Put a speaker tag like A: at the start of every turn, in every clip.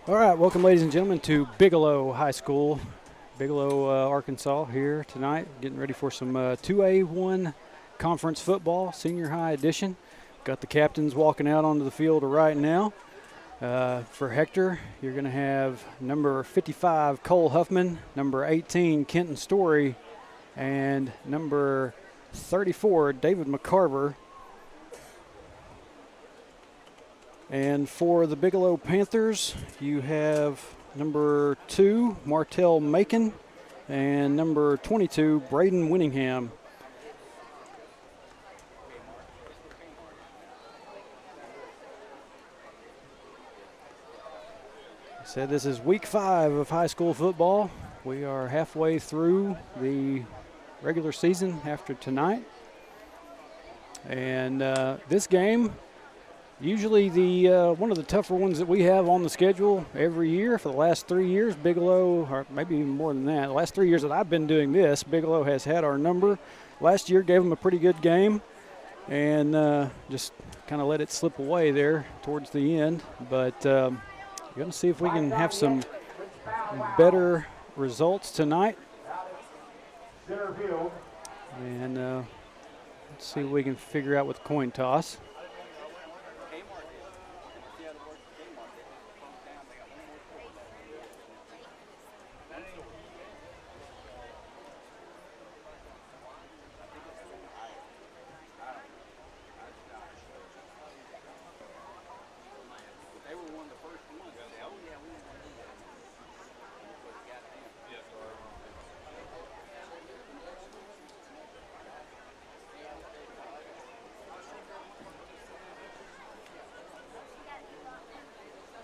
A: All right, welcome, ladies and gentlemen, to Bigelow High School, Bigelow, Arkansas, here tonight. Getting ready for some 2A1 conference football, senior high edition. Got the captains walking out onto the field right now. For Hector, you're going to have number 55, Cole Huffman, number 18, Kenton Story, and number 34, David McCarver. And for the Bigelow Panthers, you have number 2, Martell Macon, and number 22, Braden Winningham. I said this is week 5 of high school football. We are halfway through the regular season after tonight. And this game, usually the one of the tougher ones that we have on the schedule every year for the last 3 years. Bigelow, or maybe even more than that, the last 3 years that I've been doing this, Bigelow has had our number. Last year gave them a pretty good game and just kind of let it slip away there towards the end. But we're going to see if we can have some better results tonight. And let's see what we can figure out with the coin toss.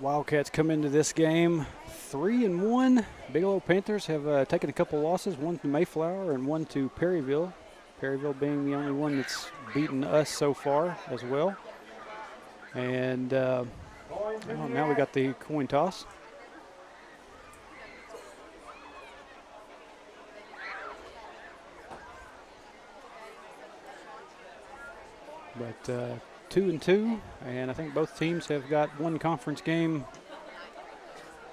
A: Wildcats come into this game 3-1. Bigelow Panthers have taken a couple losses, one to Mayflower and one to Perryville. Perryville being the only one that's beaten us so far as well. And now we got the coin toss. But 2-2, and I think both teams have got one conference game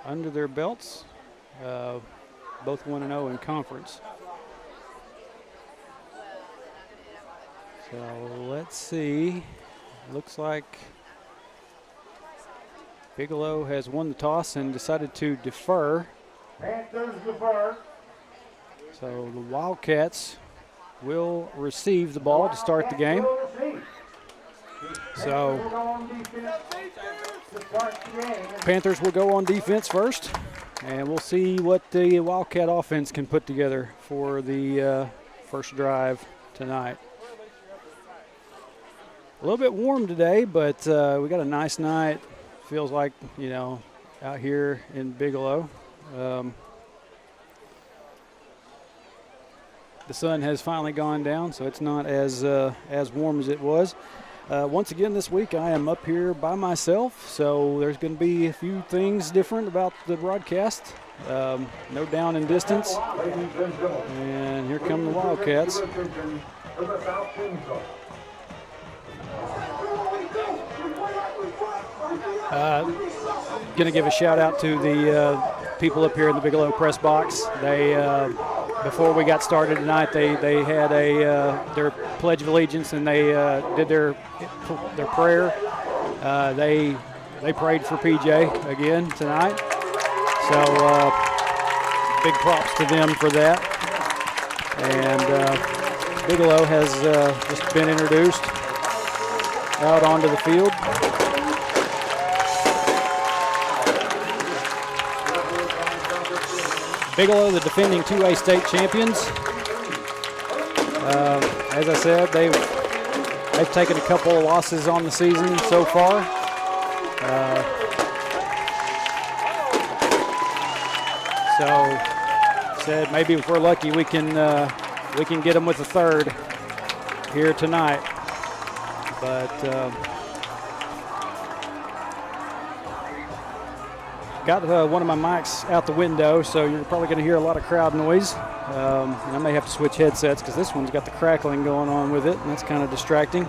A: under their belts. Both 1-0 in conference. So let's see. Looks like Bigelow has won the toss and decided to defer.
B: Panthers defer.
A: So the Wildcats will receive the ball to start the game. So Panthers will go on defense first, and we'll see what the Wildcat offense can put together for the first drive tonight. A little bit warm today, but we got a nice night. Feels like, you know, out here in Bigelow. The sun has finally gone down, so it's not as warm as it was. Once again this week I am up here by myself, so there's going to be a few things different about the broadcast. No down in distance. And here come the Wildcats. Going to give a shout out to the people up here in the Bigelow press box. They before we got started tonight, they had their Pledge of Allegiance, and they did their prayer. They prayed for PJ again tonight. So big props to them for that. And Bigelow has just been introduced out onto the field. Bigelow, the defending 2A state champions. As I said, they've taken a couple of losses on the season so far. So said maybe if we're lucky we can get them with a third here tonight. But got one of my mics out the window, so you're probably going to hear a lot of crowd noise. And I may have to switch headsets because this one's got the crackling going on with it, and that's kind of distracting.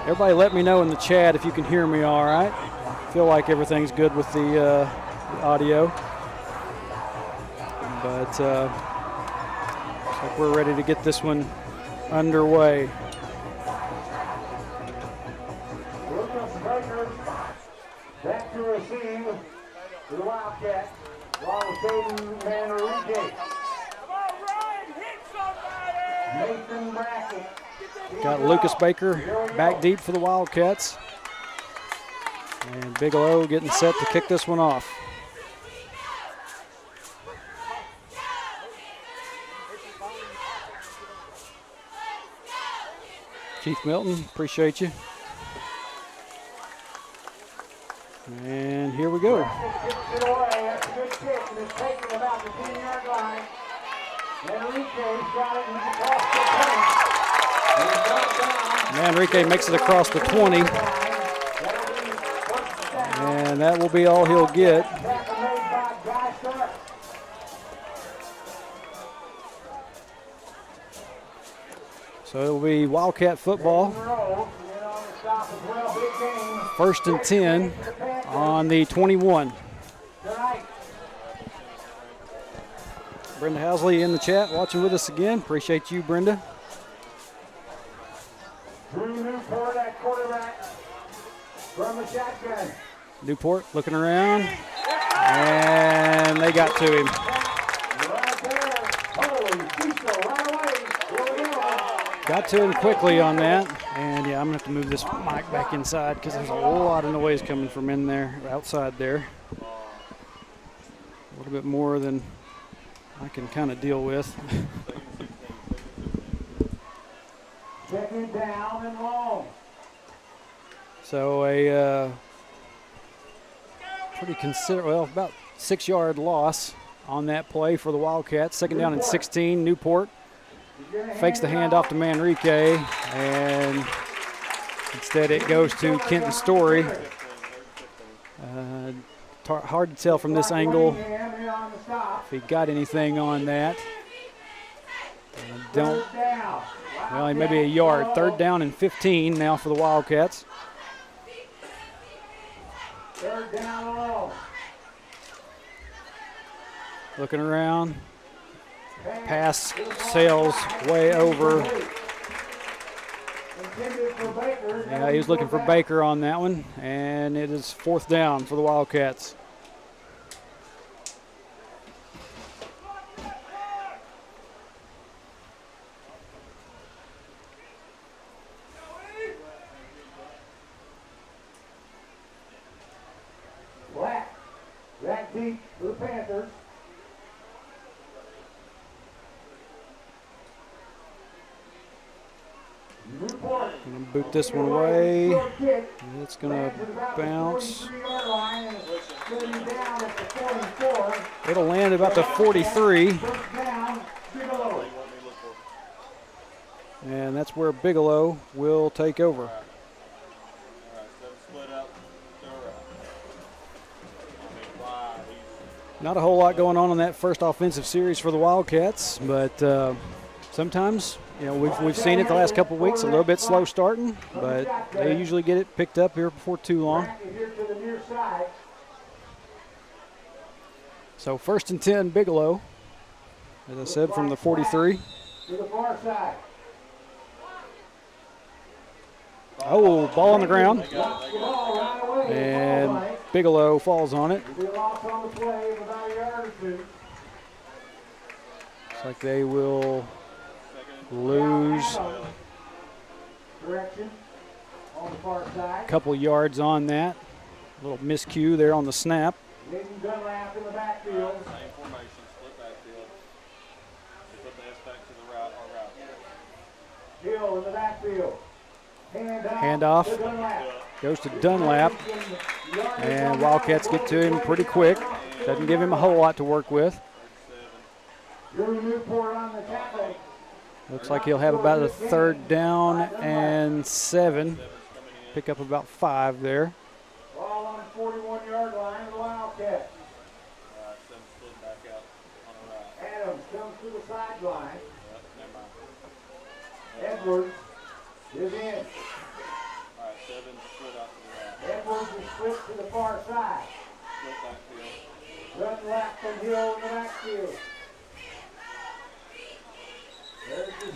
A: Everybody let me know in the chat if you can hear me all right. I feel like everything's good with the audio. But looks like we're ready to get this one underway.
B: Lucas Baker back to receive to the Wildcat. Along with Caden Manrique. Nathan Brackett.
A: Got Lucas Baker back deep for the Wildcats. And Bigelow getting set to kick this one off. Keith Milton, appreciate you. And here we go.
B: Brackett gets it away. That's a good kick, and it's taken about the 10-yard line. Manrique's got it, and he's across the 10. He's got it down.
A: Manrique makes it across the 20. And that will be all he'll get. So it'll be Wildcat football. First and 10 on the 21. Brenda Housley in the chat watching with us again. Appreciate you, Brenda.
B: Drew Newport at quarterback from the shotgun.
A: Newport looking around. And they got to him.
B: Right there. Holy diesel right away. Here we go.
A: Got to him quickly on that. And yeah, I'm going to have to move this mic back inside because there's a whole lot of noise coming from in there, outside there. A little bit more than I can kind of deal with.
B: Second down and long.
A: So a pretty well, about 6-yard loss on that play for the Wildcats. Second down and 16. Newport fakes the handoff to Manrique, and instead it goes to Kenton Story. Hard to tell from this angle if he got anything on that. Well, maybe a yard. Third down and 15 now for the Wildcats.
B: Third down and long.
A: Looking around. Pass sails way over. Yeah, he was looking for Baker on that one, and it is fourth down for the Wildcats.
B: Back deep for the Panthers. Newport.
A: Gonna boot this one away. It's gonna bounce. It'll land about the 43. And that's where Bigelow will take over. Not a whole lot going on that first offensive series for the Wildcats, but sometimes, you know, we've seen it the last couple of weeks, a little bit slow starting, but they usually get it picked up here before too long. So first and 10, Bigelow, as I said, from the 43.
B: To the far side.
A: Oh, ball on the ground. And Bigelow falls on it. Looks like they will lose a couple yards on that. A little miscue there on the snap.
B: In the backfield.
C: Same formation, split backfield. They put the S back to the right or right.
B: Hill in the backfield.
A: Handoff goes to Dunlap, and Wildcats get to him pretty quick. Doesn't give him a whole lot to work with. Looks like he'll have about a third down and 7. Pick up about 5 there.
B: Ball on the 41-yard line of the Wildcats. Adams comes to the sideline. Edwards is in.
C: All right, 7 split out to the right.
B: Edwards is split to the far side.
C: Split backfield.
B: Front left and Hill in the backfield.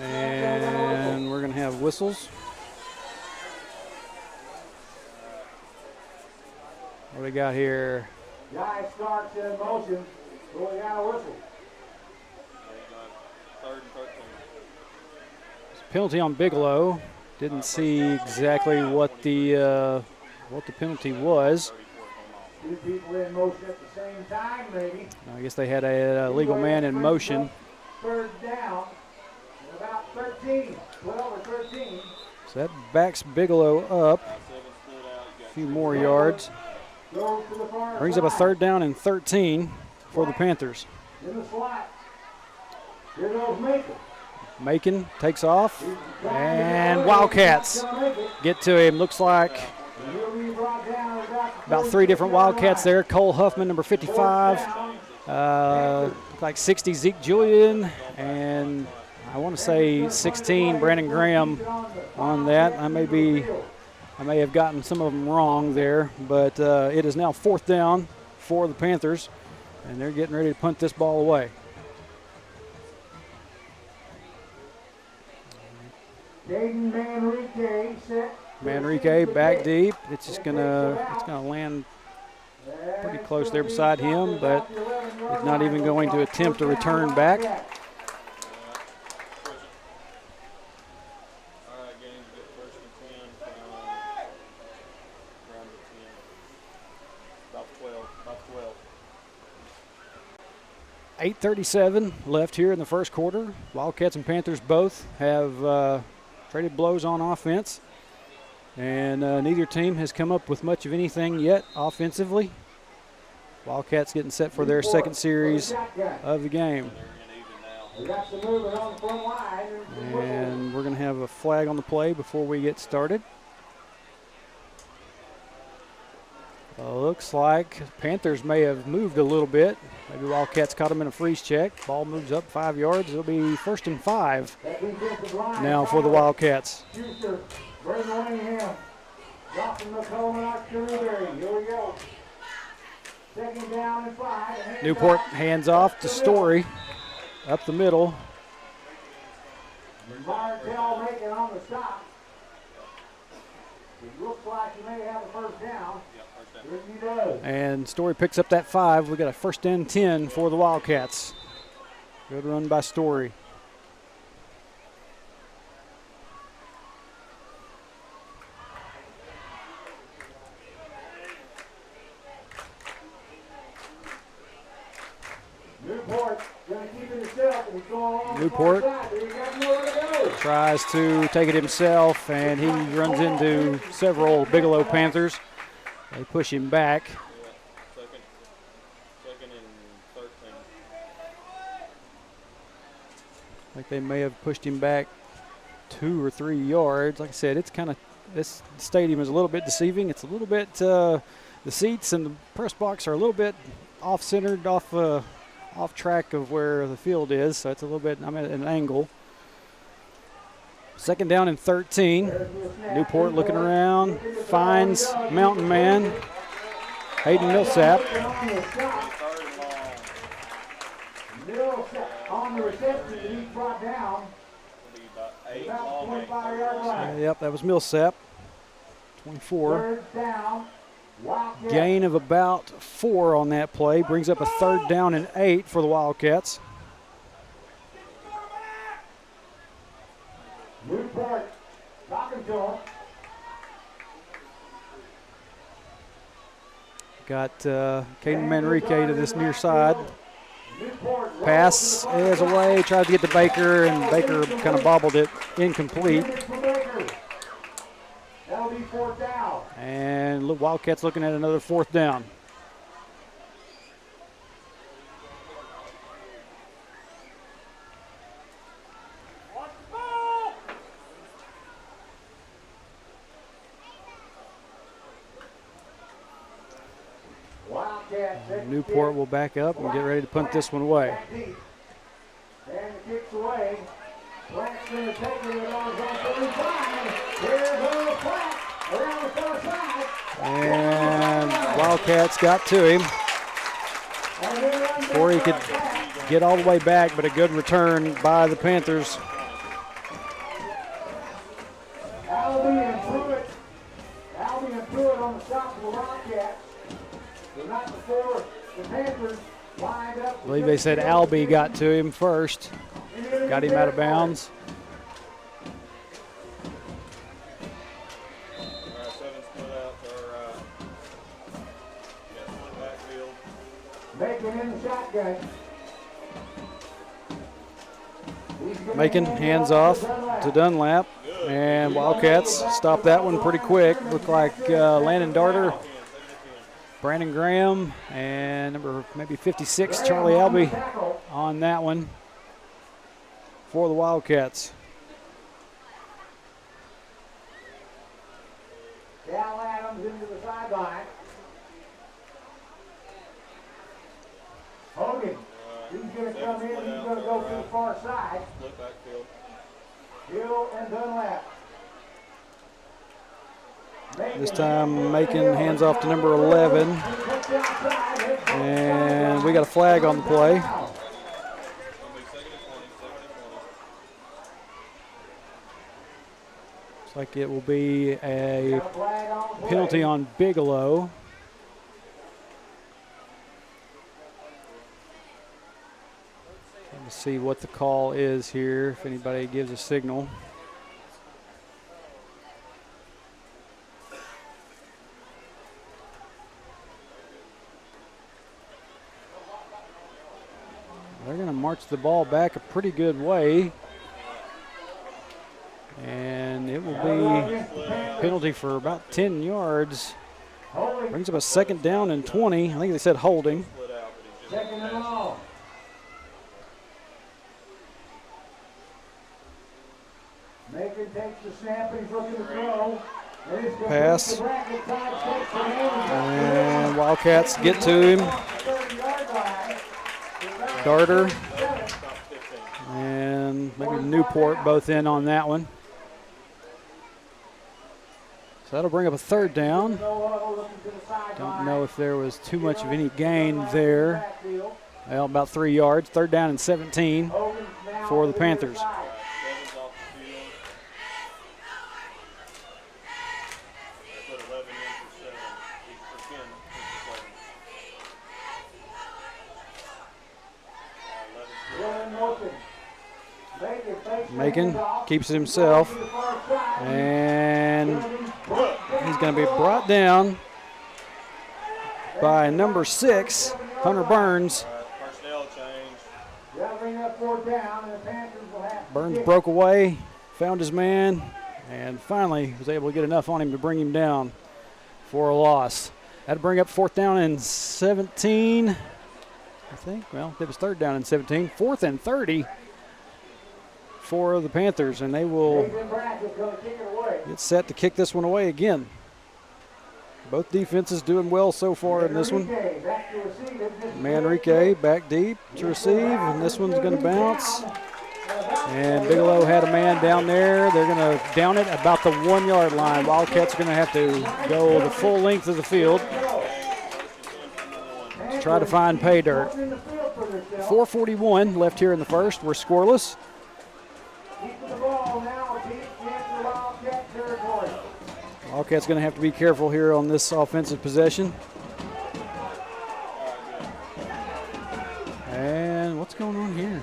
A: And we're going to have whistles. What do we got here?
B: Guy starts in motion, so we got a whistle.
C: Third and 13.
A: Penalty on Bigelow. Didn't see exactly what the penalty was.
B: Two people in motion at the same time, maybe.
A: I guess they had a legal man in motion.
B: Third down, and about 13, 12 or 13.
A: So that backs Bigelow up a few more yards. Brings up a third down and 13 for the Panthers.
B: In the slot. Here goes Macon.
A: Macon takes off, and Wildcats get to him. Looks like about 3 different Wildcats there. Cole Huffman, number 55. Like 60, Zeke Julian, and I want to say 16, Brandon Graham on that. I may have gotten some of them wrong there, but it is now 4th down for the Panthers, and they're getting ready to punt this ball away.
B: Caden Manrique set.
A: Manrique back deep. It's gonna land pretty close there beside him, but he's not even going to attempt to return back.
C: All right, Gaines, get first and 10 from around the 10. About 12.
A: 8:37 left here in the first quarter. Wildcats and Panthers both have traded blows on offense, and neither team has come up with much of anything yet offensively. Wildcats getting set for their second series of the game. And we're going to have a flag on the play before we get started. Looks like Panthers may have moved a little bit. Maybe Wildcats caught them in a freeze check. Ball moves up 5 yards. It'll be 1st and 5 now for the Wildcats.
B: Here we go. Second down and 5.
A: Newport hands off to Story up the middle.
B: Martell making on the stop. It looks like he may have a first down. Yes, he does.
A: And Story picks up that 5. We got a 1st and 10 for the Wildcats. Good run by Story.
B: Newport going to keep it himself, and he's going along
A: Newport
B: the far side. He's got nowhere to go.
A: tries to take it himself, and he runs into several Bigelow Panthers. They push him back.
C: Second and 13.
A: I think they may have pushed him back 2 or 3 yards. Like I said, it's kind of, this stadium is a little bit deceiving. It's a little bit, the seats and the press box are a little bit off-centered, off track of where the field is, so it's a little bit, I'm at an angle. Second down and 13. Newport looking around, finds Mountain Man, Hayden Millsap.
B: Millsap on the reception, he's brought down. About 25-yard line.
A: Yep, that was Millsap, 24.
B: Third down. Wildcats.
A: Gain of about 4 on that play. Brings up a 3rd down and 8 for the Wildcats.
B: Newport talking to him.
A: Got Caden Manrique to this near side.
B: Newport
A: Pass is away. Tried to get to Baker, and Baker kind of bobbled it. Incomplete.
B: That'll be 4th down.
A: And look, Wildcats looking at another 4th down. Newport will back up and get ready to punt this one away.
B: And the kick's away. Black's going to take it on 35. Here's a flat around the far side.
A: And Wildcats got to him. before he could get all the way back, but a good return by the Panthers.
B: Albie and Pruitt on the stop of the Wildcats. The night before, the Panthers lined up.
A: I believe they said Albie got to him first, got him out of bounds.
B: Macon in the shotgun.
A: Macon hands off to Dunlap, and Wildcats stop that one pretty quick. Looked like Landon Darter, Brandon Graham, and number maybe 56, Charlie Albie on that one for the Wildcats.
B: Cal Adams into the sideline. Hogan, he's going to come in, he's going to go to the far side.
C: Split backfield.
B: Hill and Dunlap.
A: This time Macon hands off to number 11, and we got a flag on the play. Looks like it will be a penalty on Bigelow. Let's see what the call is here, if anybody gives a signal. They're going to march the ball back a pretty good way. And it will be a penalty for about 10 yards. Brings up a 2nd down and 20. I think they said holding.
B: Second and long. Macon takes the snap, he's looking to throw.
A: Pass. And Wildcats get to him. Darter and maybe Newport both in on that one. So that'll bring up a 3rd down. Don't know if there was too much of any gain there. Well, about 3 yards. 3rd down and 17 for the Panthers. Macon keeps it himself, and he's going to be brought down by number 6, Hunter Burns.
C: Personnel change.
A: Burns broke away, found his man, and finally was able to get enough on him to bring him down for a loss. That'd bring up 4th down and 17, I think. Well, it was 3rd down and 17. 4th and 30 for the Panthers, and they will get set to kick this one away again. Both defenses doing well so far in this one. Manrique back deep to receive, and this one's going to bounce. And Bigelow had a man down there. They're going to down it about the 1 yard line. Wildcats are going to have to go the full length of the field to try to find pay dirt. 4:41 left here in the first. We're scoreless. Wildcats going to have to be careful here on this offensive possession. And what's going on here?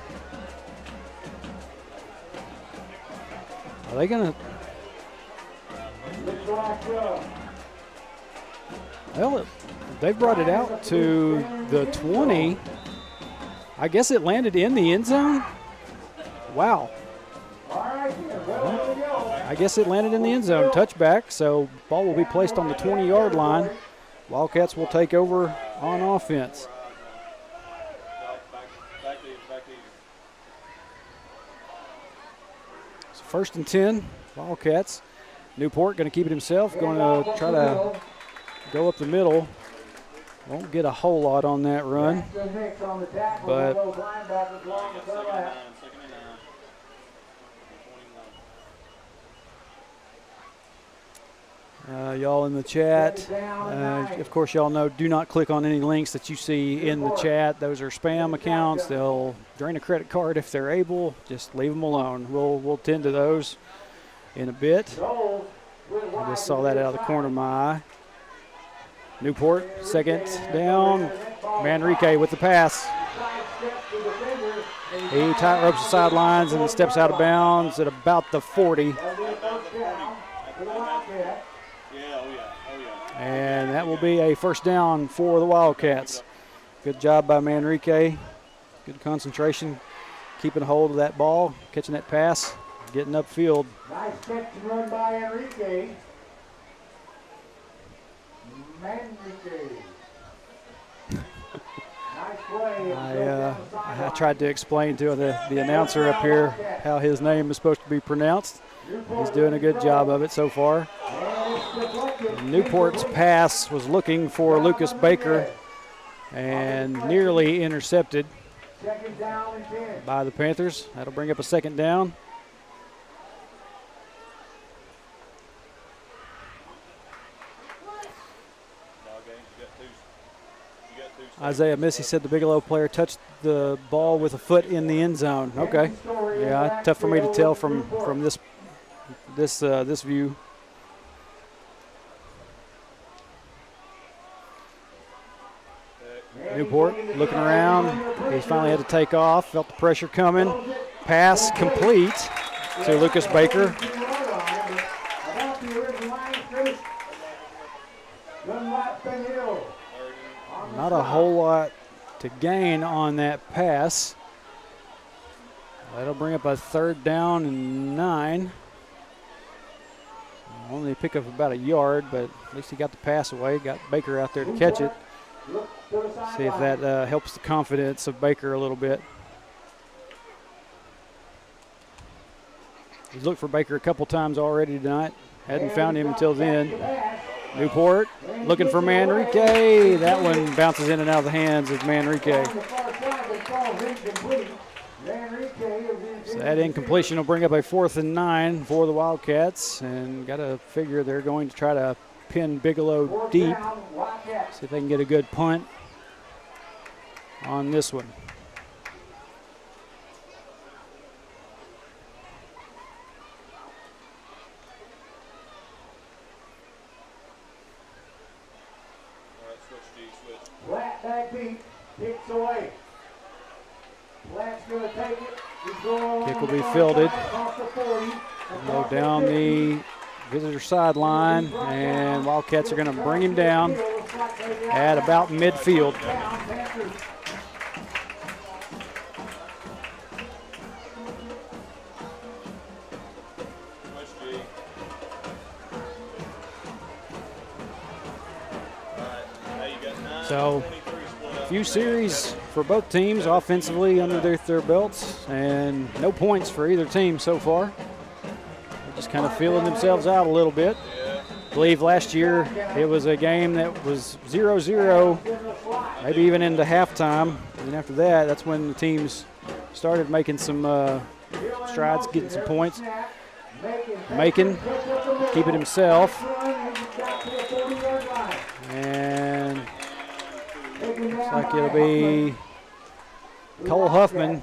A: Are they going to? Well, they brought it out to the 20. I guess it landed in the end zone. Wow. I guess it landed in the end zone. Touchback, so ball will be placed on the 20-yard line. Wildcats will take over on offense. So 1st and 10, Wildcats. Newport going to keep it himself, going to try to go up the middle. Won't get a whole lot on that run, but Y'all in the chat, of course, y'all know, do not click on any links that you see in the chat. Those are spam accounts. They'll drain a credit card if they're able. Just leave them alone. We'll tend to those in a bit. I just saw that out of the corner of my eye. Newport, second down. Manrique with the pass. He tight ropes the sidelines and steps out of bounds at about the 40. And that will be a first down for the Wildcats. Good job by Manrique. Good concentration, keeping hold of that ball, catching that pass, getting upfield.
B: Nice catch and run by Enrique. Manrique. Nice play.
A: I tried to explain to the announcer up here how his name is supposed to be pronounced. He's doing a good job of it so far. Newport's pass was looking for Lucas Baker and nearly intercepted by the Panthers. That'll bring up a second down. Isaiah Missy said the Bigelow player touched the ball with a foot in the end zone. Okay, yeah, tough for me to tell from this view. Newport looking around. He finally had to take off. Felt the pressure coming. Pass complete to Lucas Baker. Not a whole lot to gain on that pass. That'll bring up a third down and 9. Only pick up about a yard, but at least he got the pass away. Got Baker out there to catch it. See if that helps the confidence of Baker a little bit. He's looked for Baker a couple times already tonight. Hadn't found him until then. Newport looking for Manrique. That one bounces in and out of the hands of Manrique. So that incompletion will bring up a 4th and 9 for the Wildcats. And got to figure they're going to try to pin Bigelow deep. See if they can get a good punt on this one.
B: Flat back deep, kicks away. Flat's going to take it.
A: Kick will be fielded. Go down the visitor sideline, and Wildcats are going to bring him down at about midfield. So, a few series for both teams offensively under their belts, and no points for either team so far. They're just kind of feeling themselves out a little bit. I believe last year it was a game that was 0-0, maybe even into halftime. And after that, that's when the teams started making some strides, getting some points. Macon keep it himself. And looks like it'll be Cole Huffman.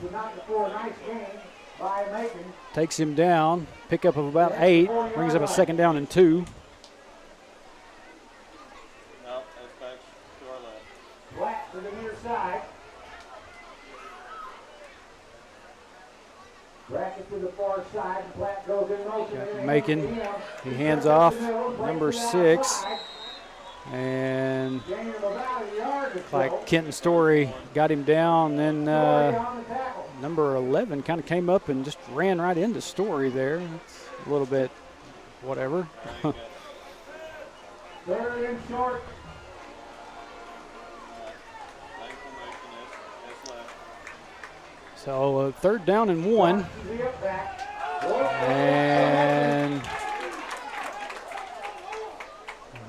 A: Takes him down. Pickup of about 8. Brings up a second down and 2.
C: No, that's back to our left.
B: Flat to the near side. Bracket to the far side. And Platt goes in motion.
A: Macon. He hands off number 6. And like Kenton Story got him down. Then number 11 kind of came up and just ran right into Story there. That's a little bit whatever.
B: Third and short.
A: So third down and 1. And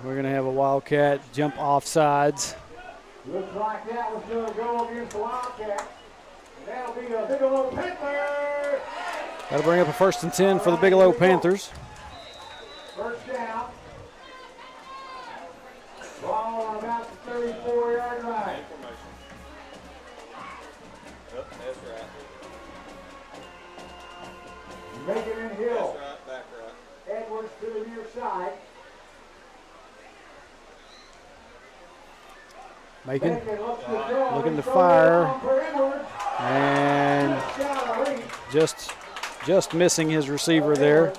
A: we're going to have a Wildcat jump off sides.
B: Looks like that was going to go against the Wildcat. And that'll be a Bigelow Panther.
A: That'll bring up a 1st and 10 for the Bigelow Panthers.
B: First down.
A: Macon
B: Bacon looks to throw.
A: looking to
B: He's
A: fire.
B: throwing for Edwards.
A: and
B: Touchdown, Elite.
A: just missing his receiver there.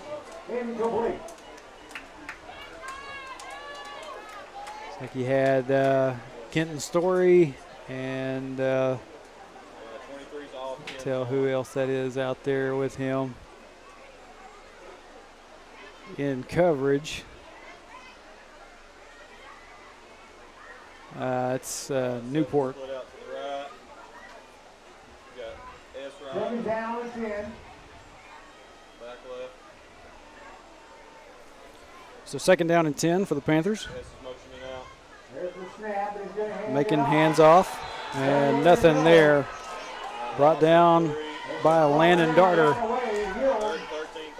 B: Incomplete.
A: Looks like he had Kenton Story and
C: 23's off.
A: tell who else that is out there with him in coverage. It's Newport.
C: Split out to the right. You got S right,
B: Second down and 10.
C: back left.
A: So second down and 10 for the Panthers.
C: S is motioning out.
B: There's the snap. He's going to hand
A: Making
B: it off.
A: hands off and nothing there. Brought down by Landon Darter.
B: Away, Hill.
C: 13,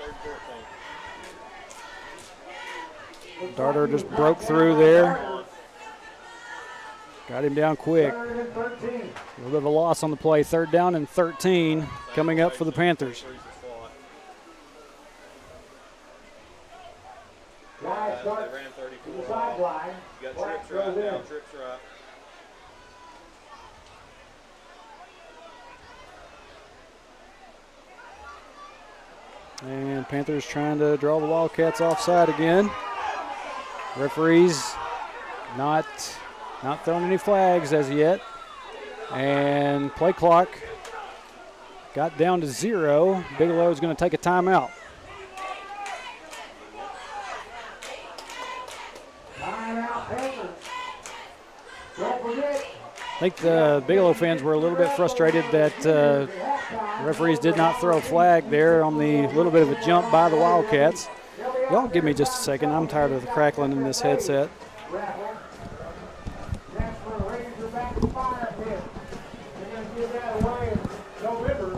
C: 14.
A: Darter just broke through there. Got him down quick.
B: Third and 13.
A: A little bit of a loss on the play. Third down and 13 coming up for the Panthers.
C: 23's the slot.
B: Guys
C: They
B: start
C: ran
B: to the
C: 34 off.
B: sideline.
C: You got
B: Black
C: trips right
B: goes
C: now,
B: in.
C: trips right.
A: And Panthers trying to draw the Wildcats offside again. Referees not throwing any flags as yet. And play clock got down to 0. Bigelow is going to take a timeout.
B: Timeout, Panthers. Don't forget.
A: I think the Bigelow fans were a little bit frustrated that the referees did not throw a flag there on the little bit of a jump by the Wildcats. Y'all give me just a second. I'm tired of the crackling in this headset.
B: Rattler. Transfer Razorback fire pit. They're going to give that away in November.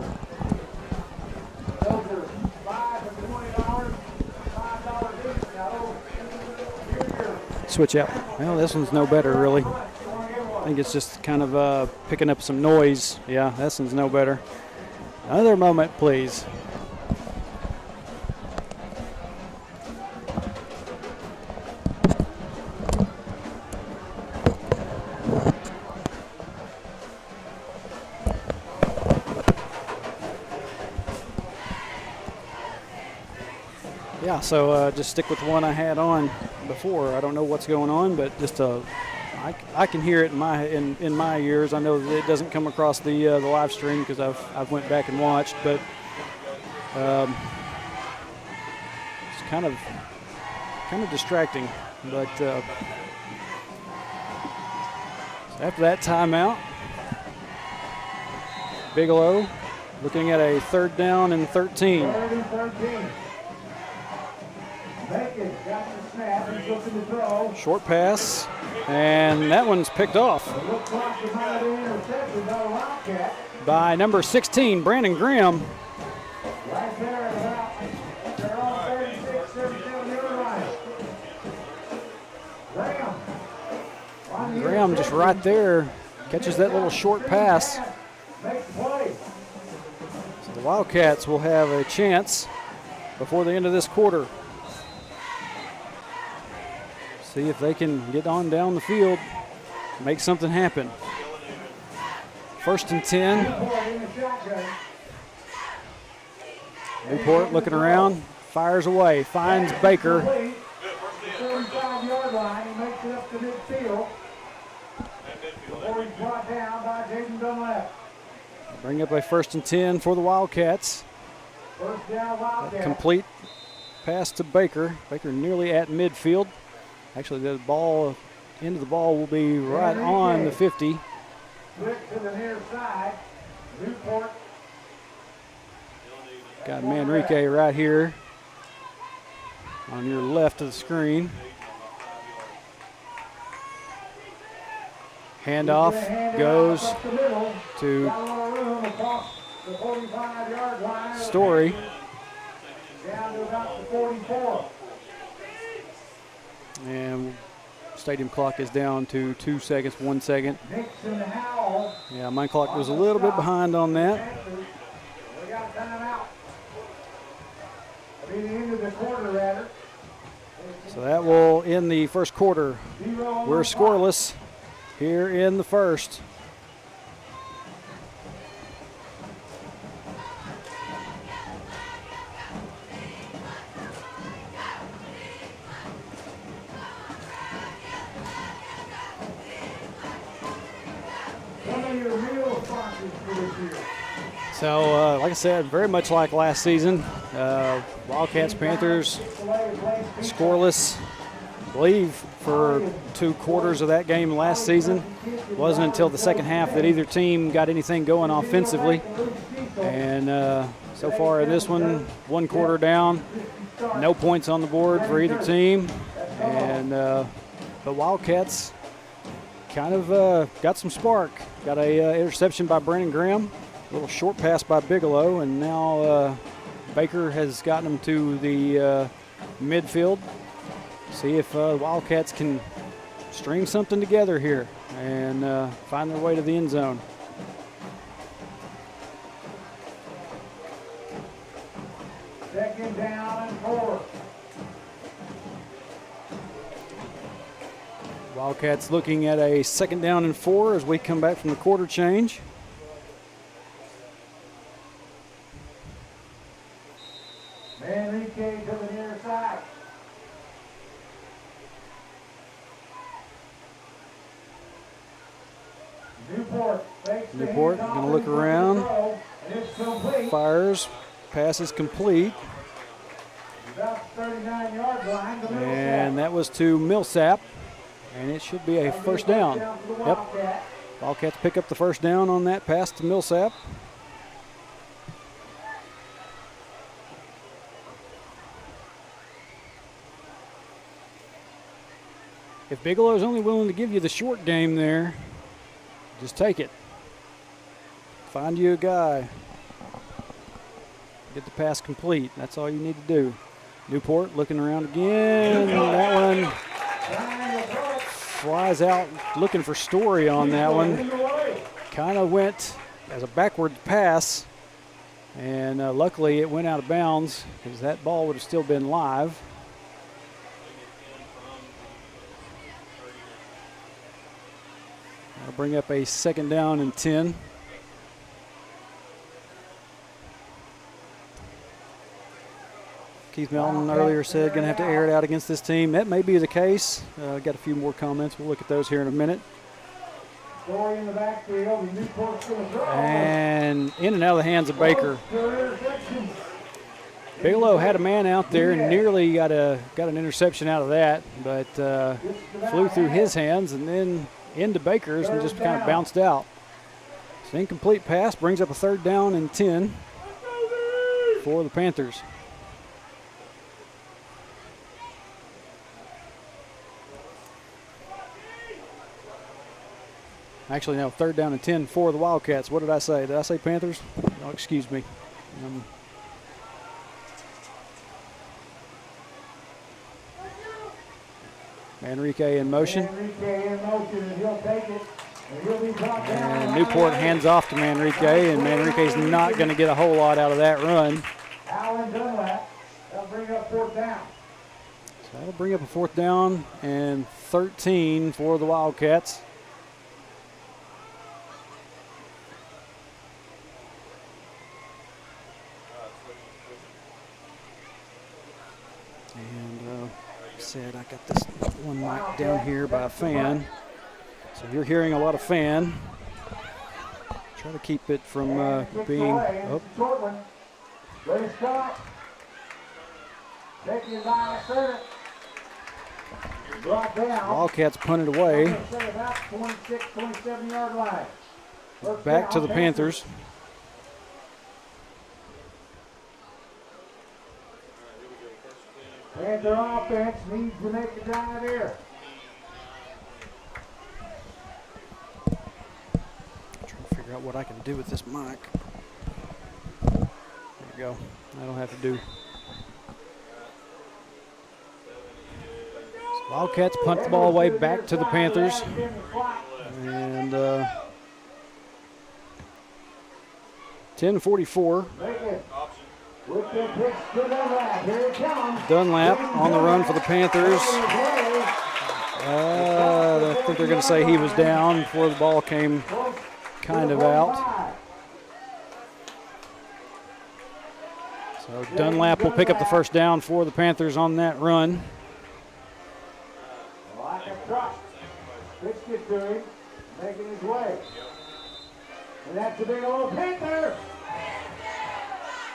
B: Those are $5 and $20, $5 each. Now, here,
A: Switch out. Well, this one's no better, really. I think it's just kind of picking up some noise. Yeah, this one's no better. Another moment, please. Yeah, so just stick with the one I had on before. I don't know what's going on, but just I can hear it in my ears. I know that it doesn't come across the live stream because I've went back and watched, but it's kind of distracting. But after that timeout, Bigelow looking at a third down and 13.
B: 3rd and 13. Bacon got the snap. He's looking to throw.
A: Short pass, and that one's picked off
B: It looks like there might have been an interception by the Wildcat.
A: by number 16, Brandon Graham.
B: Right there at about their own 36, 37-yard line.
A: Graham just right there catches that little short pass.
B: Makes the play.
A: So the Wildcats will have a chance before the end of this quarter. See if they can get on down the field, make something happen. 1st and 10.
B: In the shotgun.
A: Newport looking around, fires away, finds Baker.
B: Complete. The 35-yard line. He makes it up to midfield. Before he's brought down by Jaden Dunlap.
A: Bring up a 1st and 10 for the Wildcats.
B: First down, Wildcat.
A: Complete pass to Baker. Baker nearly at midfield. Actually, the end of the ball will be right on the 50.
B: Flick to the near side. Newport.
A: Got Manrique right here on your left of the screen. Handoff goes
B: Up the middle.
A: to
B: Got a little room across the 45-yard line.
A: Story.
B: Down to about the 44.
A: And stadium clock is down to 2 seconds, 1 second.
B: Nixon Howell.
A: Yeah, my clock was a little bit behind on that.
B: We got a timeout. It'll be the end of the quarter, rather.
A: So that will end the first quarter.
B: 0
A: We're scoreless. here in the first. So, like I said, very much like last season, Wildcats, Panthers, scoreless. I believe for 2 quarters of that game last season. It wasn't until the second half that either team got anything going offensively. And so far in this one, 1 quarter down, no points on the board for either team. And the Wildcats kind of got some spark. Got a interception by Brandon Graham. A little short pass by Bigelow, and now Baker has gotten them to the midfield. See if Wildcats can string something together here and find their way to the end zone.
B: Second down and 4.
A: Wildcats looking at a second down and 4 as we come back from the quarter change.
B: Manrique to the near side.
A: Newport going to look around. Fires. Pass is complete. And that was to Millsap. And it should be a first down. Yep. Wildcats pick up the first down on that pass to Millsap. If Bigelow's only willing to give you the short game there, just take it. Find you a guy. Get the pass complete. That's all you need to do. Newport looking around again. That one flies out looking for Story on that one. Kind of went as a backward pass, and luckily it went out of bounds because that ball would have still been live. That'll bring up a second down and 10. Keith Melton earlier said going to have to air it out against this team. That may be the case. Got a few more comments. We'll look at those here in a minute. And in and out of the hands of Baker. Bigelow had a man out there and nearly got an interception out of that, but flew through his hands and then into Baker's and just kind of bounced out. So incomplete pass brings up a third down and 10 for the Panthers. Actually, no, third down and 10 for the Wildcats. What did I say? Did I say Panthers? Oh, excuse me. Manrique in motion. And Newport hands off to Manrique, and Manrique's not going to get a whole lot out of that run.
B: That'll bring up fourth down.
A: So that'll bring up a fourth down and 13 for the Wildcats. And said I got this one mic down here by a fan. So you're hearing a lot of fan. Try to keep it from being up.
B: Ready, stop. Taking it by a center. Brought down.
A: Wildcats punted away.
B: About 26, 27-yard line.
A: Back to the Panthers.
B: Panther offense needs to make a drive here.
A: Trying to figure out what I can do with this mic. There we go. That'll have to do. So Wildcats punt the ball away back to the Panthers. And 10:44. Dunlap on the run for the Panthers. I think they're going to say he was down before the ball came kind of out. So Dunlap will pick up the first down for the Panthers on that run.
B: Like a truck. Pitched it to him, making his way. And that's a big old Panther.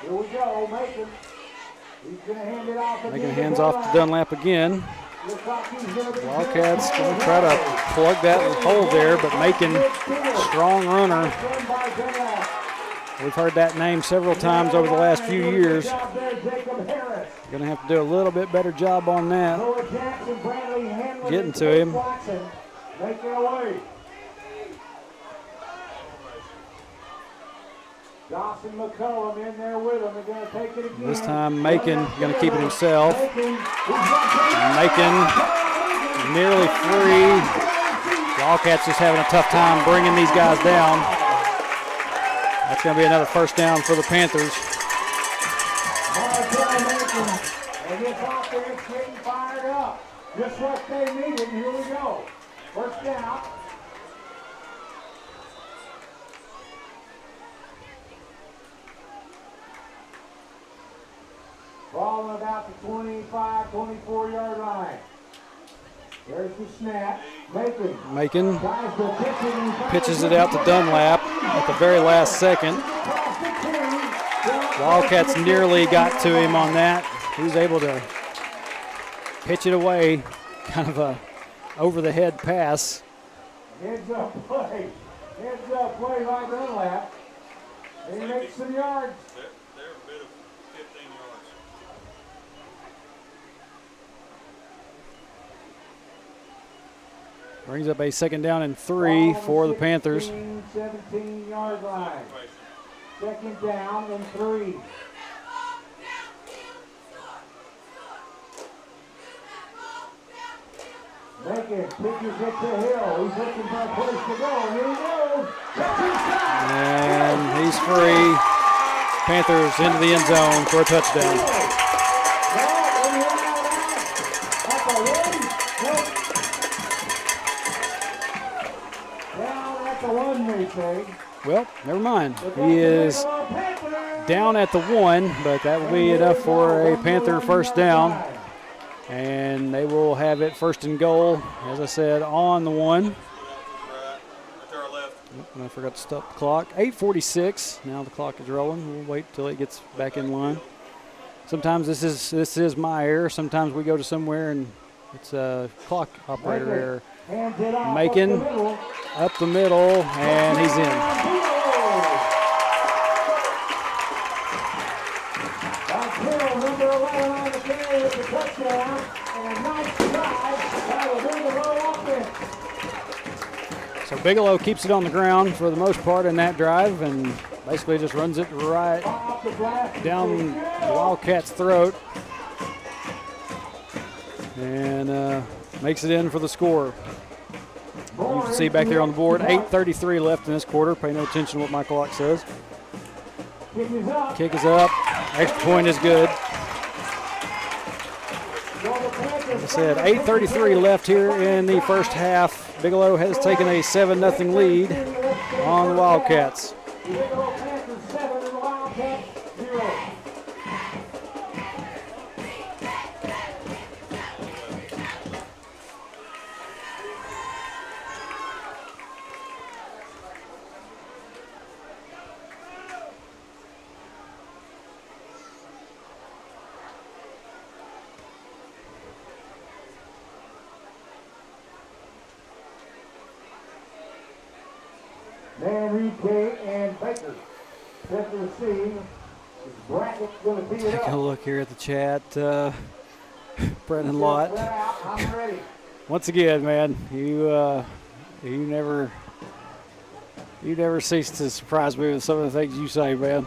B: Here we go, Macon. He's going to hand it off.
A: Making hands off to Dunlap again. Wildcats going to try to plug that hole there, but Macon, strong runner. We've heard that name several times over the last few years. Going to have to do a little bit better job on that. Getting to him.
B: Dawson McCullum in there with him. They're going to take it again.
A: This time Macon going to keep it himself. Macon nearly free. Wildcats just having a tough time bringing these guys down. That's going to be another first down for the Panthers.
B: And this offense getting fired up. Just what they needed. Here we go. First down. Ball about the 25, 24-yard line. There's the snap.
A: Macon pitches it out to Dunlap at the very last second. Wildcats nearly got to him on that. He was able to pitch it away, kind of a over-the-head pass.
B: Heads up play. Heads up play by Dunlap. He makes some yards.
C: They're a bit of 15 yards.
A: Brings up a second down and 3 for the Panthers.
B: 17-yard line. Second down and 3. Macon pitches it to Hill. He's looking for a place to go. Here he goes.
A: And he's free. Panthers into the end zone for a touchdown. Well, never mind. He is down at the 1, but that will be enough for a Panther first down. And they will have it first and goal, as I said, on the 1. And I forgot to stop the clock. 8:46. Now the clock is rolling. We'll wait till it gets back in line. Sometimes this is my error. Sometimes we go to somewhere and it's a clock operator error. Macon up the middle, and he's in.
B: Number 11 on the carry with the touchdown, and a nice drive by the Bigelow offense.
A: So Bigelow keeps it on the ground for the most part in that drive, and basically just runs it right down the Wildcats' throat, and makes it in for the score. You can see back there on the board, 8:33 left in this quarter. Pay no attention to what my clock says. Kick is up. Extra point is good. Like I said, 8:33 left here in the first half. Bigelow has taken a 7-0 lead on the Wildcats.
B: Enrique and Baker. Set to receive. His bracket's going to be it up.
A: Take a look here at the chat. Brendan Lott.
B: I'm ready.
A: Once again, man, you never cease to surprise me with some of the things you say, man.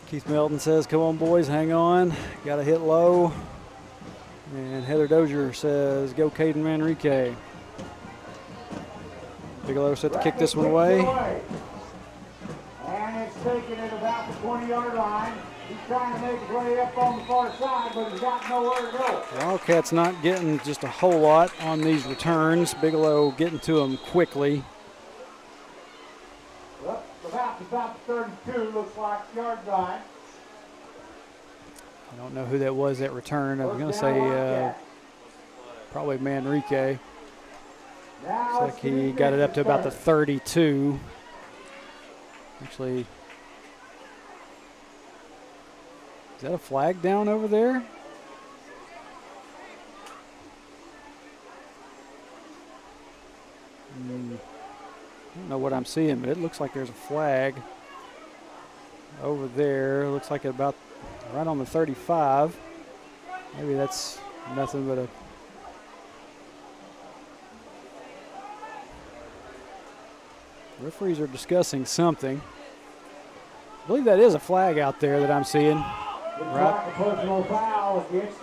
A: Keith Melton says, "Come on, boys, hang on. Got to hit low." And Heather Dozier says, "Go Caden Manrique." Bigelow set to kick this one away.
B: And it's taken at about the 20-yard line. He's trying to make his way up on the far side, but he's got nowhere to go.
A: Wildcats not getting just a whole lot on these returns. Bigelow getting to them quickly.
B: Well, about the 32, looks like yard line.
A: I don't know who that was that return. I was going to say probably Manrique. Looks like he got it up to about the 32. Actually, is that a flag down over there? I don't know what I'm seeing, but it looks like there's a flag over there. Looks like about right on the 35. Maybe that's nothing but a referees are discussing something. I believe that is a flag out there that I'm seeing.
B: Right. A personal foul against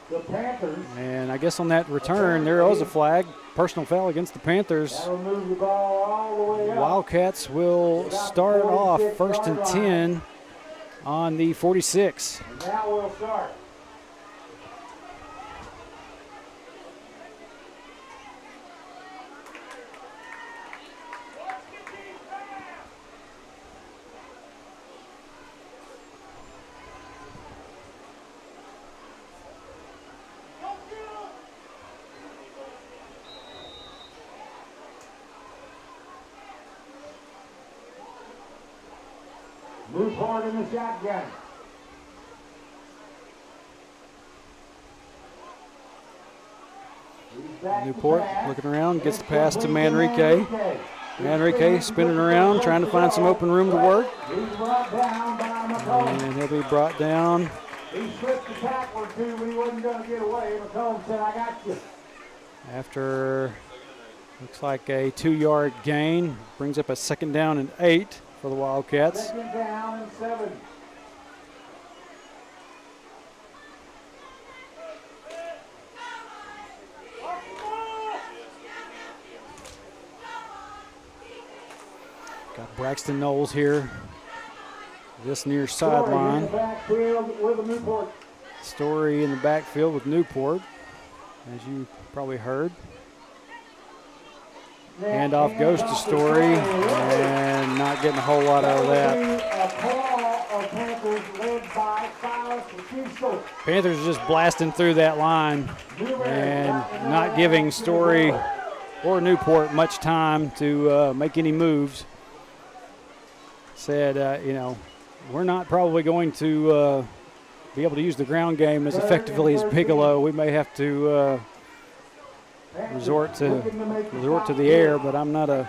B: the Panthers.
A: And I guess on that return, there was a flag. Personal foul against the Panthers.
B: That'll move the ball all the way up.
A: Wildcats will start off 1st and 10 on the 46.
B: And now we'll start. Move forward in the shotgun.
A: Newport looking around, gets the pass to Manrique. Manrique spinning around, trying to find some open room to work. And he'll be brought down.
B: He slipped the tackle or two, but he wasn't going to get away. McComb said, I got you.
A: After, looks like a 2-yard gain, brings up a 2nd down and 8 for the Wildcats.
B: 2nd down and 7.
A: Got Braxton Knowles here, this near sideline. Story in the backfield with Newport, as you probably heard. Handoff goes to Story, and not getting a whole lot out of that. Panthers are just blasting through that line and not giving Story or Newport much time to make any moves. Said, you know, we're not probably going to be able to use the ground game as effectively as Bigelow. We may have to resort to the air, but I'm not a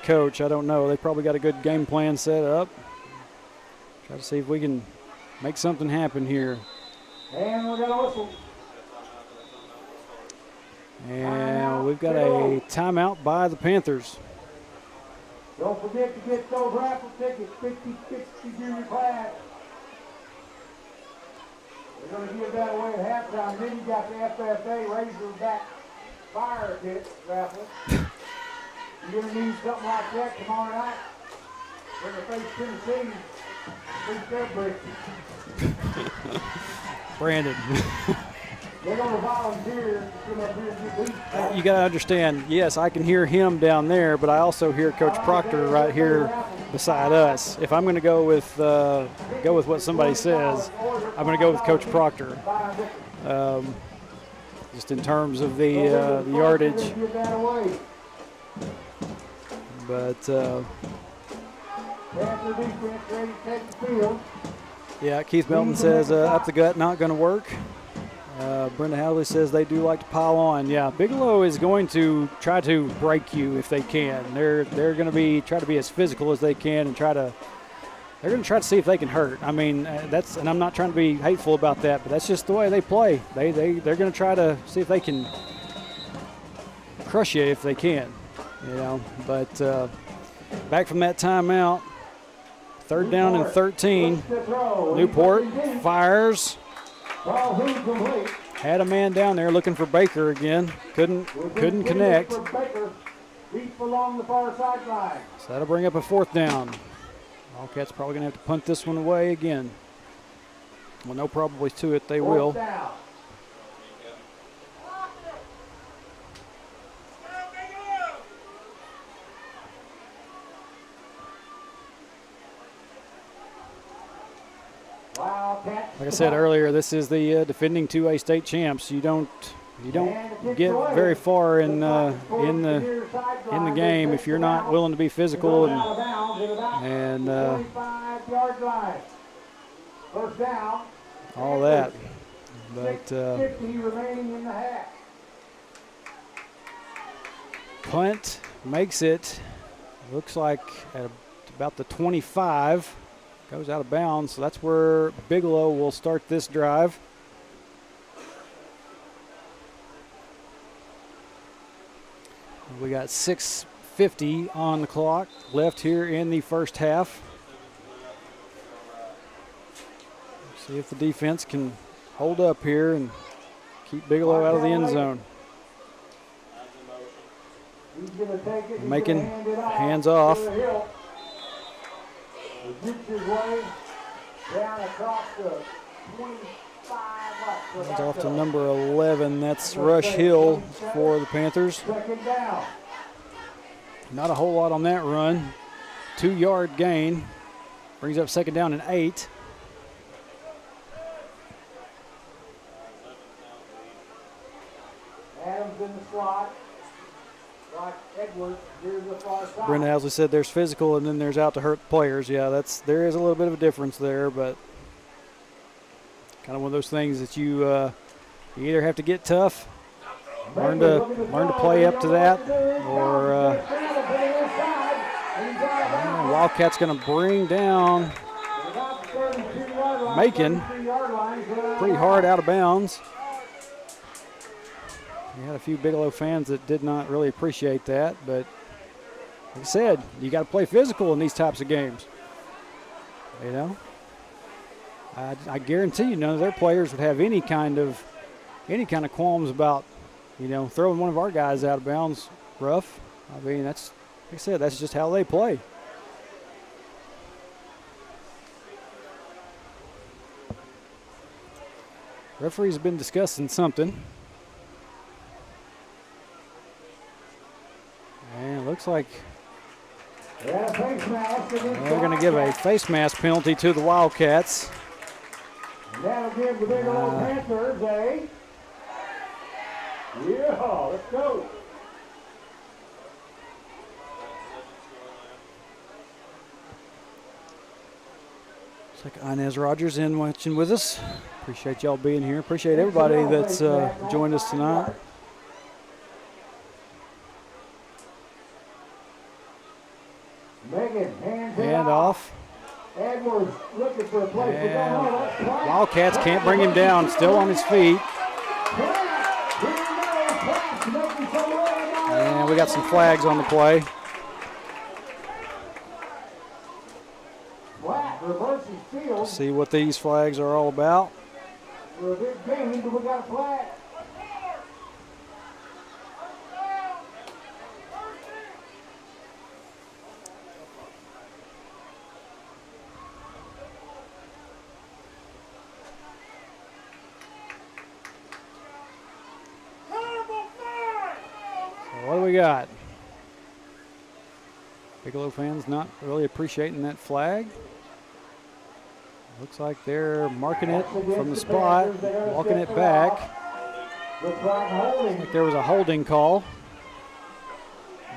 A: coach. I don't know. They probably got a good game plan set up. Try to see if we can make something happen here.
B: And we're gonna whistle.
A: And we've got a timeout by the Panthers.
B: Don't forget to get those raffle tickets, 50-60 junior class. We're going to give that away at halftime. Then you got the FFA Razorback Fire Pit raffle. You're going to need something like that tomorrow night. When they face Tennessee, beat their brick.
A: Brandon.
B: They're going to volunteer to come up here and get beat.
A: You got to understand, yes, I can hear him down there, but I also hear Coach Proctor right here beside us. If I'm going to go with what somebody says, I'm going to go with Coach Proctor. Just in terms of the yardage. But yeah, Keith Melton says up the gut, not going to work. Brenda Howley says they do like to pile on. Yeah, Bigelow is going to try to break you if they can. They're going to try to be as physical as they can and they're going to try to see if they can hurt. I mean, and I'm not trying to be hateful about that, but that's just the way they play. They're going to try to see if they can crush you if they can, you know. But back from that timeout, 3rd down and 13. Newport fires. Had a man down there looking for Baker again. Couldn't connect. So that'll bring up a 4th down. Wildcats probably going to have to punt this one away again. Well, no probably to it. They
B: Fourth
A: will.
B: down. Wildcat.
A: Like I said earlier, this is the defending 2A state champs. You don't get very far in the game if you're not willing to be physical and
B: 25-yard line. First down.
A: all that. But
B: 50 remaining in the half.
A: punt makes it. Looks like at about the 25. Goes out of bounds, so that's where Bigelow will start this drive. We got 6:50 on the clock left here in the first half. See if the defense can hold up here and keep Bigelow out of the end zone.
B: He's going to take it.
A: Making hands off.
B: Gets his way down across the 25.
A: Hands off to number 11. That's Rush Hill for the Panthers.
B: Second down.
A: Not a whole lot on that run. 2-yard gain. Brings up second down and 8.
B: Adams in the slot. Like Edwards, here's the far side.
A: Brenda Housley said there's physical and then there's out to hurt players. Yeah, there is a little bit of a difference there, but kind of one of those things that you either have to get tough, learn to play up to that, or Wildcat's going to bring down Macon pretty hard out of bounds. We had a few Bigelow fans that did not really appreciate that, but like I said, you got to play physical in these types of games. You know, I guarantee you none of their players would have any kind of qualms about, throwing one of our guys out of bounds rough. I mean, that's, like I said, that's just how they play. Referee's been discussing something. And it looks like they're going to give a face mask penalty to the Wildcats.
B: That'll give the Bigelow Panthers a... Yeah, let's go.
A: Looks like Inez Rogers in watching with us. Appreciate y'all being here. Appreciate everybody that's joined us tonight. Hand off.
B: Edwards looking for a place to go.
A: Wildcats can't bring him down. Still on his feet. And we got some flags on the play. Let's see what these flags are all about.
B: For a big game, but we got a flag.
A: What do we got? Bigelow fans not really appreciating that flag. Looks like they're marking it from the spot, walking it back. Looks like there was a holding call.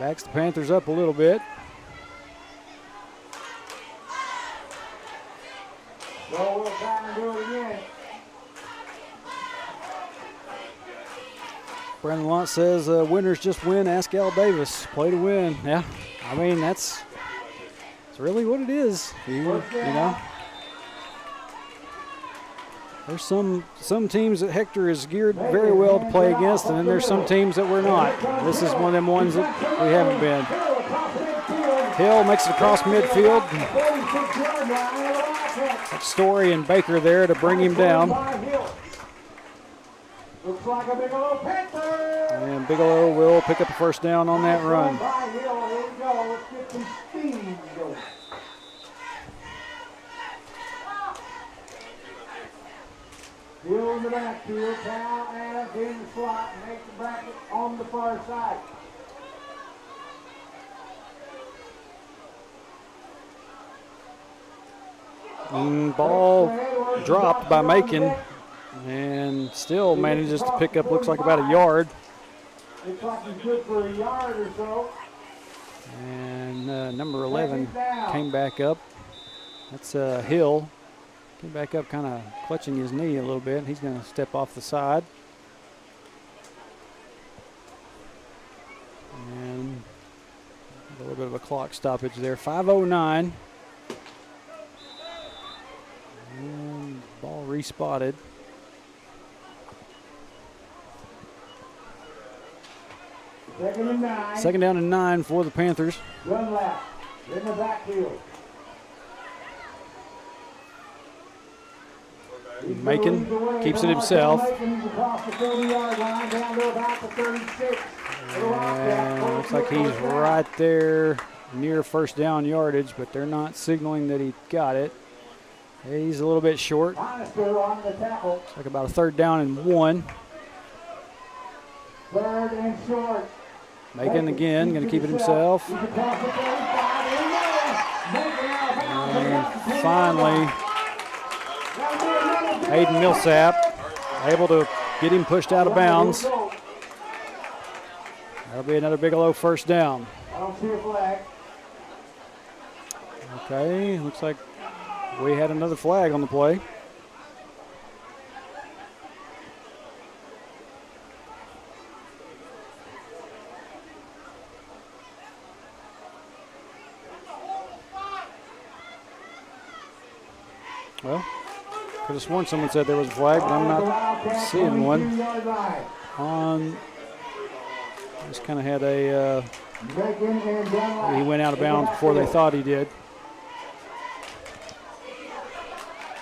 A: Backs the Panthers up a little bit.
B: So we'll try and do it again.
A: Brandon Lunt says winners just win. Ask Al Davis. Play to win. Yeah, I mean that's really what it is. You know, there's some teams that Hector is geared very well to play against, and then there's some teams that we're not. This is one of them ones that we haven't been. Hill makes it across midfield. That's Story and Baker there to bring him down.
B: Looks like a Bigelow Panther.
A: And Bigelow will pick up a first down on that run.
B: Here we go. Let's get some speed going. Still in the backfield, Cal Adams in the slot, make the bracket on the far side.
A: Ball dropped by Macon and still manages to pick up, looks like about a yard.
B: Looks like he's good for a yard or so.
A: And number 11 came back up. That's Hill. Came back up kind of clutching his knee a little bit. He's going to step off the side. And a little bit of a clock stoppage there. 5:09. And ball respotted.
B: Second and 9.
A: Second down and 9 for the Panthers.
B: Run left. In the backfield.
A: Macon keeps it himself. And looks like he's right there near first down yardage, but they're not signaling that he got it. He's a little bit short. Looks like about a 3rd down and 1.
B: 3rd and short.
A: Macon again, going to keep it himself. And finally, Hayden Millsap able to get him pushed out of bounds. That'll be another Bigelow first down.
B: I don't see a flag.
A: Okay, looks like we had another flag on the play. Well, could have sworn someone said there was a flag, but I'm not seeing one. Just kind of had a, he went out of bounds before they thought he did.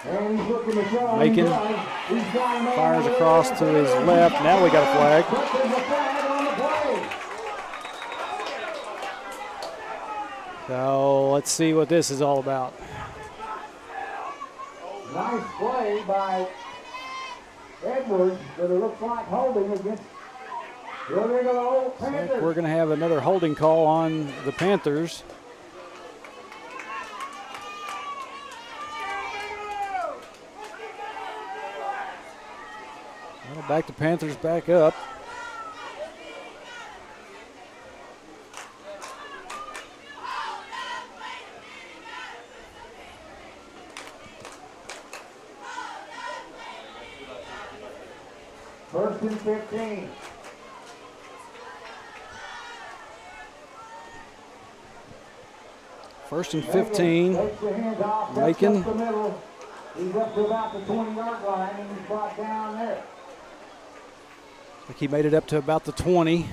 A: Macon fires across to his left. Now we got a flag. So let's see what this is all about.
B: Nice play by Edwards, but it looks like holding against the Bigelow Panthers.
A: We're going to have another holding call on the Panthers. That'll back the Panthers back up.
B: First and 15.
A: First and 15.
B: Takes the hands off,
A: Macon.
B: up the middle. He's up to about the 20-yard line, and he's brought down there.
A: I think he made it up to about the 20.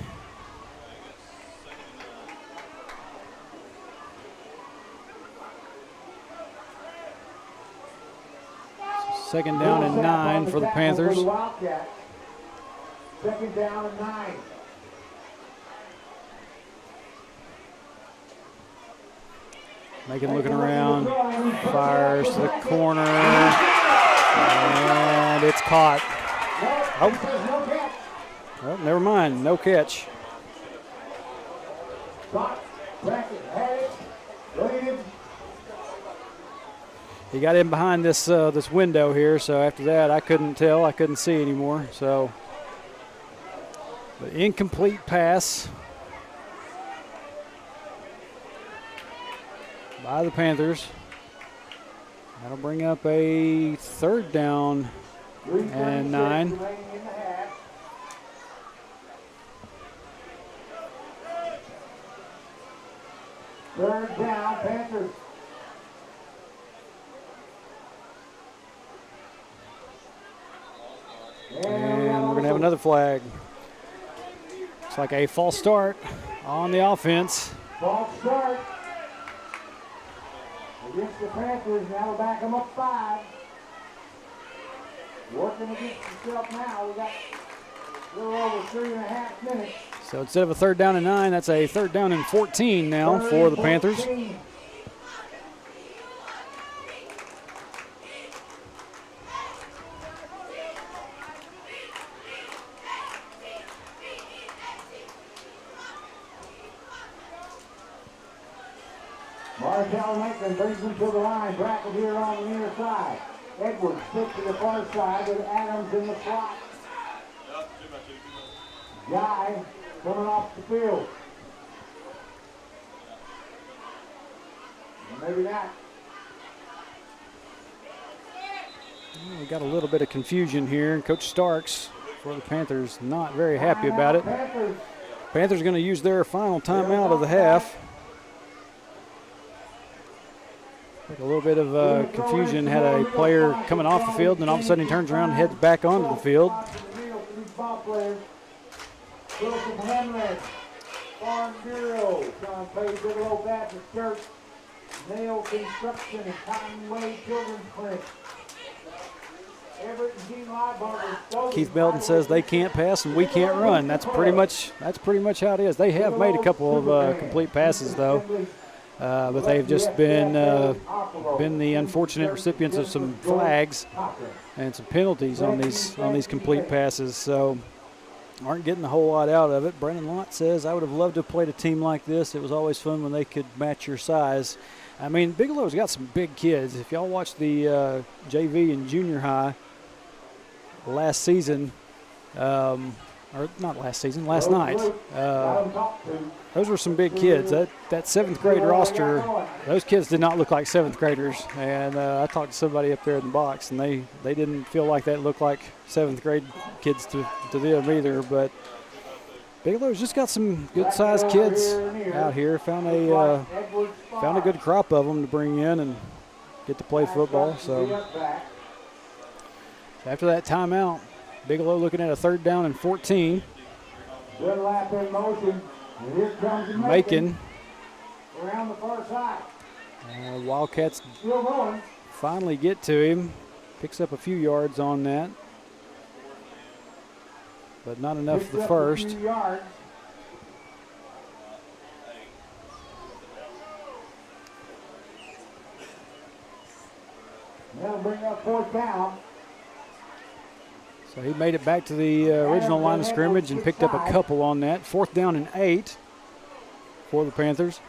A: Second down and 9 for the Panthers.
B: Wildcat. Second down and 9.
A: Macon looking around, fires to the corner, and it's caught. Oh, well, never mind, no catch. He got in behind this this window here, so after that I couldn't tell, I couldn't see anymore. So the incomplete pass by the Panthers. That'll bring up a 3rd down and 9.
B: Third down, Panthers.
A: And we're going to have another flag. It's like a false start on the offense.
B: False start against the Panthers. That'll back them up 5. Working against himself now. We got a little over 3.5 minutes.
A: So instead of a 3rd down and 9, that's a 3rd down and 14 now for the Panthers.
B: 14. Martell Lincoln brings him to the line. Brackett here on the near side. Edwards sits to the far side with Adams in the slot. Guy coming off the field. Maybe not.
A: We got a little bit of confusion here. Coach Starks for the Panthers not very happy about it. Panthers going to use their final timeout of the half. A little bit of confusion. Had a player coming off the field, and then all of a sudden he turns around and heads back onto the field.
B: Wilson Henry, Farm Bureau, John Pay, Bigelow Baptist Church, Nail Construction, and Conway Children's Clinic. Everett and Gene Liebach.
A: Keith Melton says they can't pass and we can't run. That's pretty much how it is. They have made a couple of complete passes though, but they've just been the unfortunate recipients of some flags and some penalties on these complete passes. So aren't getting a whole lot out of it. Brandon Lott says, I would have loved to have played a team like this. It was always fun when they could match your size. I mean, Bigelow's got some big kids. If y'all watch the JV and junior high last season, or not last season, last night, those were some big kids. That seventh grade roster, those kids did not look like seventh graders. And I talked to somebody up there in the box, and they didn't feel like that looked like seventh grade kids to them either. But Bigelow's just got some good-sized kids out here. Found a good crop of them to bring in and get to play football. So after that timeout, Bigelow looking at a 3rd down and 14.
B: Good lap in motion. And here comes
A: Macon.
B: Around the far side.
A: Wildcats
B: Still going.
A: finally get to him. Picks up a few yards on that, but not enough for the first.
B: That'll bring up 4th down.
A: So he made it back to the original line of scrimmage and picked up a couple on that. 4th down and 8 for the Panthers.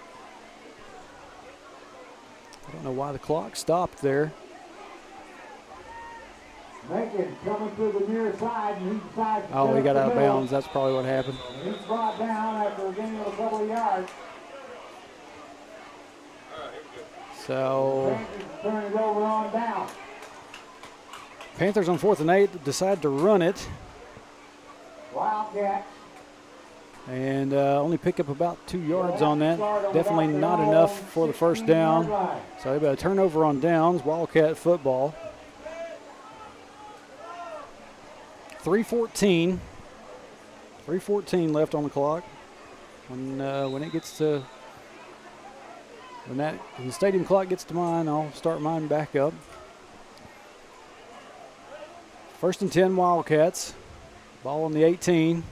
A: I don't know why the clock stopped there.
B: Macon coming to the near side, and he decides to
A: he got out of bounds. That's probably what happened.
B: He's brought down after a gain of a couple of yards.
A: So
B: Turn it over on down.
A: Panthers on 4th and 8 decide to run it.
B: Wildcat.
A: And only pick up about 2 yards on that. Definitely not enough for the first down. So they've got a turnover on downs. Wildcat football. 3:14 left on the clock. When it gets to when the stadium clock gets to mine, I'll start mine back up. 1st and 10 Wildcats. Ball on the 18.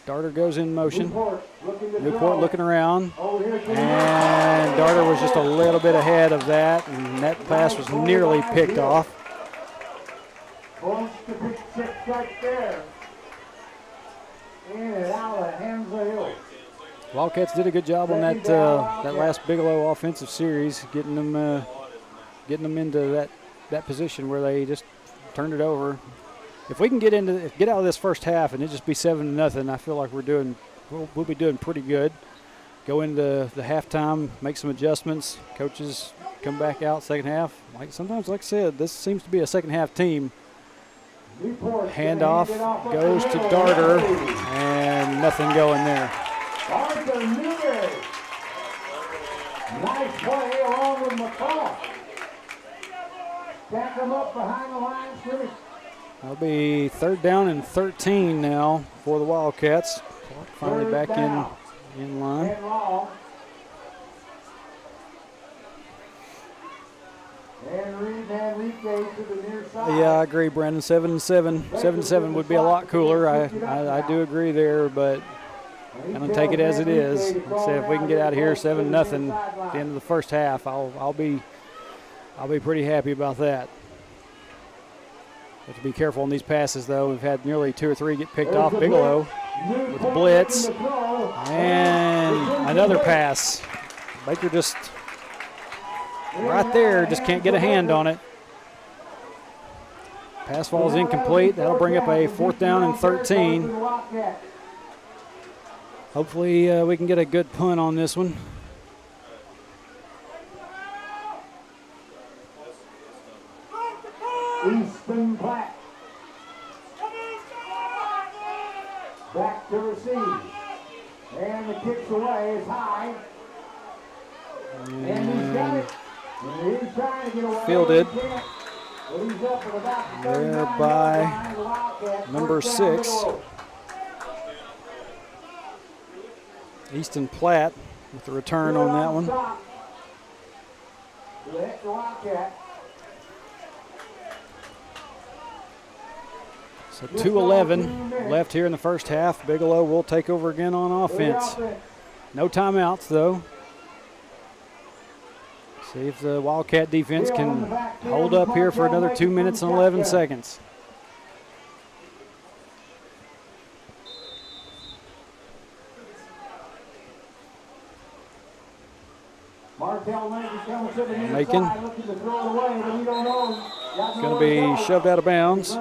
A: Darter goes in motion. Newport looking around. And Darter was just a little bit ahead of that, and that pass was nearly picked off.
B: The big 6 right there. In and out of the hands of Hill.
A: Wildcats did a good job on that last Bigelow offensive series, getting them into that position where they just turned it over. If we can get out of this first half and it just be 7-0, I feel like we'll be doing pretty good. Go into the halftime, make some adjustments. Coaches come back out second half. Sometimes, like I said, this seems to be a second half team. Handoff goes to Darter, and nothing going there.
B: Nice play along with McCall. Stack them up behind the line of scrimmage.
A: That'll be 3rd down and 13 now for the Wildcats. Clark finally back in line. Yeah, I agree, Brandon. 7-7. 7-7 would be a lot cooler. I do agree there, but I'm going to take it as it is. Say if we can get out of here 7-0 at the end of the first half, I'll be pretty happy about that. Have to be careful on these passes, though. We've had nearly 2 or 3 get picked off. Bigelow with the blitz. And another pass. Baker just right there, just can't get a hand on it. Pass ball is incomplete. That'll bring up a 4th down and 13. Hopefully we can get a good punt on this one.
B: Easton Platt. Back to receive. And the kick's away is high. And he's got it. And he's trying to get away.
A: Fielded.
B: But he's up at about the
A: There
B: 39
A: by
B: yard line. Wildcat.
A: number
B: 4th down,
A: 6.
B: Bigelow.
A: Easton Platt with the return on that one.
B: Stop. To the Hector Wildcat.
A: So 2:11 left here in the first half. Bigelow will take over again on offense. No timeouts, though. See if the Wildcat defense can hold up here for another 2 minutes and 11 seconds. Macon. Going to be shoved out of bounds.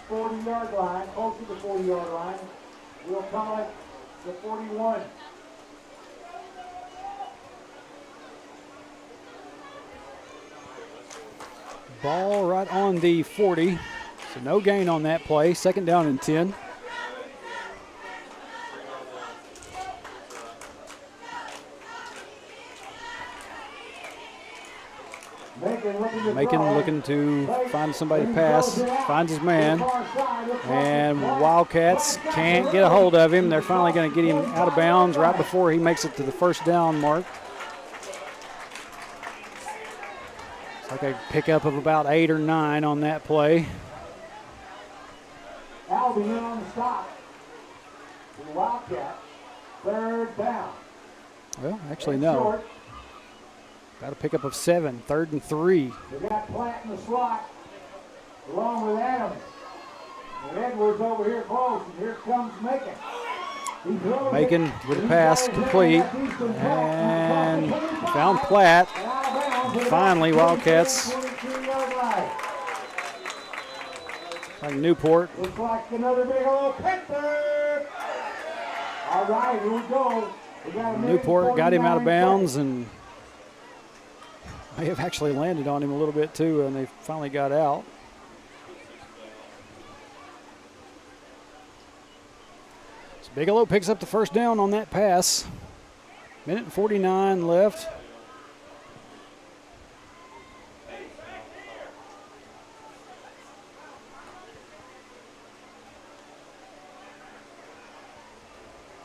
B: 40-yard line, close to the 40-yard line. We'll call it the 41.
A: Ball right on the 40. So no gain on that play. 2nd down and 10. Macon looking to find somebody to pass. Finds his man. And Wildcats can't get a hold of him. They're finally going to get him out of bounds right before he makes it to the 1st down mark. It's like a pickup of about 8 or 9 on that play.
B: Albion on the stop. The Wildcat. 3rd down.
A: Well, actually, no. Got a pickup of 7, 3rd and 3.
B: They got Platt in the slot, along with Adams. And Edwards over here close, and here comes Macon.
A: Macon with a pass complete, and found Platt. Finally, Wildcats. Like Newport.
B: Looks like another Bigelow Panther. All right, here we go.
A: Newport got him out of bounds and may have actually landed on him a little bit too, and they finally got out. So Bigelow picks up the 1st down on that pass. 1:49 left.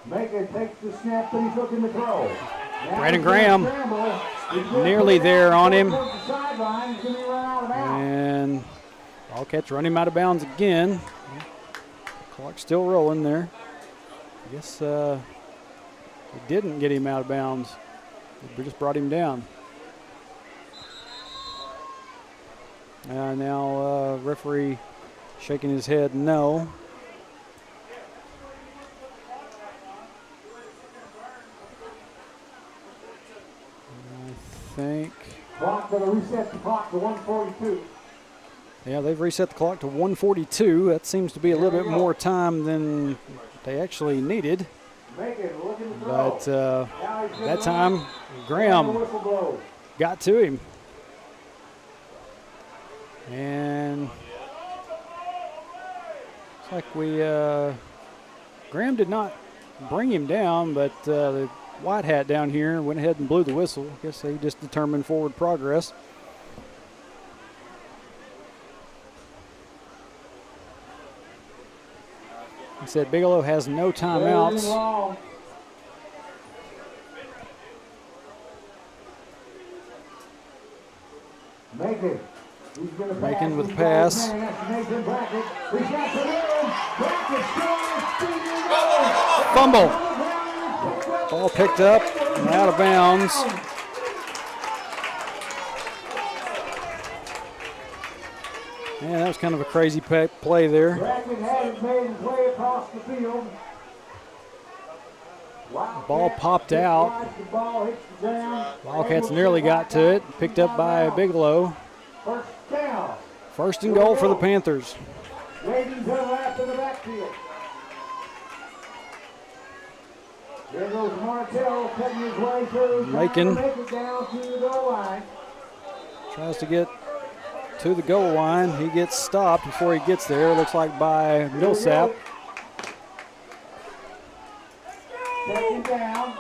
B: Macon takes the snap, but he's looking to throw.
A: Brandon Graham nearly there on him. And Wildcats run him out of bounds again. Clock's still rolling there. I guess they didn't get him out of bounds. They just brought him down. Now referee shaking his head no. Think.
B: Clock going to reset the clock to 1:42.
A: Yeah, they've reset the clock to 1:42. That seems to be a little bit more time than they actually needed. But that time, Graham got to him. And it's like Graham did not bring him down, but the White Hat down here went ahead and blew the whistle. I guess they just determined forward progress. He said Bigelow has no timeouts. Macon with the pass. Fumble. Ball picked up and out of bounds. Yeah, that was kind of a crazy play there.
B: Brackett had it made and play across the field.
A: Ball popped out. Wildcats nearly got to it. Picked up by Bigelow.
B: First down.
A: First and goal for the Panthers.
B: Waiting to the left of the backfield. There goes Martell cutting his way through.
A: Macon
B: Make it down to the goal line.
A: tries to get to the goal line. He gets stopped before he gets there. Looks like by Millsap.
B: Second down.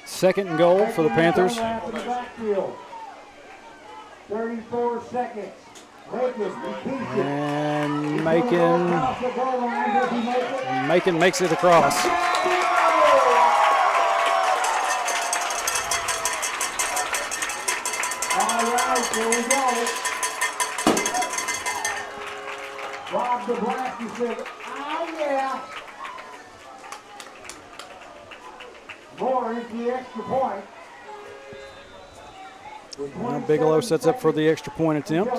A: Second and goal for the Panthers.
B: 34 seconds.
A: And Macon makes it across.
B: All right, here we go. Rob the Black, he said, oh yeah. More into the extra point.
A: Now Bigelow sets up for the extra point attempt.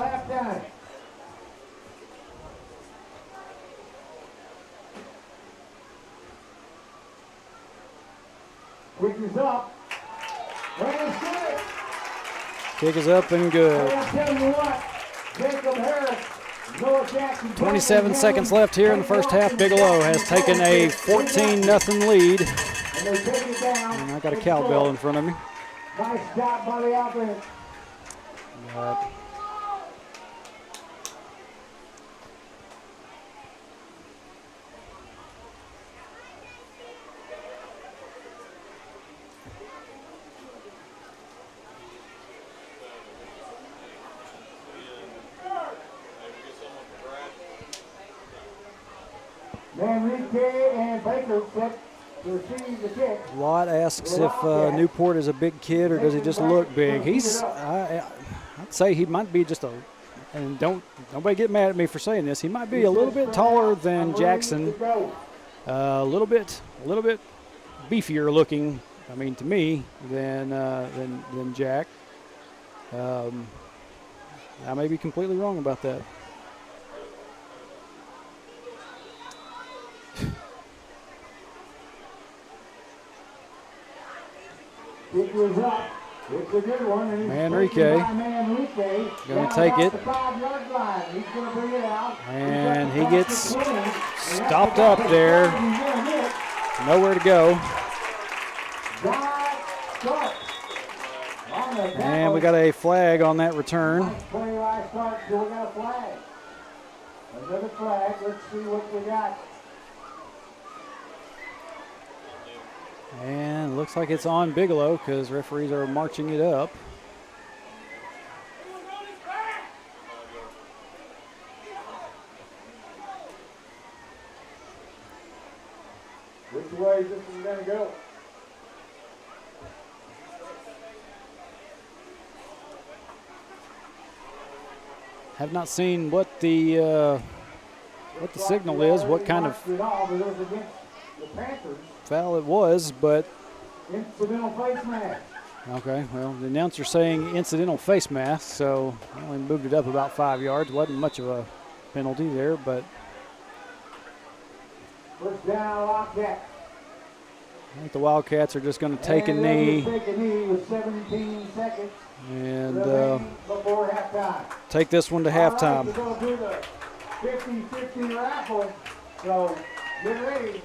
B: Kick is up.
A: Kick is up and good.
B: I'll tell you what, Jacob Harris, Noah Jackson,
A: 27 seconds left here in the first half. Bigelow has taken a 14-0 lead.
B: And they take it down.
A: And I got a cowbell in front of me.
B: Nice job by the offense. Manrique and Baker set to receive the kick.
A: Lott asks if Newport is a big kid or does he just look big. I'd say he might be just and nobody get mad at me for saying this. He might be a little bit taller than Jackson, a little bit beefier looking. I mean, to me, than Jack. I may be completely wrong about that.
B: It was up. It's a good one.
A: Manrique going to take it. And he gets stopped up there. Nowhere to go. And we got a flag on that return.
B: Another flag. Let's see what we got.
A: And looks like it's on Bigelow because referees are marching it up.
B: Which way is this one going to go?
A: Have not seen what the signal is, what kind of foul it was, but
B: incidental face mask.
A: Okay, well, the announcer saying incidental face mask, so I only moved it up about 5 yards. Wasn't much of a penalty there, but
B: first down, Wildcat.
A: I think the Wildcats are just going to take a knee.
B: Take a knee with 17 seconds.
A: And
B: before halftime.
A: Take this one to halftime.
B: We're going to do the 50-50 raffle, so get ready.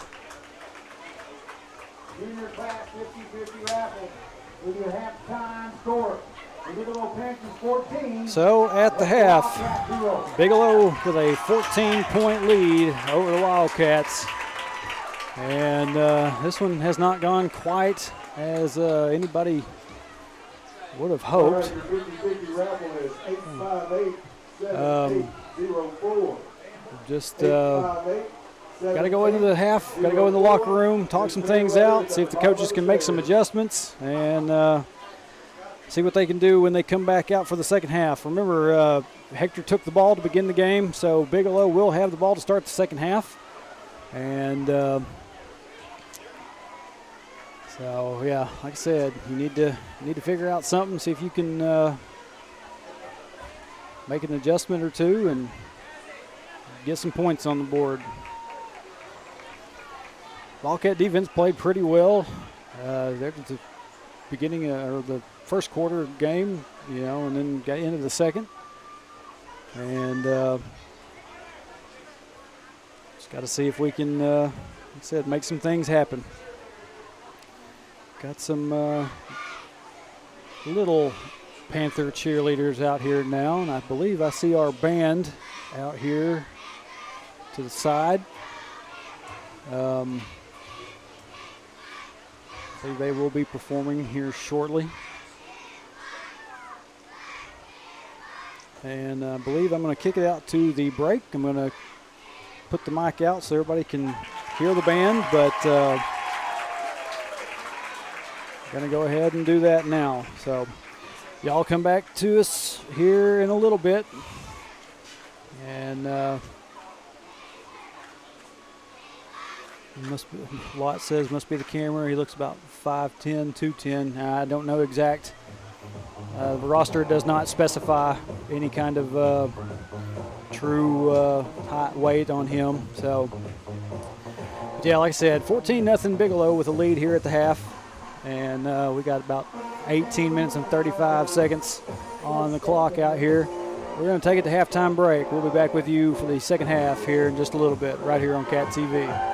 B: Junior class 50-50 raffle with your halftime score. Bigelow Panthers 14.
A: So at the half, Bigelow with a 14-point lead over the Wildcats. And this one has not gone quite as anybody would have hoped. Just got to go into the half, got to go in the locker room, talk some things out, see if the coaches can make some adjustments, and see what they can do when they come back out for the second half. Remember, Hector took the ball to begin the game, so Bigelow will have the ball to start the second half. And so, yeah, like I said, you need to figure out something, see if you can make an adjustment or two and get some points on the board. Wildcat defense played pretty well. There at the beginning or the first quarter game, and then got into the second. And just got to see if we can, like I said, make some things happen. Got some little Panther cheerleaders out here now, and I believe I see our band out here to the side. I believe they will be performing here shortly. And I believe I'm going to kick it out to the break. I'm going to put the mic out so everybody can hear the band, but going to go ahead and do that now. So y'all come back to us here in a little bit. And Lot says must be the camera. He looks about 5'10", 210. I don't know exact. The roster does not specify any kind of true height, weight on him. So, but yeah, like I said, 14-0 Bigelow with a lead here at the half. And we got about 18 minutes and 35 seconds on the clock out here. We're going to take it to halftime break. We'll be back with you for the second half here in just a little bit, right here on Cat TV.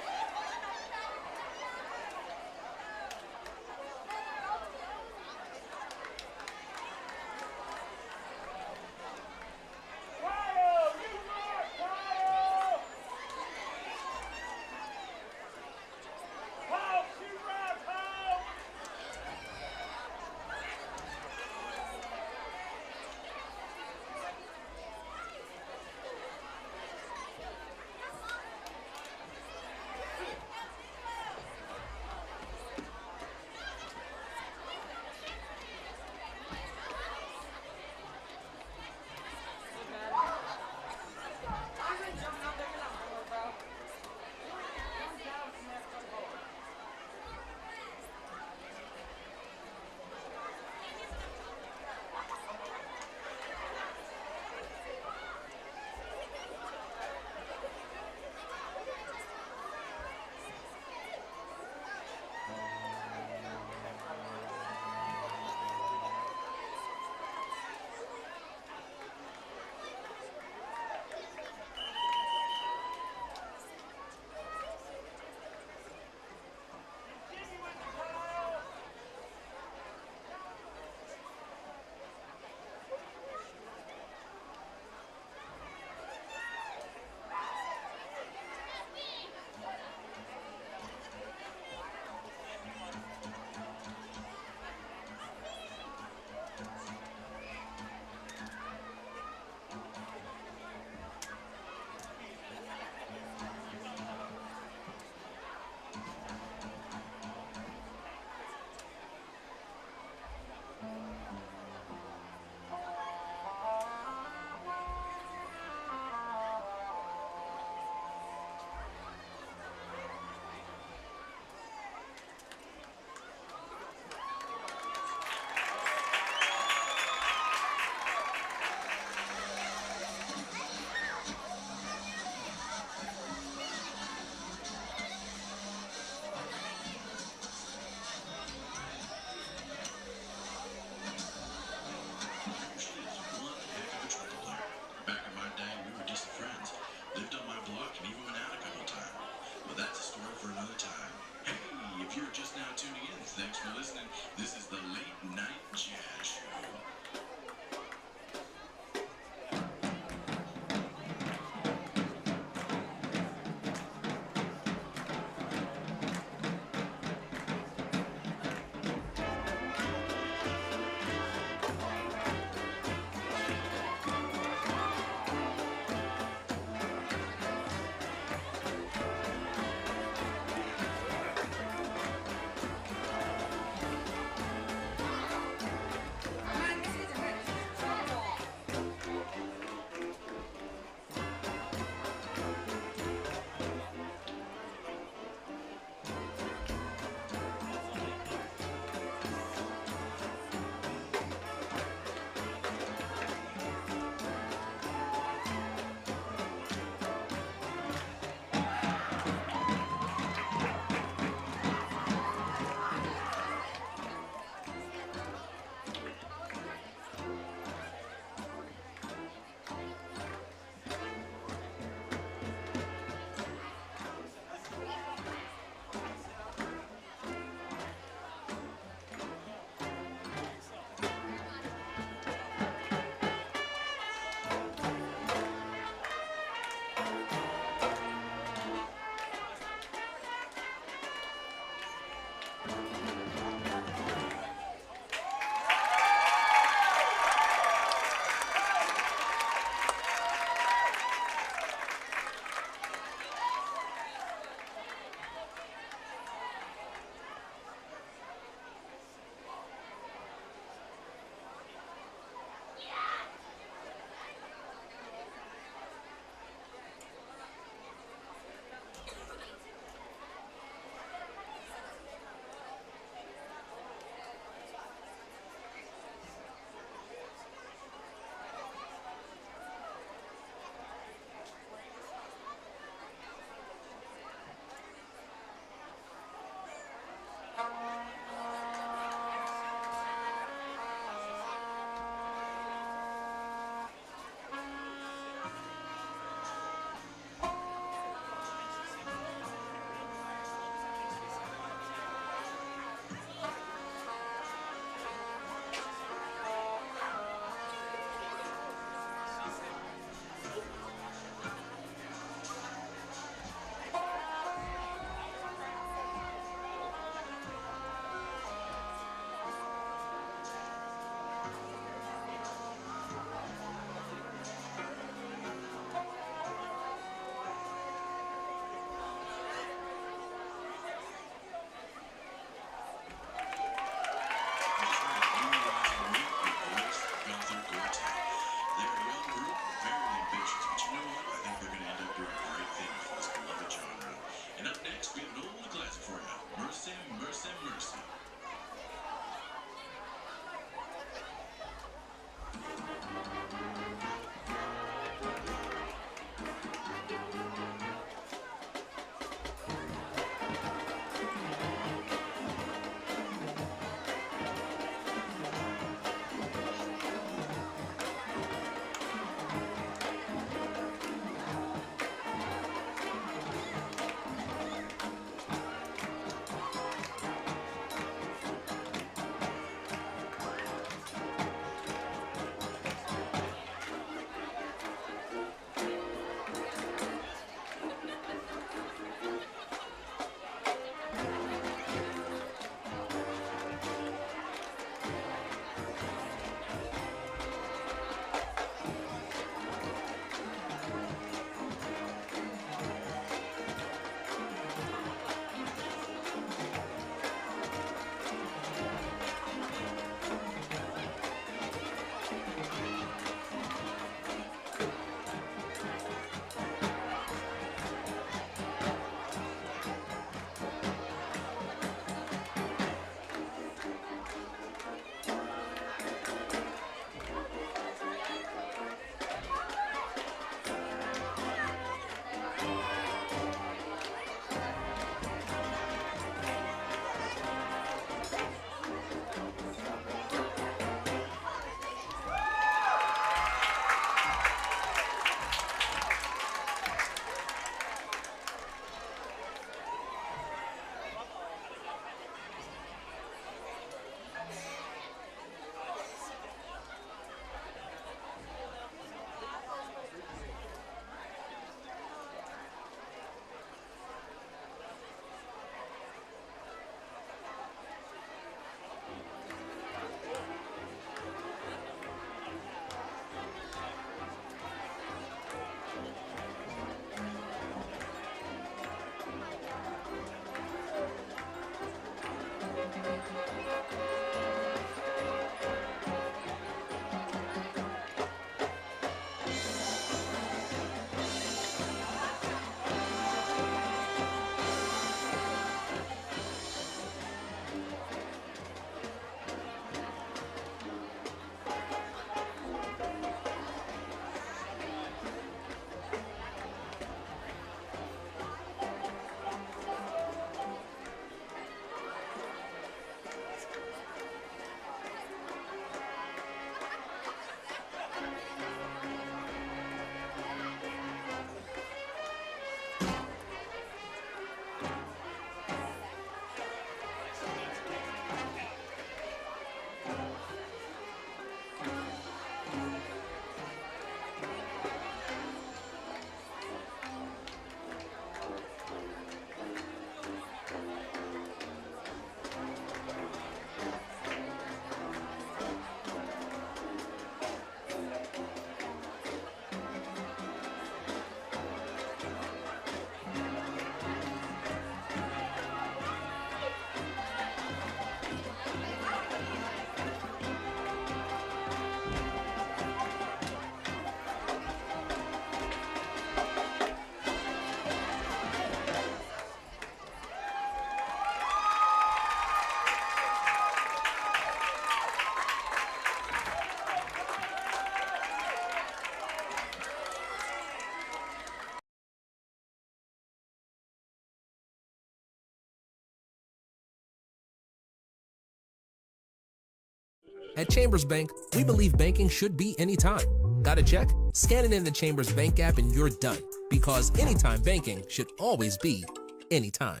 D: At Chambers Bank, we believe banking should be anytime. Got a check? Scan it in the Chambers Bank app and you're done. Because anytime banking should always be anytime.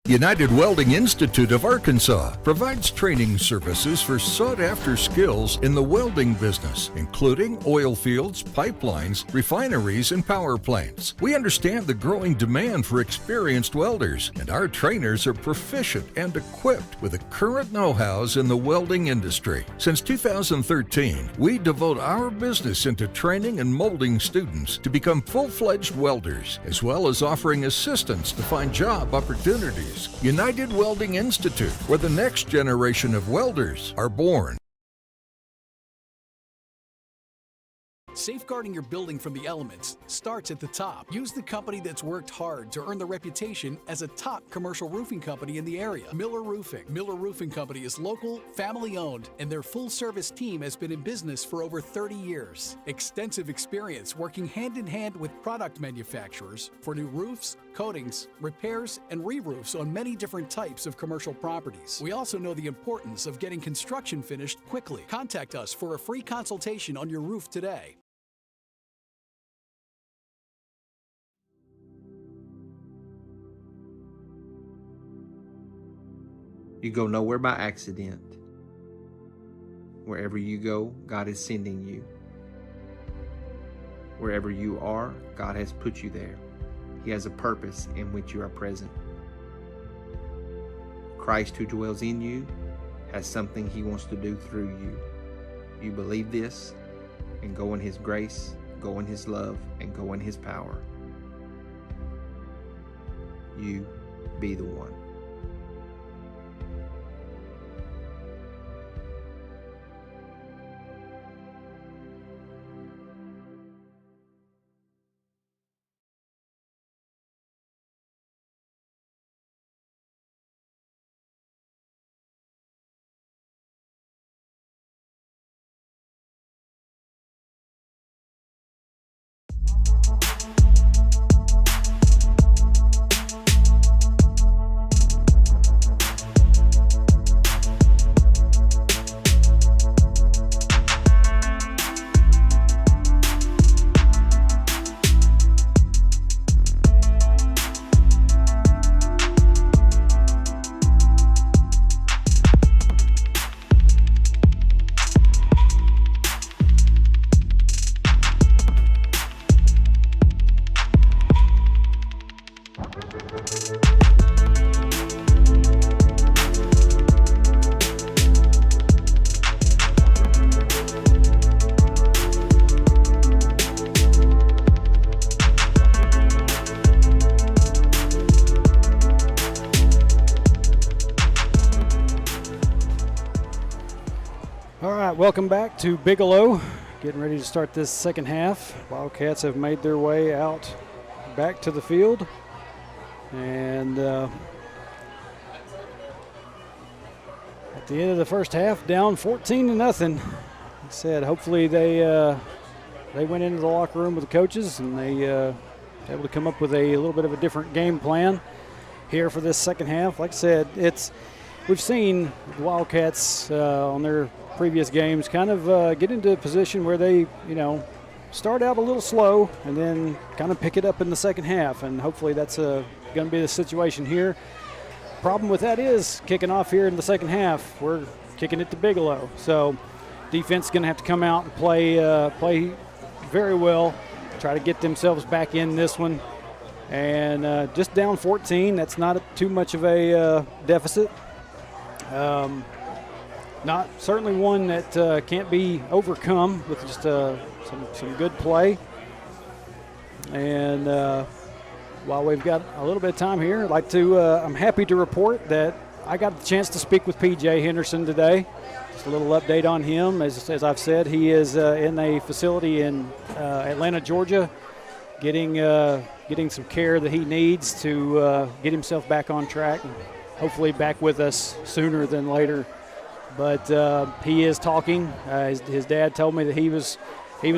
E: United Welding Institute of Arkansas provides training services for sought-after skills in the welding business, including oil fields, pipelines, refineries, and power plants. We understand the growing demand for experienced welders, and our trainers are proficient and equipped with the current know-hows in the welding industry. Since 2013, we devote our business into training and molding students to become full-fledged welders, as well as offering assistance to find job opportunities. United Welding Institute, where the next generation of welders are born.
F: Safeguarding your building from the elements starts at the top. Use the company that's worked hard to earn the reputation as a top commercial roofing company in the area, Miller Roofing. Miller Roofing Company is local, family-owned, and their full-service team has been in business for over 30 years. Extensive experience working hand-in-hand with product manufacturers for new roofs, coatings, repairs, and re-roofs on many different types of commercial properties. We also know the importance of getting construction finished quickly. Contact us for a free consultation on your roof today.
G: You go nowhere by accident. Wherever you go, God is sending you. Wherever you are, God has put you there. He has a purpose in which you are present. Christ who dwells in you has something He wants to do through you. You believe this and go in His grace, go in His love, and go in His power. You be the one.
A: Welcome back to Bigelow. Getting ready to start this second half. Wildcats have made their way out back to the field. And at the end of the first half, down 14-0. Like I said, hopefully they went into the locker room with the coaches and they able to come up with a little bit of a different game plan here for this second half. Like I said, we've seen the Wildcats on their previous games kind of get into a position where they, start out a little slow and then kind of pick it up in the second half, and hopefully that's going to be the situation here. Problem with that is kicking off here in the second half, we're kicking it to Bigelow, so defense is going to have to come out and play very well, try to get themselves back in this one, and just down 14, that's not too much of a deficit. Not certainly one that can't be overcome with just some good play. And while we've got a little bit of time here, I'd like to. I'm happy to report that I got the chance to speak with P.J. Henderson today. Just a little update on him. As I've said, he is in a facility in Atlanta, Georgia, getting some care that he needs to get himself back on track and hopefully back with us sooner than later. But he is talking. His dad told me that he was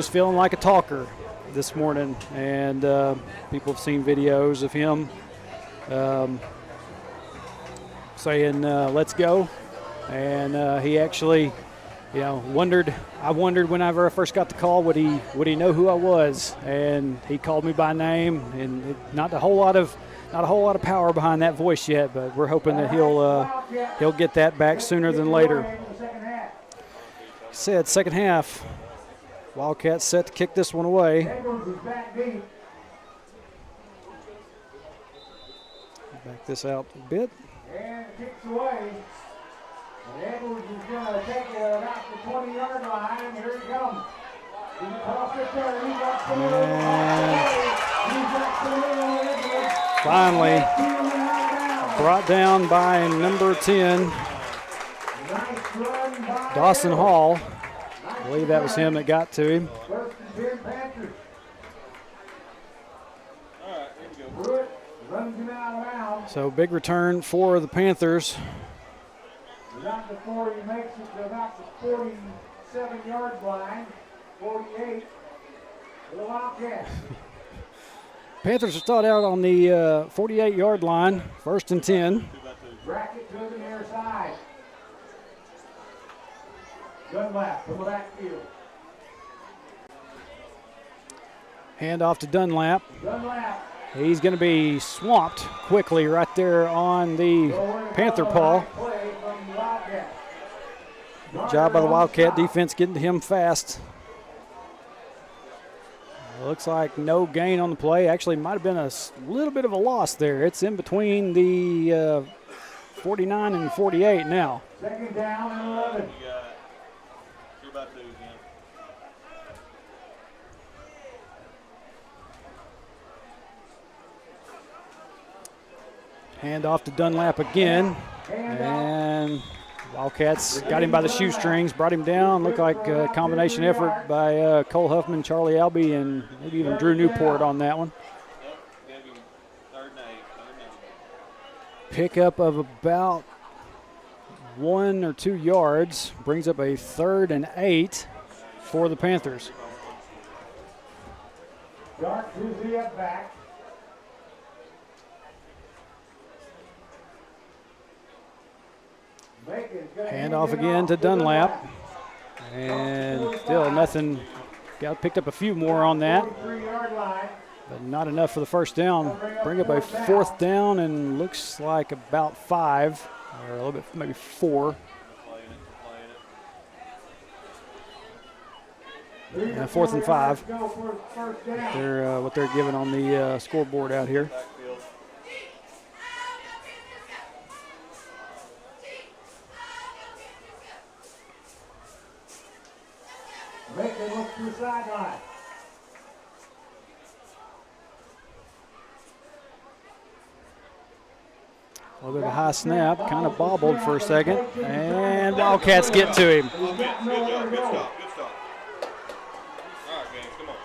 A: feeling like a talker this morning, and people have seen videos of him. saying, let's go. And he actually, wondered. I wondered whenever I first got the call, would he know who I was? And he called me by name, and not a whole lot of power behind that voice yet, but we're hoping that he'll get that back sooner than later. Said second half, Wildcats set to kick this one away. Back this out a bit.
B: And kicks away. And Edwards is going to take it about the 20-yard line. And here he comes. He's across the 30. He's got
A: finally brought down by number 10, Dawson Hall. I believe that was him that got to him.
B: First and 10 Panthers.
C: All right, here we go.
B: Pruitt runs him out of bounds.
A: So big return for the Panthers.
B: About the 40, makes it to about the 47-yard line. 48 for the Wildcats.
A: Panthers are started out on the 48-yard line, first and 10.
B: Bracket to the near side. Dunlap from the backfield.
A: Hand off to Dunlap.
B: Dunlap.
A: He's going to be swamped quickly right there on the Panther paw.
B: Play from the Wildcats.
A: Good job by the Wildcat defense getting to him fast. Looks like no gain on the play. Actually, might have been a little bit of a loss there. It's in between the 49 and 48 now.
B: Second down and 11.
C: You got 2 by 2 again.
A: Hand off to Dunlap again. And Wildcats got him by the shoestrings, brought him down. Looked like a combination effort by Cole Huffman, Charlie Albee, and maybe even Drew Newport on that one.
C: Yep, give him 3rd and 8.
A: Pickup of about 1 or 2 yards brings up a 3rd and 8 for the Panthers.
B: Dark to the up back.
A: Hand off again to Dunlap. And still nothing. Got picked up a few more on that, but not enough for the first down. Bring up a 4th down and looks like about 5, or a little bit, maybe 4. And 4th and 5. They're what they're giving on the scoreboard out here.
B: Macon looks to the sideline.
A: A little bit of a high snap, kind of bobbled for a second, and Wildcats get to him.
C: Good job, good stop, good stop. All right, gang, come on.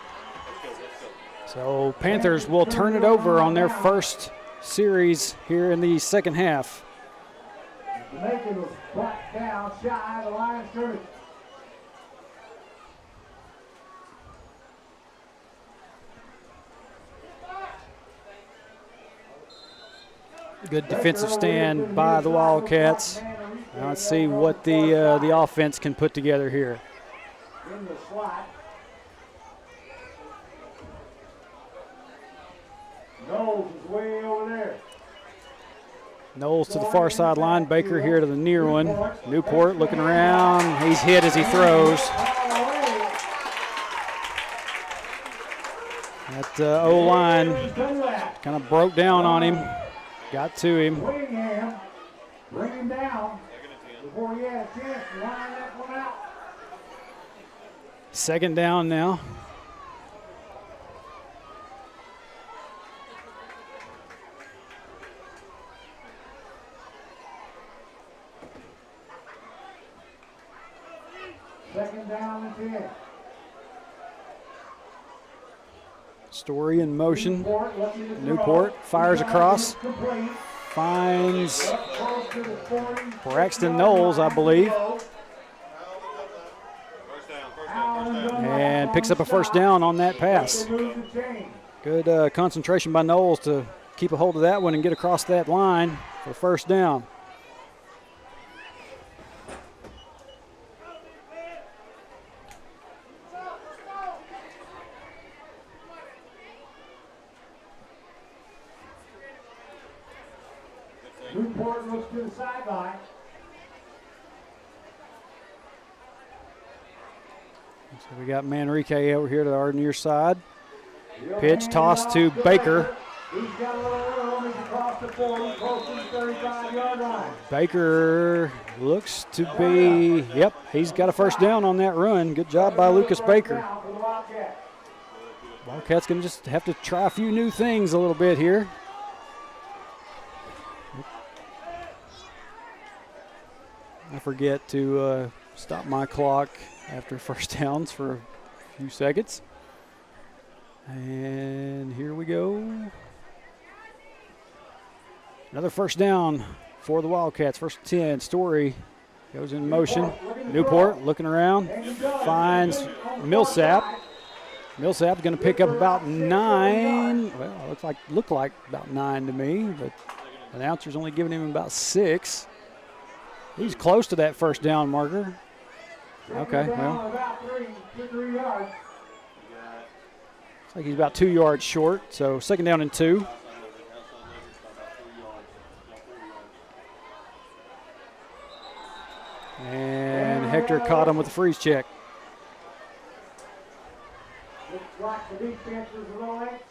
C: Let's go.
A: So Panthers will turn it over on their first series here in the second half.
B: Macon was brought down shy of the line of scrimmage.
A: Good defensive stand by the Wildcats. Now let's see what the offense can put together here.
B: In the slot. Knowles is way over there.
A: Knowles to the far sideline. Baker here to the near one. Newport looking around. He's hit as he throws. That O-line kind of broke down on him. Got to him.
B: Bring him down before he had a chance to line that one out.
A: Second down now.
B: Second down and 10.
A: Story in motion. Newport fires across. Finds Braxton Knowles, I believe. And picks up a first down on that pass. Good concentration by Knowles to keep a hold of that one and get across that line for first down.
B: Newport looks to the sideline.
A: So we got Manrique over here to our near side. Pitch toss to Baker.
B: He's got a little room. He's across the 40, close to the 35-yard line.
A: Baker looks to be, yep, he's got a first down on that run. Good job by Lucas Baker. Wildcats going to just have to try a few new things a little bit here. I forget to stop my clock after first downs for a few seconds. And here we go. Another first down for the Wildcats. First and 10. Story goes in motion. Newport looking around. Finds Millsap. Millsap's going to pick up about 9. Well, it looked like about 9 to me, but the announcer's only giving him about 6. He's close to that first down marker. Okay, well. Looks like he's about 2 yards short, so second down and 2. And Hector caught him with a freeze check.
B: Looks like the defense was a little anxious.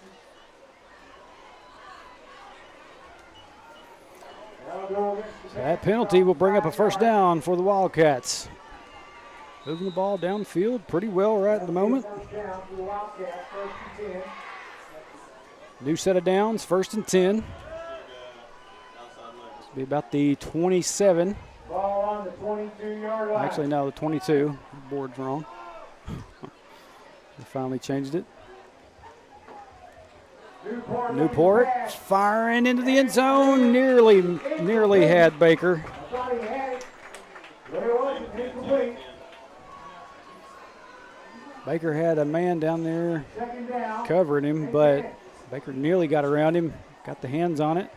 A: So that penalty will bring up a first down for the Wildcats. Moving the ball downfield pretty well right at the moment. New set of downs, first and 10. This will be about the 27.
B: Ball on the 22-yard line.
A: Actually, no, the 22. The board's wrong. They finally changed it. Newport firing into the end zone. Nearly had Baker. Baker had a man down there covering him, but Baker nearly got around him, got the hands on it.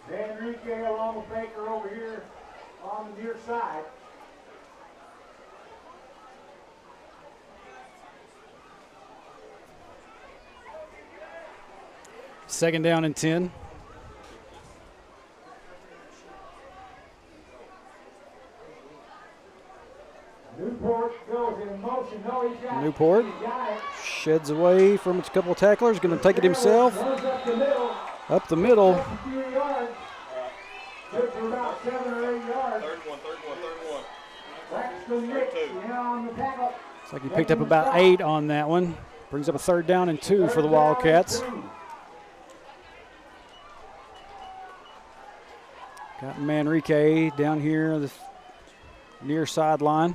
B: Manrique along with Baker over here on the near side.
A: Second down and 10.
B: Newport goes in motion. No, he's got
A: Newport sheds away from a couple of tacklers, going to take it himself. Up the middle.
B: A few yards. Good for about 7 or 8 yards.
C: Third one.
B: Braxton Nix now on the tackle.
A: Looks like he picked up about 8 on that one. Brings up a third down and 2 for the Wildcats. Got Manrique down here, the near sideline.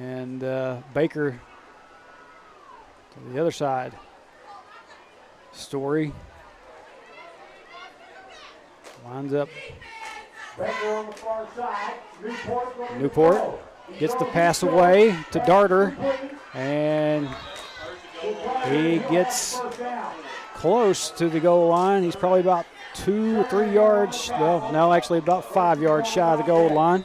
A: And Baker to the other side. Story lines up.
B: Baker on the far side.
A: Newport gets the pass away to Darter, and he gets close to the goal line. He's probably about 2 or 3 yards, well, no, actually about 5 yards shy of the goal line.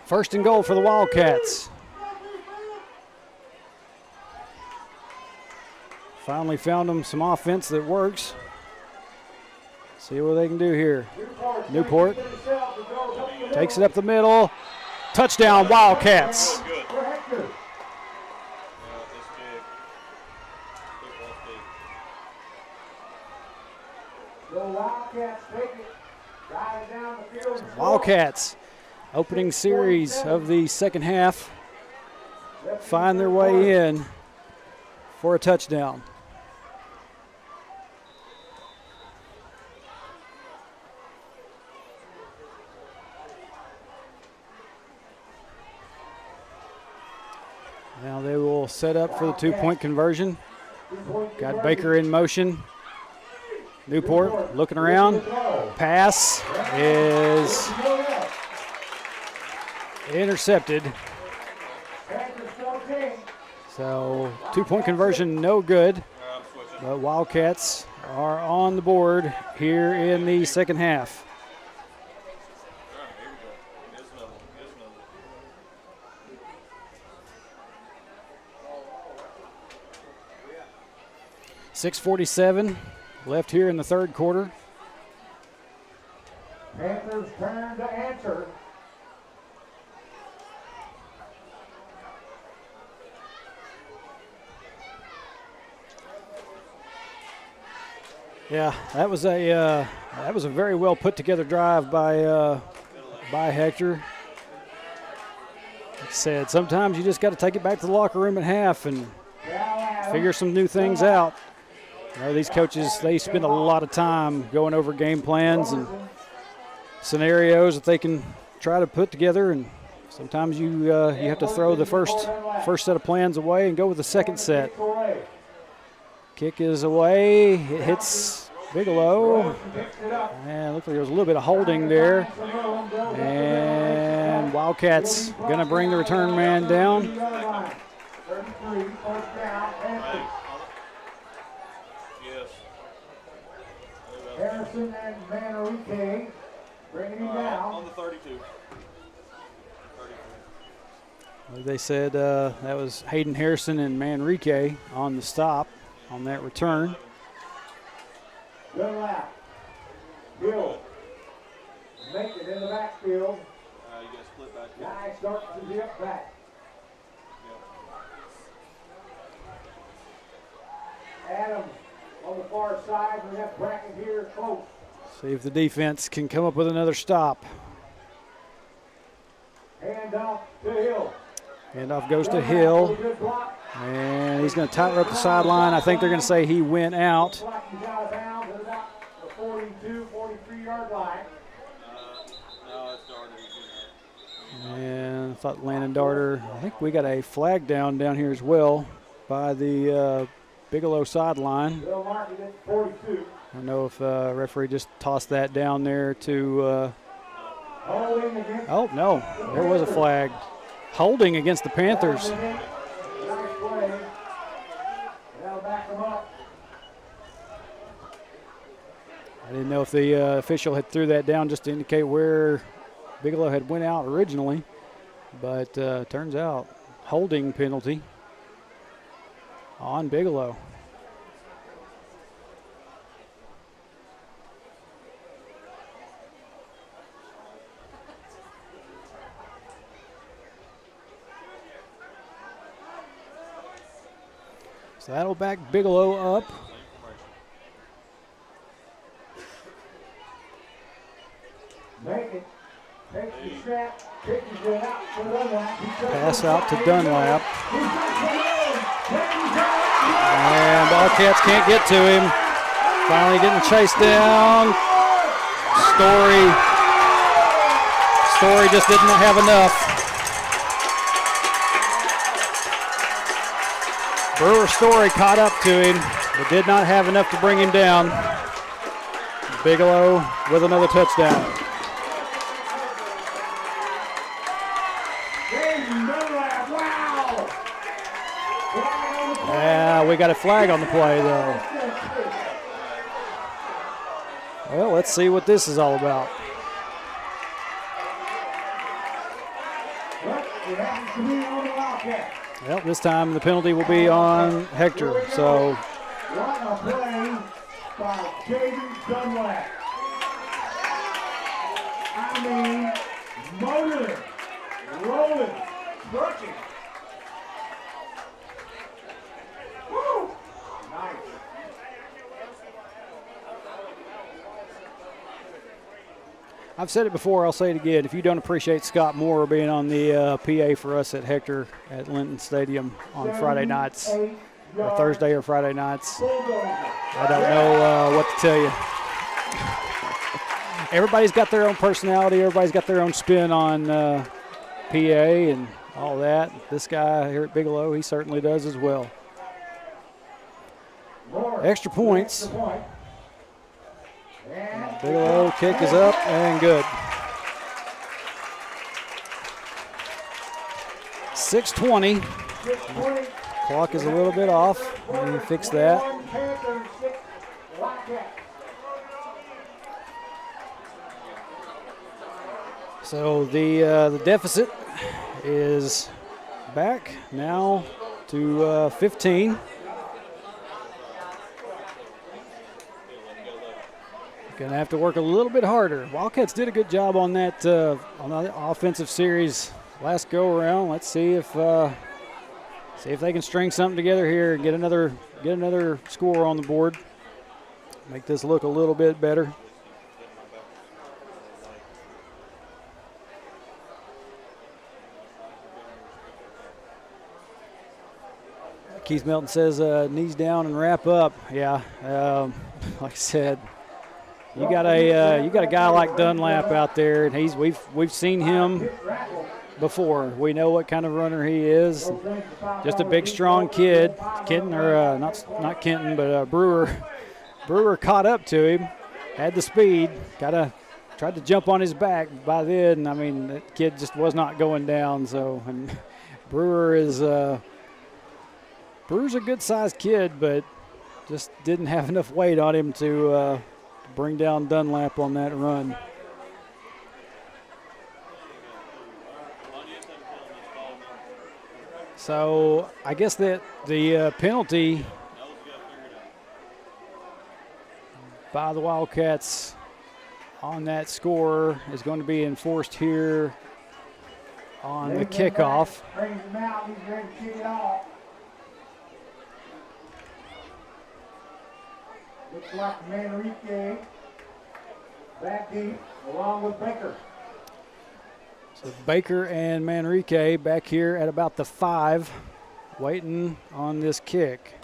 A: First and goal for the Wildcats. Finally found them some offense that works. See what they can do here. Newport takes it up the middle. Touchdown, Wildcats. Wildcats, opening series of the second half, find their way in for a touchdown. Now they will set up for the 2-point conversion. Got Baker in motion. Newport looking around. Pass is intercepted. So 2-point conversion, no good. But Wildcats are on the board here in the second half. 6:47 left here in the third quarter.
B: Panthers turn to answer.
A: Yeah, that was a very well put together drive by Hector. Like I said, sometimes you just got to take it back to the locker room at half and figure some new things out. You know, these coaches, they spend a lot of time going over game plans and scenarios that they can try to put together, and sometimes you have to throw the first set of plans away and go with the second set. Kick is away. It hits Bigelow. And looks like there was a little bit of holding there. And Wildcats going to bring the return man down.
B: 33, first down, Panthers.
C: Yes.
B: Harrison and Manrique bringing him down.
C: On the 32.
A: They said that was Hayden Harrison and Manrique on the stop on that return.
B: Dunlap. Hill. Make it in the backfield.
C: You got split back.
B: Guy starts to zip back. Adams on the far side. We have Brackett here close.
A: See if the defense can come up with another stop.
B: Hand off to Hill.
A: Handoff goes to Hill. And he's going to tighten up the sideline. I think they're going to say he went out.
B: He's out of bounds at about the 42, 43-yard line.
C: No, it's Darter.
A: And I thought Landon Darter. I think we got a flag down here as well by the Bigelow sideline.
B: They'll mark it at 42.
A: I don't know if referee just tossed that down there to. Oh, no. There was a flag. Holding against the Panthers.
B: Nice play. That'll back them up.
A: I didn't know if the official had threw that down just to indicate where Bigelow had went out originally. But turns out holding penalty on Bigelow. So that'll back Bigelow up.
B: Make it. Takes the snap. Pitches it out to Dunlap.
A: Pass out to Dunlap. And Ballcats can't get to him. Finally getting chased down. Story just didn't have enough. Brewer Story caught up to him, but did not have enough to bring him down. Bigelow with another touchdown. Yeah, we got a flag on the play, though. Well, let's see what this is all about. Well, this time the penalty will be on Hector. So,
B: what a play by Jaden Dunlap. I mean, motoring, rolling, trucking. Woo! Nice.
A: I've said it before, I'll say it again. If you don't appreciate Scott Moore being on the PA for us at Hector at Linton Stadium on Friday nights, or Thursday or Friday nights, I don't know what to tell you. Everybody's got their own personality. Everybody's got their own spin on PA and all that. This guy here at Bigelow, he certainly does as well. Extra points. Bigelow kick is up and good. 6:20. Clock is a little bit off. We fix that. So the deficit is back now to 15. Going to have to work a little bit harder. Wildcats did a good job on that on the offensive series last go around. Let's see if they can string something together here and get another score on the board. Make this look a little bit better. Keith Melton says knees down and wrap up. Yeah, like I said, you got a guy like Dunlap out there, and we've seen him before. We know what kind of runner he is. Just a big, strong kid. Kenton, or not Kenton, but Brewer. Brewer caught up to him, had the speed, tried to jump on his back. By then, I mean, that kid just was not going down. So, and Brewer's a good-sized kid, but just didn't have enough weight on him to bring down Dunlap on that run. So I guess that the penalty by the Wildcats on that score is going to be enforced here on the kickoff.
B: Brings him out, he's ready to kick it off. Looks like Manrique back deep along with Baker.
A: So Baker and Manrique back here at about the 5, waiting on this kick.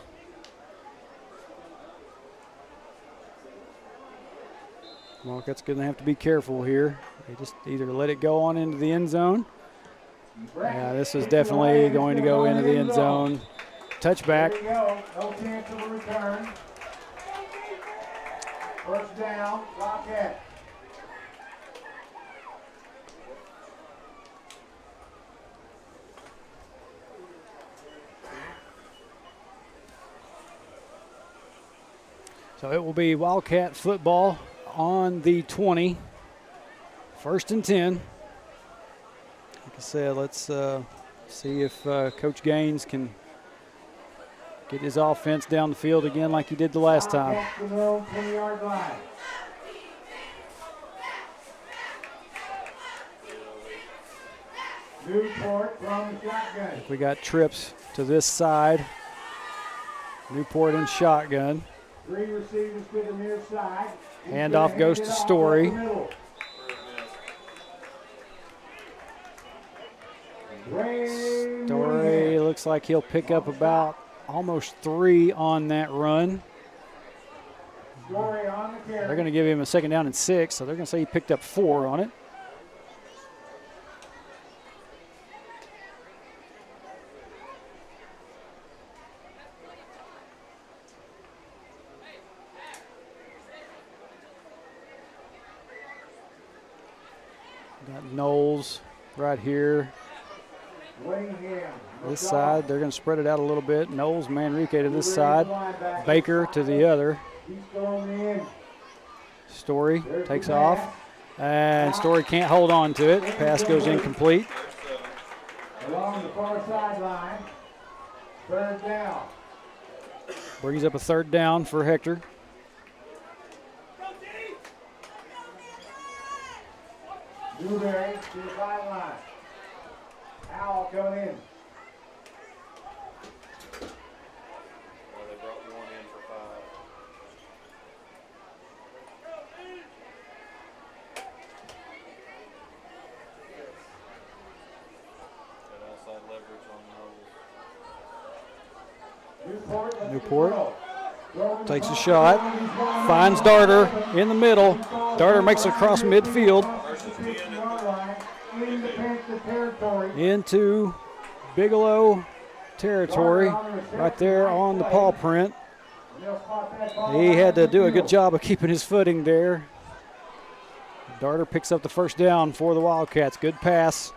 A: Wildcats going to have to be careful here. They just either let it go on into the end zone. Yeah, this is definitely going to go into the end zone. Touchback.
B: There you go. No chance of a return. First down, Wildcat.
A: So it will be Wildcat football on the 20. First and 10. Like I said, let's see if Coach Gaines can get his offense down the field again like he did the last time.
B: 20-yard line. Newport from the shotgun.
A: We got trips to this side. Newport in shotgun.
B: 3 receivers to the near side.
A: Handoff goes to Story. Story looks like he'll pick up about almost 3 on that run. They're going to give him a second down and 6, so they're going to say he picked up 4 on it. Got Knowles right here. This side, they're going to spread it out a little bit. Knowles, Manrique to this side. Baker to the other. Story takes off. And Story can't hold on to it. Pass goes incomplete.
B: Along the far sideline. Third down.
A: Brings up a third down for Hector.
B: Newberry to the sideline. Howell coming in.
C: Well, they brought 1 in for 5. Got outside leverage on Knowles.
A: Newport takes a shot, finds Darter in the middle. Darter makes it across midfield into Bigelow territory right there on the paw print. He had to do a good job of keeping his footing there. Darter picks up the first down for the Wildcats. Good pass.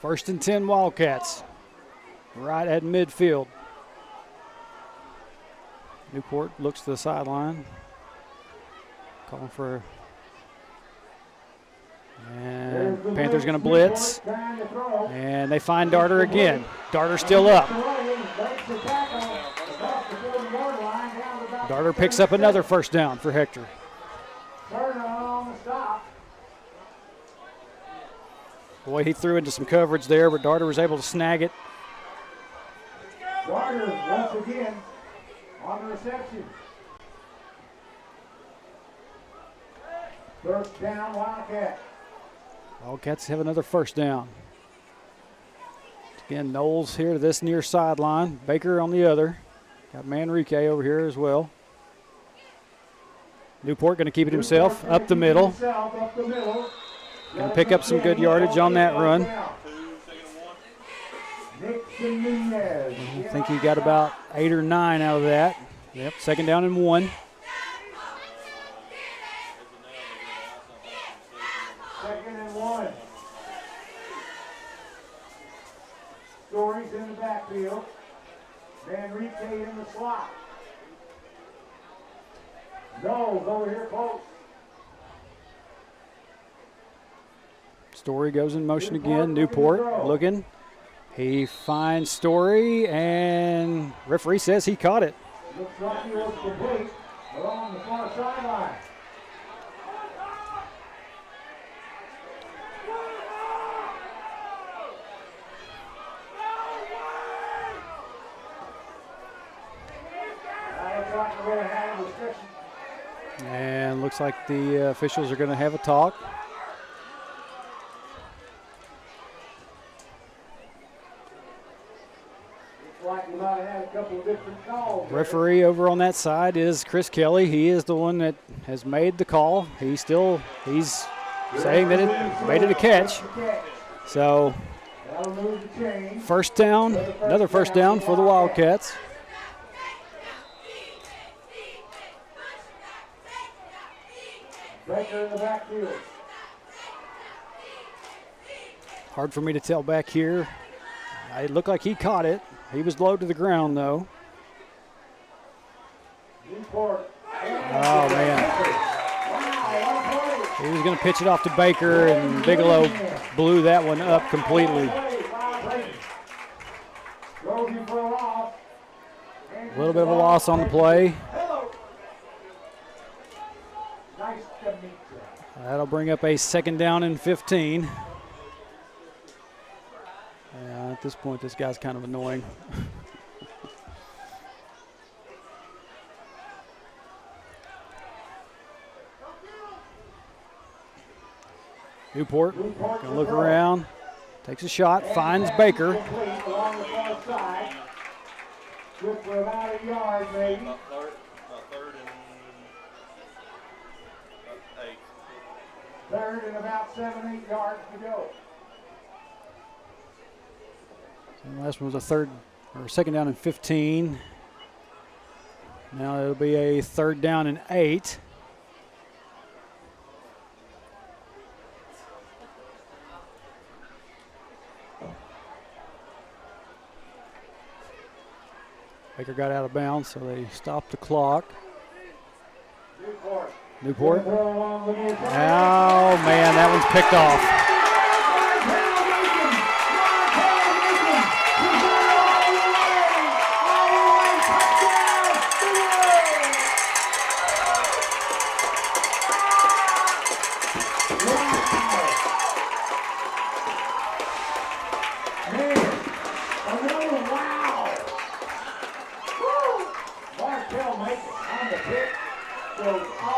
A: First and 10 Wildcats, right at midfield. Newport looks to the sideline, calling for, and Panthers going to blitz, and they find Darter again. Darter still up. Darter picks up another first down for Hector.
B: Turner on the stop.
A: Boy, he threw into some coverage there, but Darter was able to snag it.
B: Darter once again on the reception. First down, Wildcat.
A: Wildcats have another first down. Again, Knowles here to this near sideline. Baker on the other. Got Manrique over here as well. Newport going to keep it himself up the middle. Going to pick up some good yardage on that run. I think he got about 8 or 9 out of that. Yep, second down and 1.
B: Second and 1. Stories in the backfield. Manrique in the slot. Knowles over here close.
A: Story goes in motion again. Newport looking. He finds Story, and referee says he caught it.
B: Looks like he was complete along the far sideline.
A: And looks like the officials are going to have a talk. Referee over on that side is Chris Kelly. He is the one that has made the call. He's saying that it made it a catch. So first down, another first down for the Wildcats.
B: Baker in the backfield.
A: Hard for me to tell back here. It looked like he caught it. He was low to the ground, though.
B: Newport.
A: Oh, man. He was going to pitch it off to Baker, and Bigelow blew that one up completely. A little bit of a loss on the play. That'll bring up a second down and 15. Yeah, at this point, this guy's kind of annoying. Newport gonna look around, takes a shot, finds Baker.
B: Good for about a yard, maybe.
C: About third and 8.
B: Third and about 7, 8 yards to go.
A: And last one was a second down and 15. Now it'll be a third down and 8. Baker got out of bounds, so they stopped the clock. Newport. Oh, man, that one's picked off.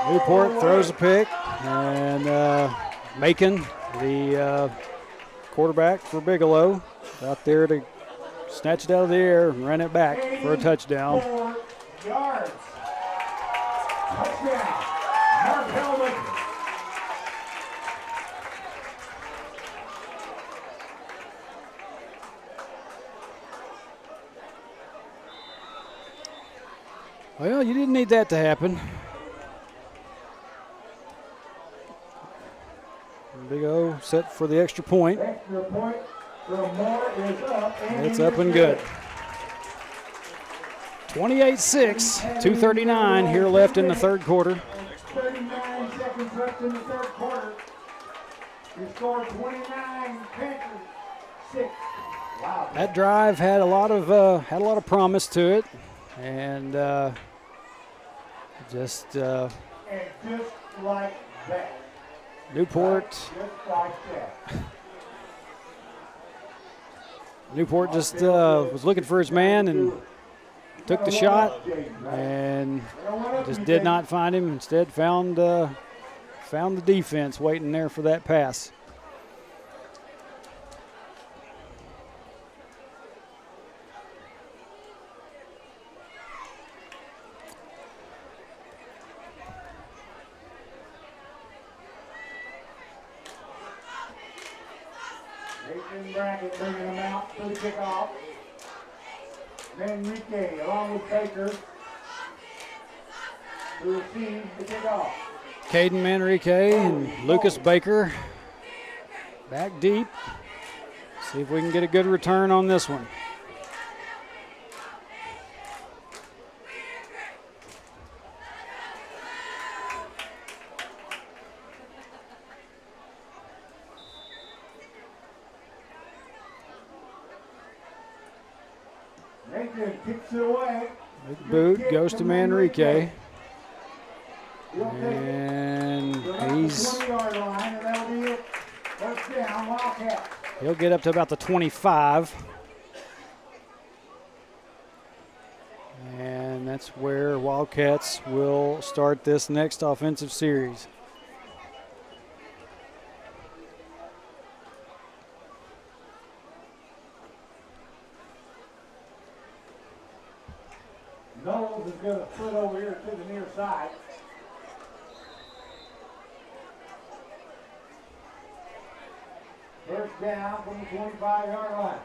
A: Newport throws a pick, and Macon, the quarterback for Bigelow, out there to snatch it out of the air and run it back for a touchdown.
B: 4 yards. Touchdown. Markel Macon.
A: Well, you didn't need that to happen. Big O set for the extra point.
B: Extra point from Moore is up.
A: It's up and good. 28-6, 2:39 here left in the third quarter.
B: 39 seconds left in the third quarter. You scored 29, Panthers 6. Wow.
A: That drive had a lot of promise to it, and Just
B: And just like that.
A: Newport.
B: Just like that.
A: Newport just was looking for his man and took the shot and just did not find him. Instead, found the defense waiting there for that pass.
B: Nathan Brackett bringing them out for the kickoff. Manrique along with Baker to receive the kickoff.
A: Caden Manrique and Lucas Baker back deep. See if we can get a good return on this one.
B: Nathan kicks it away.
A: Big boot goes to Manrique. And he's
B: 20-yard line, and that'll be it. First down, Wildcat.
A: he'll get up to about the 25. And that's where Wildcats will start this next offensive series.
B: Knowles is going to flip over here to the near side. First down from the 25-yard line.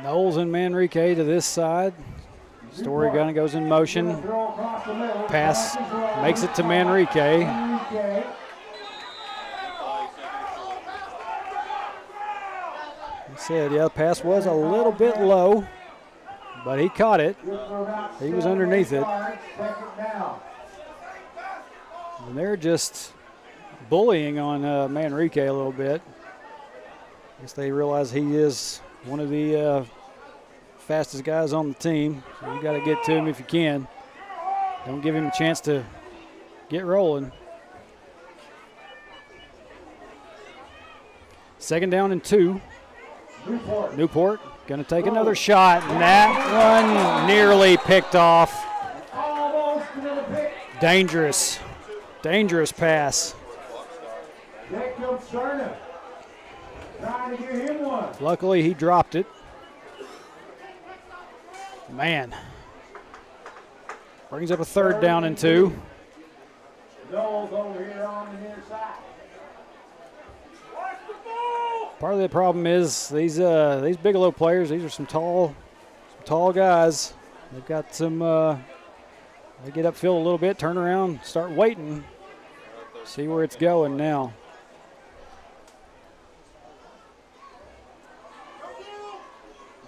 A: Knowles and Manrique to this side. Story gun goes in motion. Pass makes it to Manrique.
B: Manrique.
A: He said, yeah, the pass was a little bit low, but he caught it. He was underneath it.
B: Second down.
A: And they're just bullying on Manrique a little bit. I guess they realize he is one of the fastest guys on the team. So you got to get to him if you can. Don't give him a chance to get rolling. Second down and 2. Newport going to take another shot, and that one nearly picked off.
B: Almost another pick.
A: Dangerous pass.
B: Jacob Cerna trying to get him one.
A: Luckily, he dropped it. Man. Brings up a third down and 2.
B: Knowles over here on the near side.
A: Part of the problem is these Bigelow players, these are some tall guys. They've got some, they get upfield a little bit, turn around, start waiting, see where it's going now.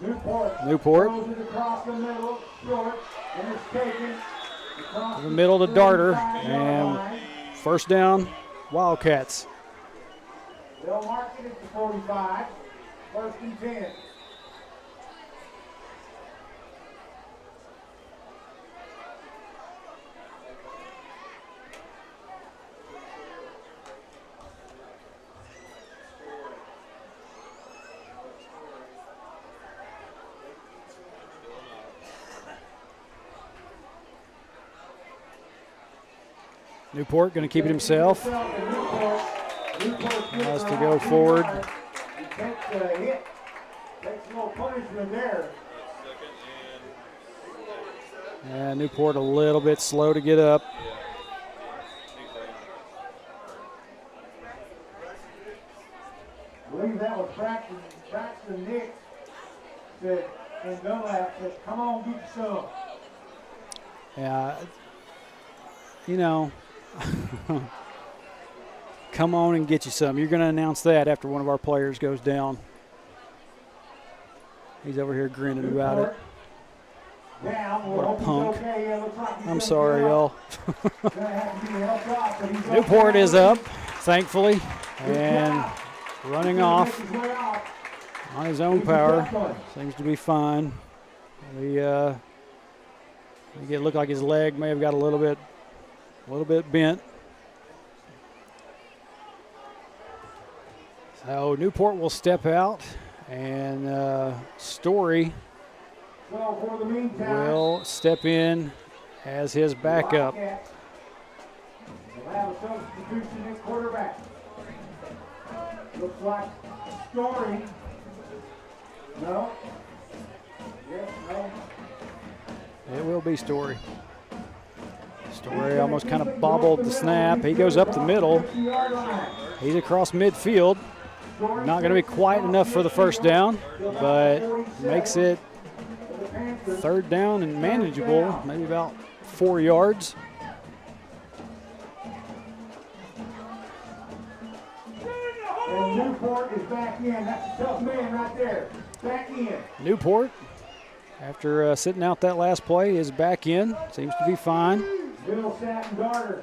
A: Newport.
B: Throws it across the middle, short, and it's taken across
A: The middle to Darter,
B: 35-yard
A: and
B: line.
A: first down, Wildcats.
B: They'll mark it at the 45, first and 10.
A: Newport going to keep it himself. Has to go forward.
B: He takes a hit. Takes a little punishment there.
A: And Newport a little bit slow to get up.
B: I believe that was Braxton Nix said, and Dunlap said, come on, get some.
A: Yeah, you know, come on and get you some. You're going to announce that after one of our players goes down. He's over here grinning about it. What a punk. I'm sorry, y'all. Newport is up, thankfully, and running off on his own power. Seems to be fine. It looked like his leg may have got a little bit bent. So Newport will step out, and Story will step in as his backup.
B: We'll have a substitution at quarterback. Looks like Story. No? Yes, no?
A: It will be Story. Story almost kind of bobbled the snap. He goes up the middle. He's across midfield. Not going to be quite enough for the first down, but makes it third down and manageable, maybe about 4 yards.
B: And Newport is back in. That's a tough man right there. Back in.
A: Newport, after sitting out that last play, is back in. Seems to be fine.
B: Bill Satin Darter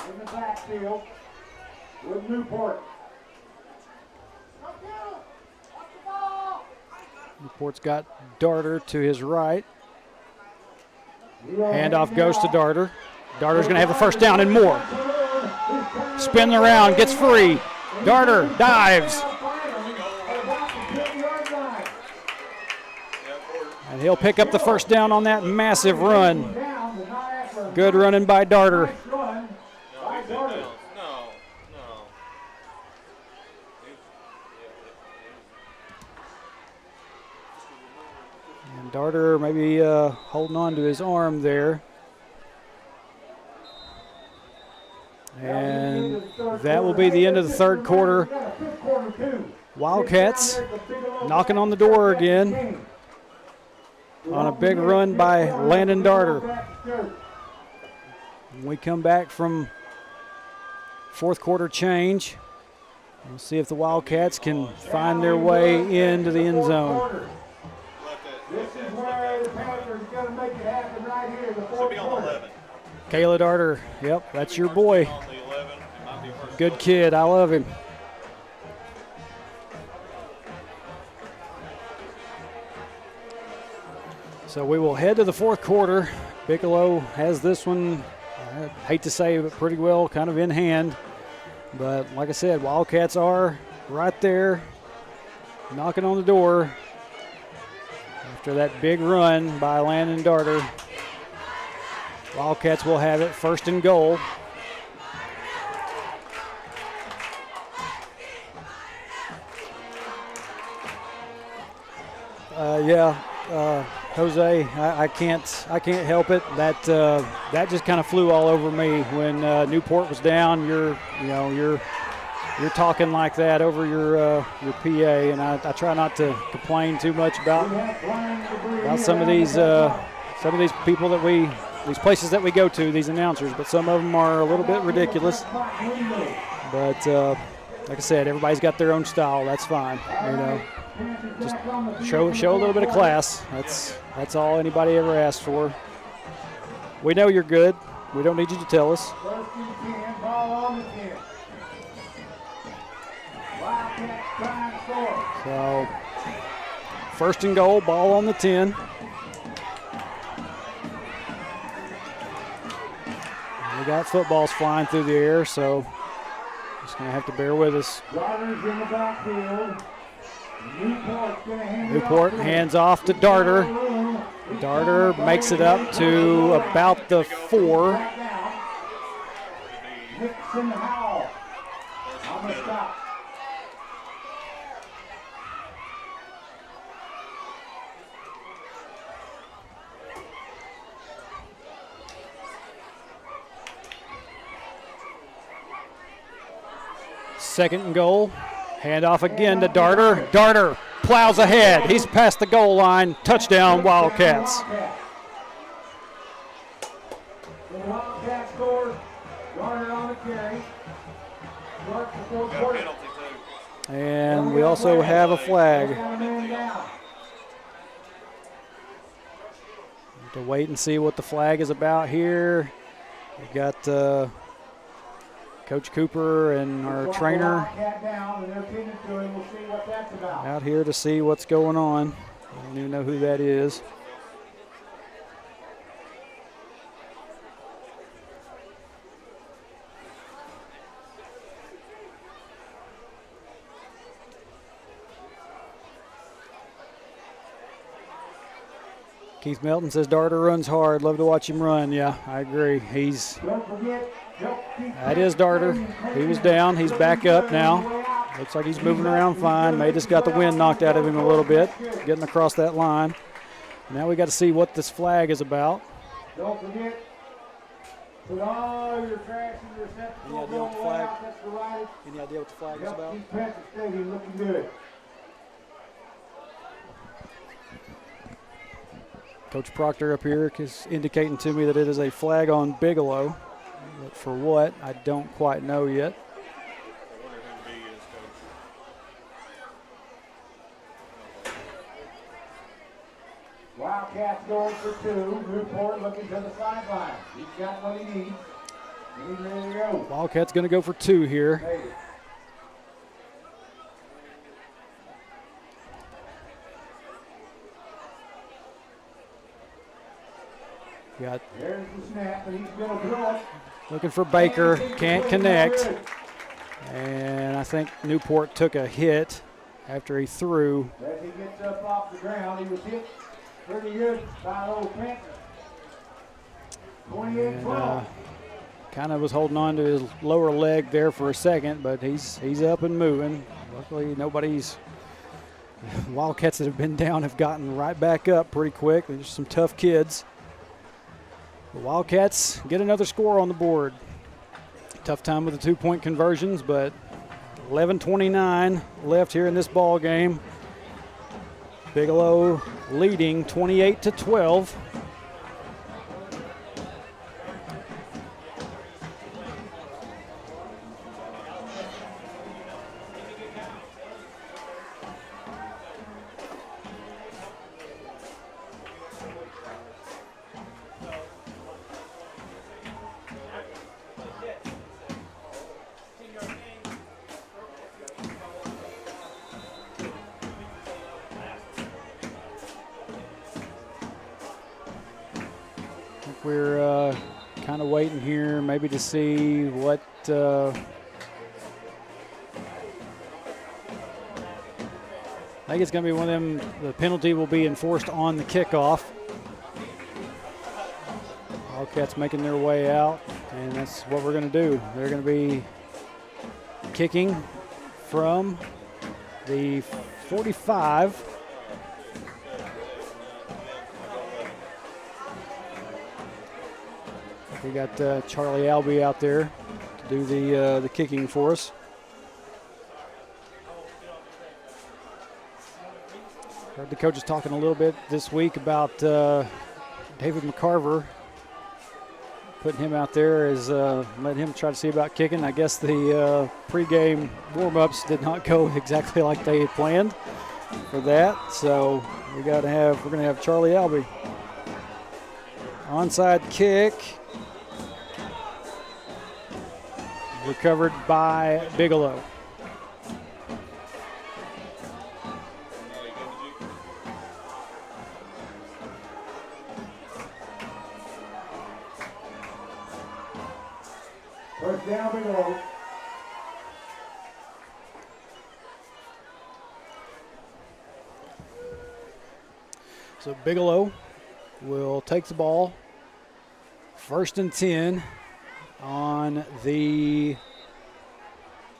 B: in the backfield with Newport.
A: Newport's got Darter to his right. Handoff goes to Darter. Darter's going to have the first down and more. Spins around, gets free. Darter dives. And he'll pick up the first down on that massive run. Good running by Darter. And Darter maybe holding on to his arm there. And that will be the end of the third quarter. Wildcats knocking on the door again on a big run by Landon Darter. When we come back from fourth quarter change, we'll see if the Wildcats can find their way into the end zone.
B: This is where the Panthers are going to make it happen right here in the fourth quarter.
A: Kayla Darter, yep, that's your boy. Good kid, I love him. So we will head to the fourth quarter. Bigelow has this one, I hate to say, but pretty well kind of in hand. But like I said, Wildcats are right there, knocking on the door after that big run by Landon Darter. Wildcats will have it first and goal. Jose, I can't help it. That just kind of flew all over me when Newport was down. You're talking like that over your PA, and I try not to complain too much about some of these people that these places that we go to, these announcers, but some of them are a little bit ridiculous. But like I said, everybody's got their own style. That's fine. Just show a little bit of class. That's all anybody ever asks for. We know you're good. We don't need you to tell us. So, first and goal, ball on the 10. We got footballs flying through the air, so just going to have to bear with us. Newport hands off to Darter. Darter makes it up to about the 4. Second and goal. Handoff again to Darter. Darter plows ahead. He's past the goal line. Touchdown, Wildcats.
B: The Wildcats score. Darter on the carry.
A: And we also have a flag. Have to wait and see what the flag is about here. We got Coach Cooper and our trainer
B: Wildcat down, and they're tending to him. We'll see what that's about.
A: out here to see what's going on. I don't even know who that is. Keith Melton says Darter runs hard. Love to watch him run. Yeah, I agree.
B: Don't forget,
A: That is Darter. He was down. He's back up now. Looks like he's moving around fine. May just got the wind knocked out of him a little bit, getting across that line. Now we got to see what this flag is about.
B: Don't forget, put all your trash in your receptacle.
A: Any idea what the flag?
B: That's the right.
A: Any idea what the flag is about?
B: Keep Patrick Stadium looking good.
A: Coach Proctor up here is indicating to me that it is a flag on Bigelow. But for what, I don't quite know yet.
C: I wonder who B is, Coach.
B: Wildcats going for 2. Newport looking to the sideline. He's got what he needs. And he's ready to go.
A: Wildcats going to go for 2 here.
B: Hey.
A: Got
B: There's the snap, and he's going to throw it.
A: looking for Baker, can't connect. And I think Newport took a hit after he threw.
B: As he gets up off the ground, he was hit pretty good by old Panther. 28-12.
A: Kind of was holding on to his lower leg there for a second, but he's up and moving. Luckily, nobody's Wildcats that have been down have gotten right back up pretty quick. There's some tough kids. The Wildcats get another score on the board. Tough time with the 2-point conversions, but 11:29 left here in this ball game. Bigelow leading 28-12. We're kind of waiting here maybe to see what I think it's going to be one of them. The penalty will be enforced on the kickoff. Wildcats making their way out, and that's what we're going to do. They're going to be kicking from the 45. We got Charlie Albee out there to do the kicking for us. Heard the coaches talking a little bit this week about David McCarver, putting him out there as letting him try to see about kicking. I guess the pregame warm-ups did not go exactly like they had planned for that, so we're going to have Charlie Albee. Onside kick. Recovered by Bigelow.
B: First down, Bigelow.
A: So Bigelow will take the ball. 1st and 10 on the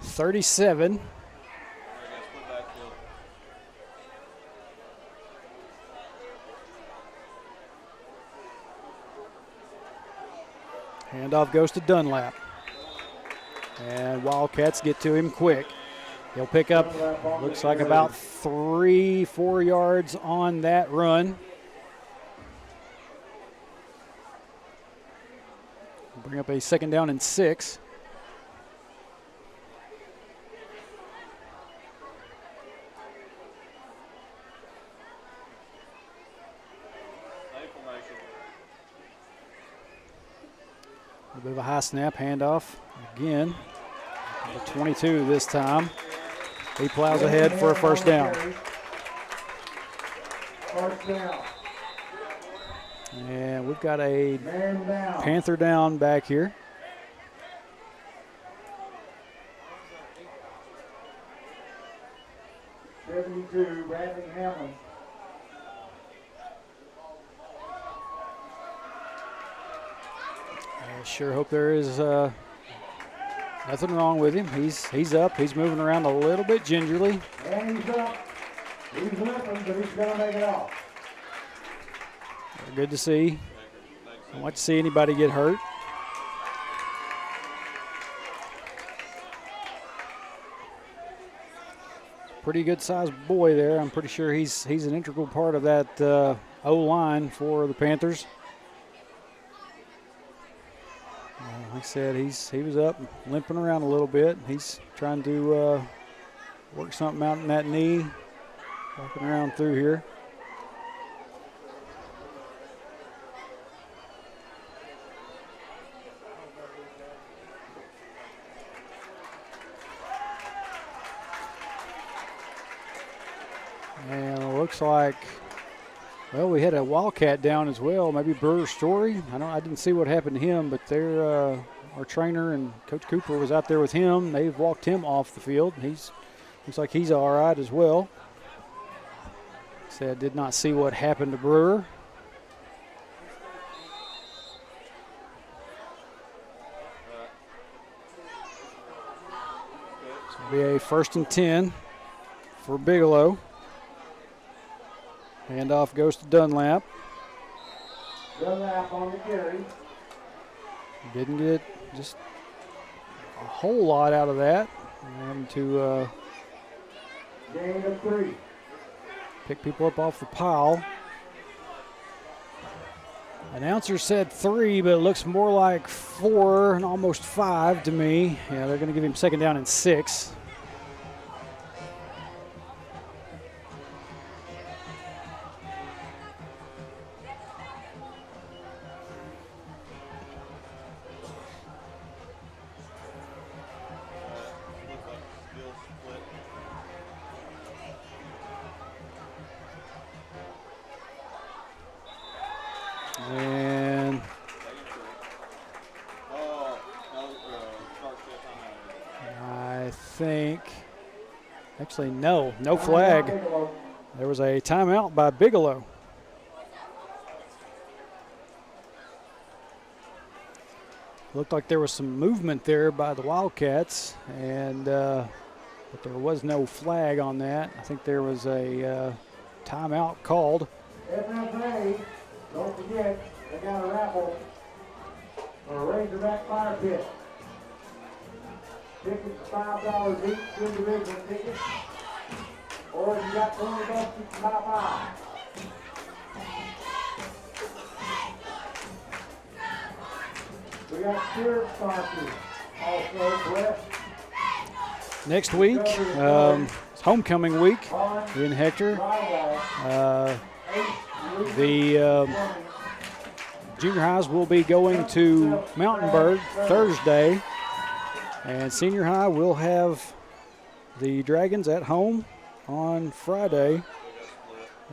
A: 37. Handoff goes to Dunlap. And Wildcats get to him quick. He'll pick up, looks like about 3-4 yards on that run. Bring up a 2nd down and 6. A bit of a high snap handoff again. The 22 this time. He plows ahead for a first down.
B: First down.
A: And we've got a
B: Man down.
A: Panther down back here.
B: '72, Bradley Hamlin.
A: I sure hope there is nothing wrong with him. He's up. He's moving around a little bit gingerly.
B: And he's up. He's limping, but he's going to make it off.
A: Good to see. Don't like to see anybody get hurt. Pretty good sized boy there. I'm pretty sure he's an integral part of that O-line for the Panthers. Like I said, he was up, limping around a little bit. He's trying to work something out in that knee, walking around through here. And it looks like, well, we had a Wildcat down as well. Maybe Brewer Story. I didn't see what happened to him, but our trainer and Coach Cooper was out there with him. They've walked him off the field. Looks like he's all right as well. Said did not see what happened to Brewer. So it'll be a 1st and 10 for Bigelow. Handoff goes to Dunlap.
B: Dunlap on the carry.
A: Didn't get just a whole lot out of that. And to
B: Gain of 3.
A: pick people up off the pile. Announcer said 3, but it looks more like 4 and almost 5 to me. Yeah, they're going to give him 2nd down and 6. And I think, actually, no flag. There was a timeout by Bigelow. Looked like there was some movement there by the Wildcats, and but there was no flag on that. I think there was a timeout called.
B: FFA, don't forget, they got a raffle for a Razorback fire pit. Tickets $5 each, individual tickets. Or if you got $20, you can buy 5. We got spirit sponsors also, correct?
A: Next week, it's homecoming week in Hector. The junior highs will be going to Mountainburg Thursday, and senior high will have the Dragons at home on Friday,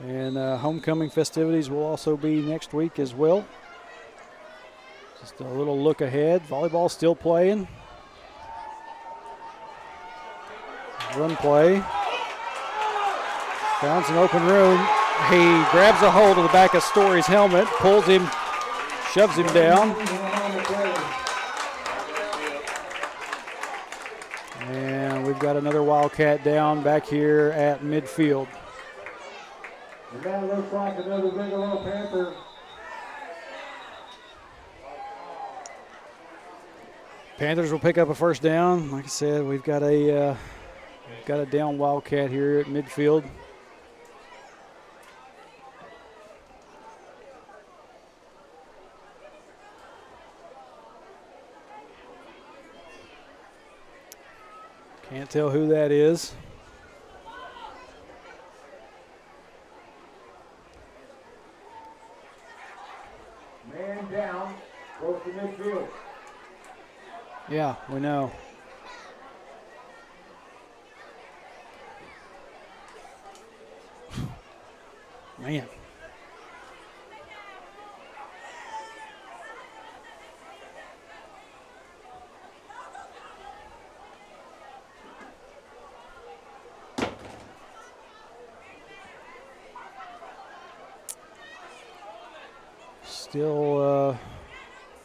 A: and homecoming festivities will also be next week as well. Just a little look ahead. Volleyball still playing. Run play. Found some open room. He grabs a hold of the back of Story's helmet, pulls him, shoves him down. And we've got another Wildcat down back here at midfield.
B: And that looks like another Bigelow Panther.
A: Panthers will pick up a first down. Like I said, we've got a down Wildcat here at midfield. Can't tell who that is.
B: Man down, goes to midfield.
A: Yeah, we know. Man.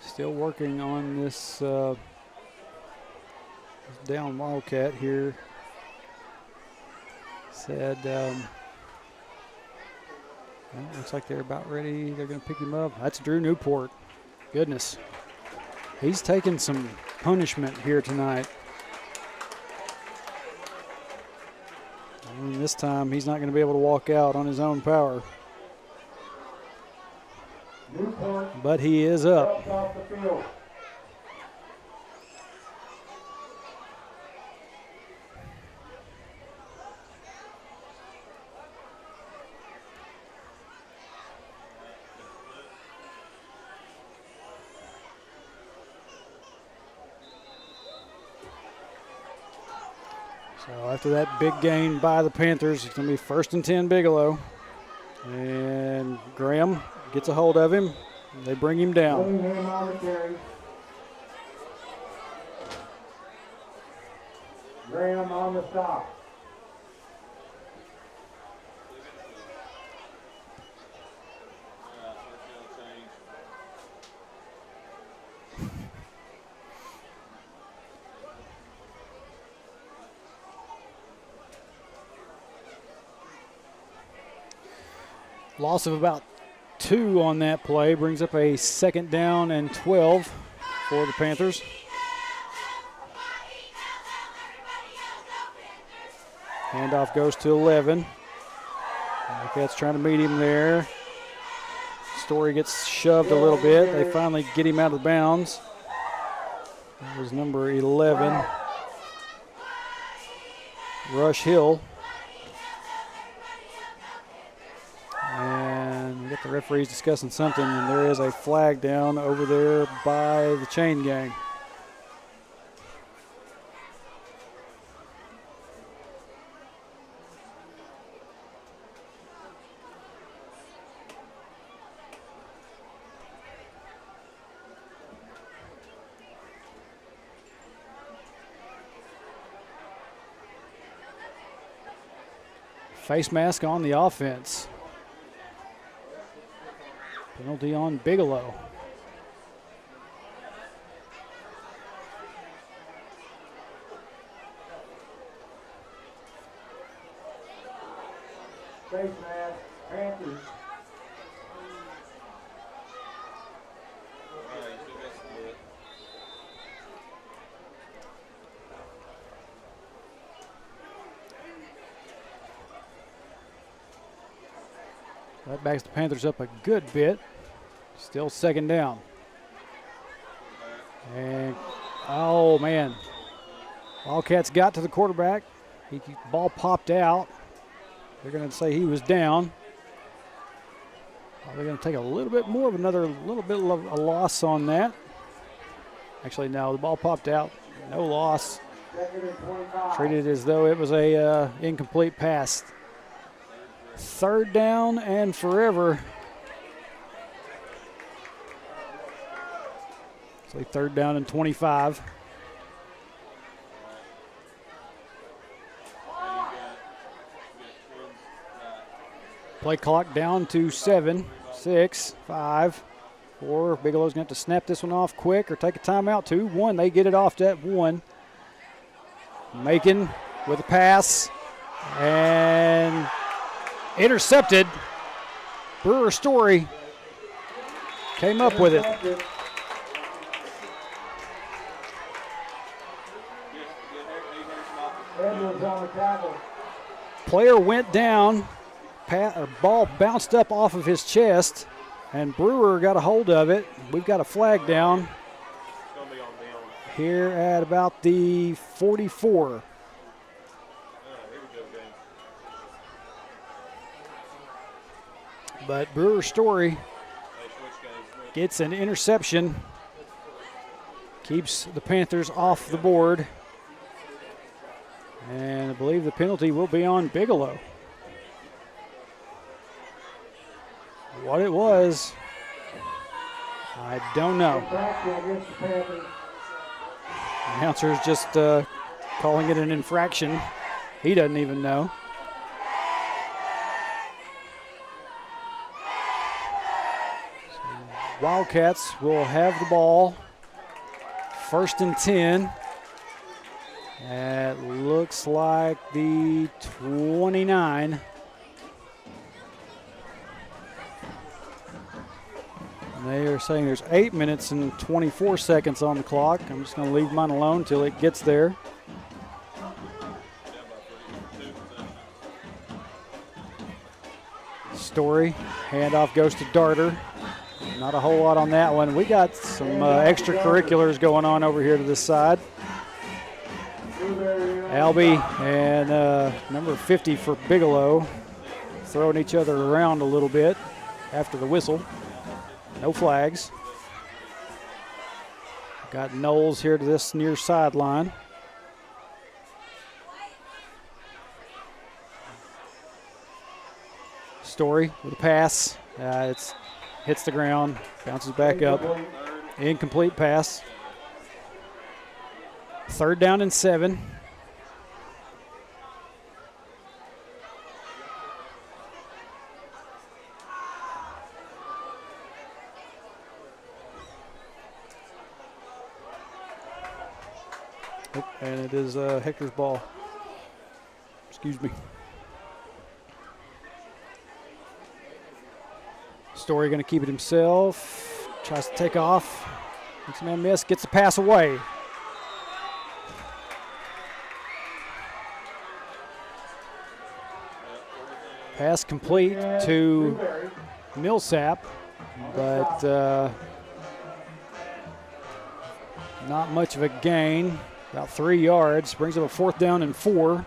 A: Still working on this down Wildcat here. Said, well, looks like they're about ready. They're going to pick him up. That's Drew Newport. Goodness. He's taking some punishment here tonight. I mean, this time he's not going to be able to walk out on his own power. But he is up.
B: Off the field.
A: So after that big gain by the Panthers, it's going to be 1st and 10 Bigelow. And Graham gets a hold of him. They bring him down.
B: Willingham on the carry. Graham on the stop.
A: Loss of about 2 on that play brings up a 2nd down and 12 for the Panthers. Handoff goes to 11. Wildcats trying to meet him there. Story gets shoved a little bit. They finally get him out of bounds. That was number 11, Rush Hill. And we got the referees discussing something, and there is a flag down over there by the chain gang. Face mask on the offense. Penalty on Bigelow.
B: Face mask, Panthers.
A: That backs the Panthers up a good bit. Still 2nd down. And, oh, man. Wildcats got to the quarterback. Ball popped out. They're going to say he was down. They're going to take a little bit more of little bit of a loss on that. Actually, no, the ball popped out. No loss. Treated as though it was a incomplete pass. 3rd down and forever. So 3rd down and 25. Play clock down to 7, 6, 5, 4. Bigelow's going to have to snap this one off quick or take a timeout. 2, 1. They get it off to that 1. Macon with a pass and intercepted. Brewer Story came up with it.
B: Edwards on the tackle.
A: Player went down. Ball bounced up off of his chest, and Brewer got a hold of it. We've got a flag down here at about the 44. But Brewer Story gets an interception, keeps the Panthers off the board, and I believe the penalty will be on Bigelow. What it was, I don't know.
B: Infraction against the Panthers.
A: Announcer's just calling it an infraction. He doesn't even know. So Wildcats will have the ball. 1st and 10. It looks like the 29. They are saying there's 8 minutes and 24 seconds on the clock. I'm just going to leave mine alone until it gets there. Story, handoff goes to Darter. Not a whole lot on that one. We got some extracurriculars going on over here to this side. Albie and number 50 for Bigelow throwing each other around a little bit after the whistle. No flags. Got Knowles here to this near sideline. Story with a pass. It hits the ground, bounces back up. Incomplete pass. 3rd down and 7. And it is Hector's ball. Excuse me. Story going to keep it himself. Tries to take off. Makes a man miss. Gets the pass away. Pass complete to Millsap, but not much of a gain. About 3 yards. Brings up a 4th down and 4.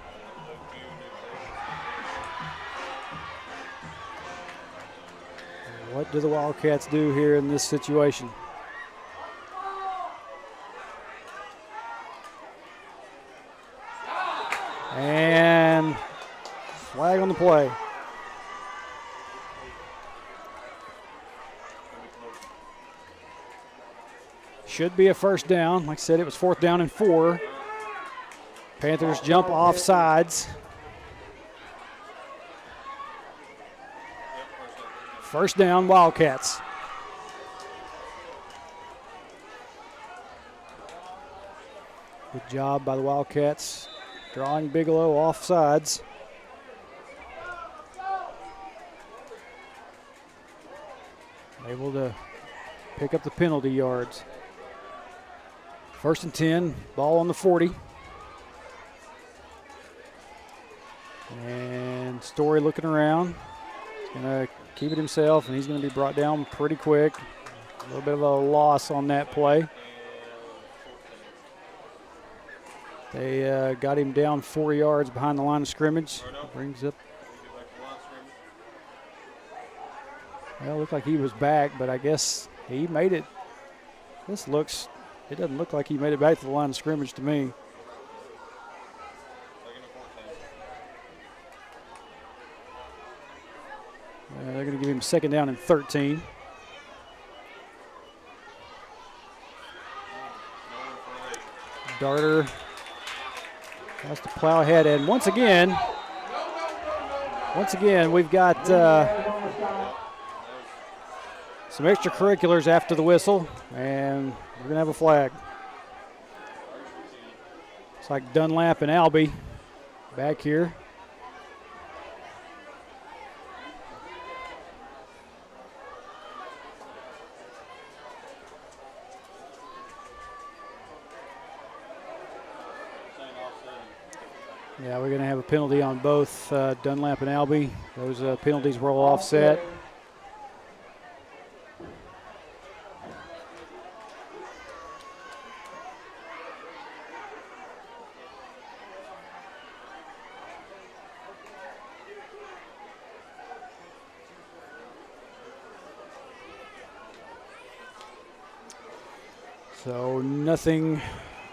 A: What do the Wildcats do here in this situation? And flag on the play. Should be a 1st down. Like I said, it was 4th down and 4. Panthers jump off sides. 1st down, Wildcats. Good job by the Wildcats drawing Bigelow off sides. Able to pick up the penalty yards. 1st and 10, ball on the 40. And Story looking around. He's going to keep it himself, and he's going to be brought down pretty quick. A little bit of a loss on that play. They got him down 4 yards behind the line of scrimmage. Brings up. Well, it looked like he was back, but I guess he made it. It doesn't look like he made it back to the line of scrimmage to me. They're going to give him 2nd down and 13. Darter has to plow ahead, and once again, we've got some extracurriculars after the whistle, and we're going to have a flag. It's like Dunlap and Albie back here. Yeah, we're going to have a penalty on both Dunlap and Albie. Those penalties were all offset. So nothing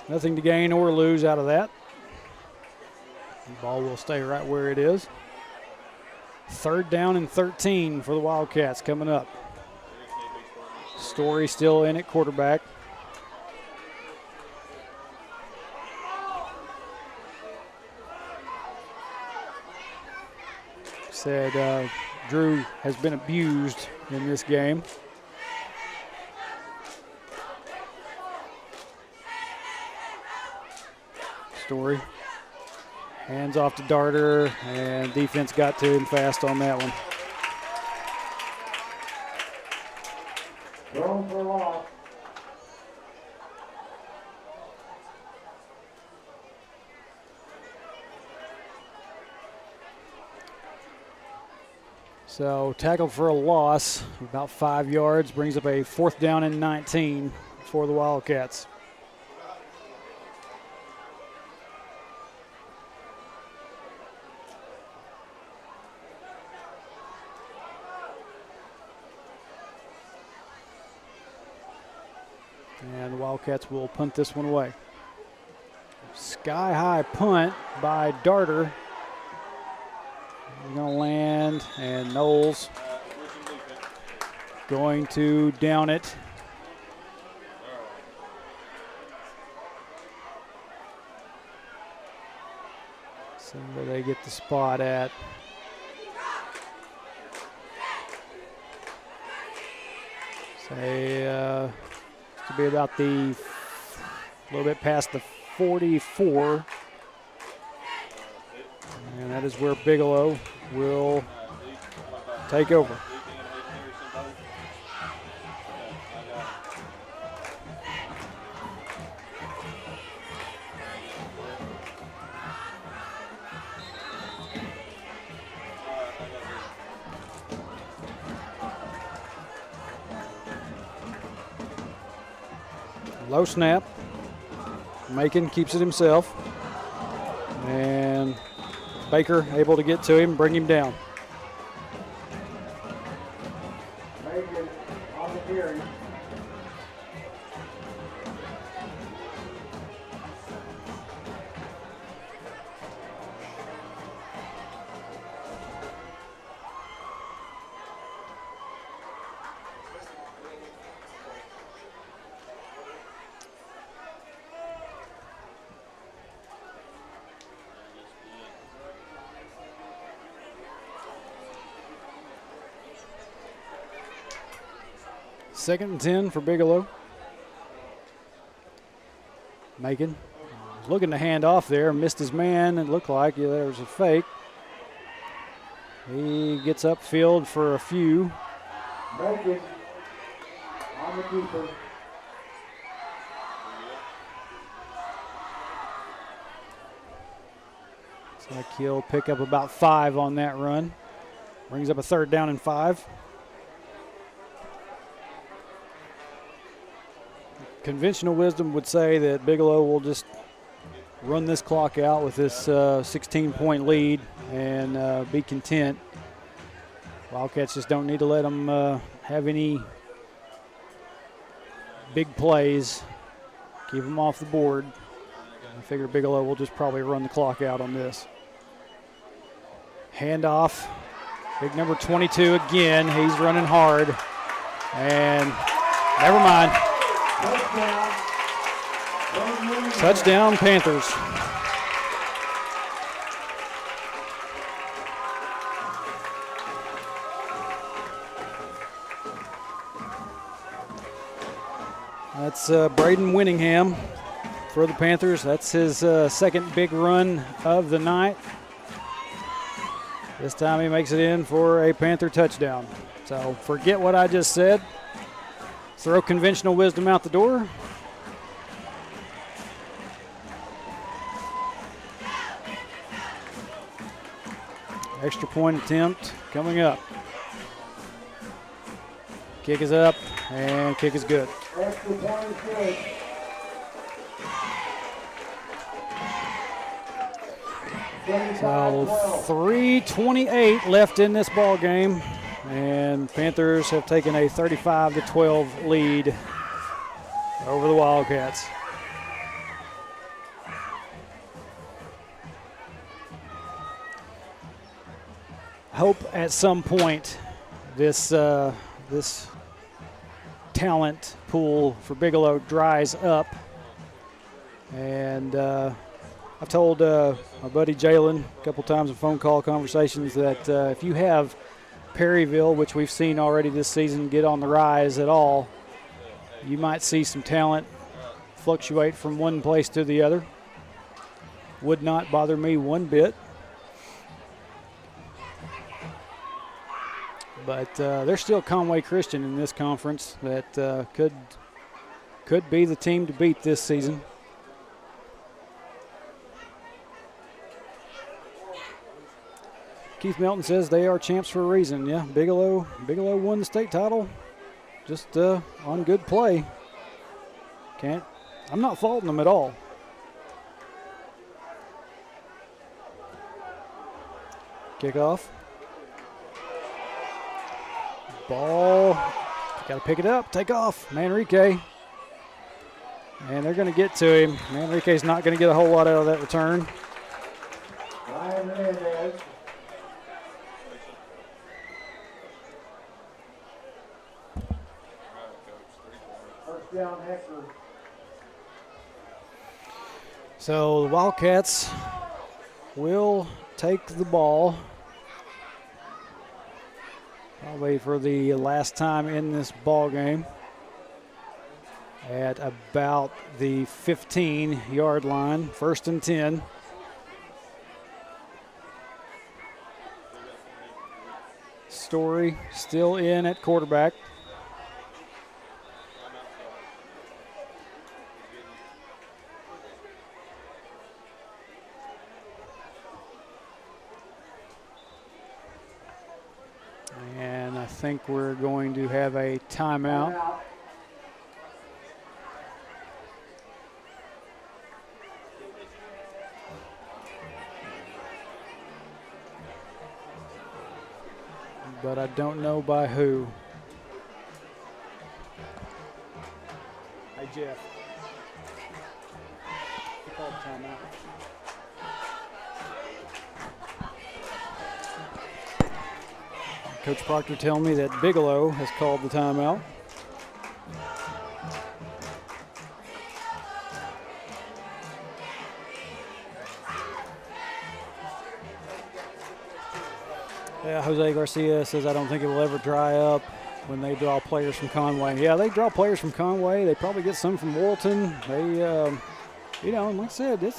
A: to gain or lose out of that. The ball will stay right where it is. 3rd down and 13 for the Wildcats coming up. Story still in at quarterback. Said Drew has been abused in this game. Story. Hands off to Darter, and defense got to him fast on that one.
B: Thrown for a loss.
A: So tackled for a loss, about 5 yards, brings up a 4th down and 19 for the Wildcats. And the Wildcats will punt this one away. Sky-high punt by Darter. We're going to land, and Knowles going to down it. See where they get the spot at. Say to be about a little bit past the 44. And that is where Bigelow will take over. Low snap. Macon keeps it himself. And Baker able to get to him, bring him down.
B: Macon on the carry.
A: Second and 10 for Bigelow. Macon looking to hand off there, missed his man. It looked like there was a fake. He gets upfield for a few.
B: Macon on the keeper.
A: Looks like he'll pick up about 5 on that run. Brings up a 3rd down and 5. Conventional wisdom would say that Bigelow will just run this clock out with this 16-point lead and be content. Wildcats just don't need to let them have any big plays. Keep them off the board. I figure Bigelow will just probably run the clock out on this. Handoff. Big number 22 again. He's running hard. And never mind. Touchdown, Panthers. That's Braden Winningham for the Panthers. That's his second big run of the night. This time he makes it in for a Panther touchdown. So forget what I just said. Throw conventional wisdom out the door. Extra point attempt coming up. Kick is up, and kick is good.
B: Extra point is good.
A: So 3:28 left in this ball game, and Panthers have taken a 35-12 lead over the Wildcats. hope at some point this talent pool for Bigelow dries up. And I've told my buddy Jalen a couple times in phone call conversations that if you have Perryville, which we've seen already this season, get on the rise at all, you might see some talent fluctuate from one place to the other. Would not bother me one bit. But there's still Conway Christian in this conference that could be the team to beat this season. Keith Melton says they are champs for a reason. Yeah, Bigelow won the state title just on good play. I'm not faulting them at all. Kickoff. Ball. Got to pick it up. Take off. Manrique. And they're going to get to him. Manrique's not going to get a whole lot out of that return.
B: Ryan Hernandez. First down, Hector.
A: So the Wildcats will take the ball probably for the last time in this ball game at about the 15-yard line, 1st and 10. Story still in at quarterback. And I think we're going to have a timeout. But I don't know by who. Hey, Jeff. He called timeout. Coach Proctor telling me that Bigelow has called the timeout. Yeah, Jose Garcia says, I don't think it will ever dry up when they draw players from Conway. Yeah, they draw players from Conway. They probably get some from Warrenton. They, and like I said,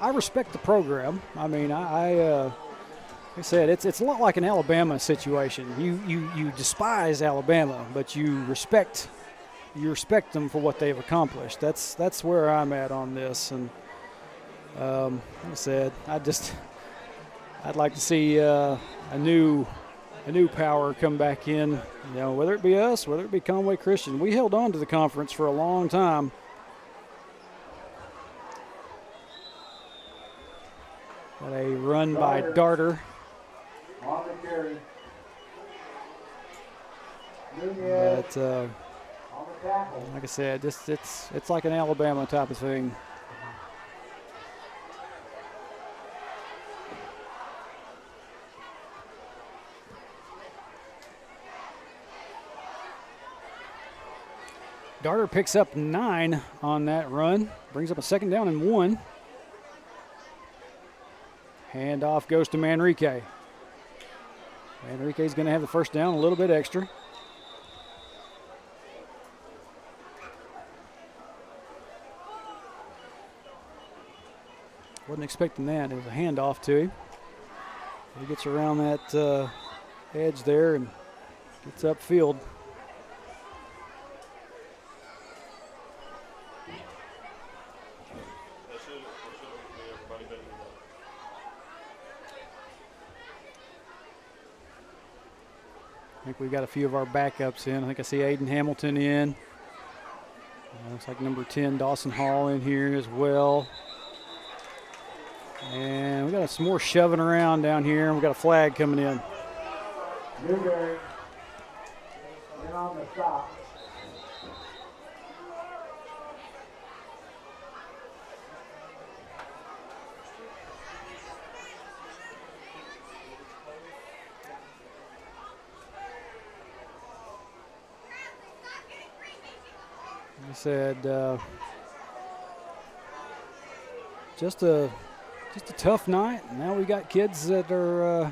A: I respect the program. I mean, like I said, it's a lot like an Alabama situation. You despise Alabama, but you respect them for what they've accomplished. That's where I'm at on this. And like I said, I'd like to see a new power come back in. Whether it be us, whether it be Conway Christian. We held on to the conference for a long time. Got a run by Darter.
B: On the carry.
A: But
B: On the tackle.
A: like I said, it's like an Alabama type of thing. Darter picks up 9 on that run, brings up a 2nd down and 1. Handoff goes to Manrique. Manrique's going to have the 1st down, a little bit extra. Wasn't expecting that. It was a handoff to him. He gets around that edge there and gets upfield. I think we got a few of our backups in. I think I see Aiden Hamilton in. Looks like number 10, Dawson Hall, in here as well. And we got some more shoving around down here. We got a flag coming in.
B: Newberry. In on the stop.
A: I said, just a tough night. Now we got kids that are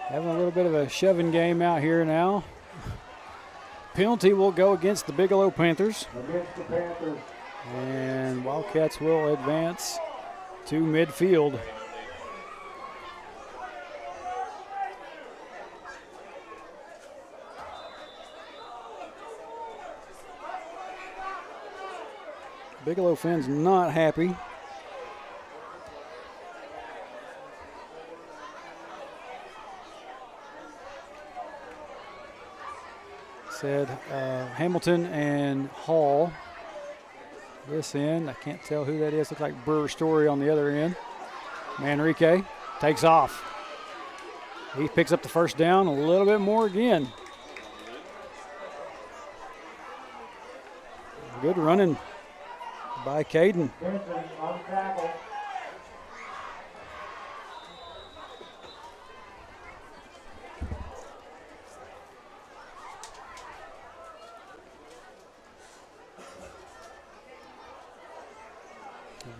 A: having a little bit of a shoving game out here now. Penalty will go against the Bigelow Panthers.
B: Against the Panthers.
A: And Wildcats will advance to midfield. Bigelow fans not happy. Said Hamilton and Hall. This end, I can't tell who that is. Looks like Brewer Story on the other end. Manrique takes off. He picks up the first down, a little bit more again. Good running by Caden.
B: Benson on tackle.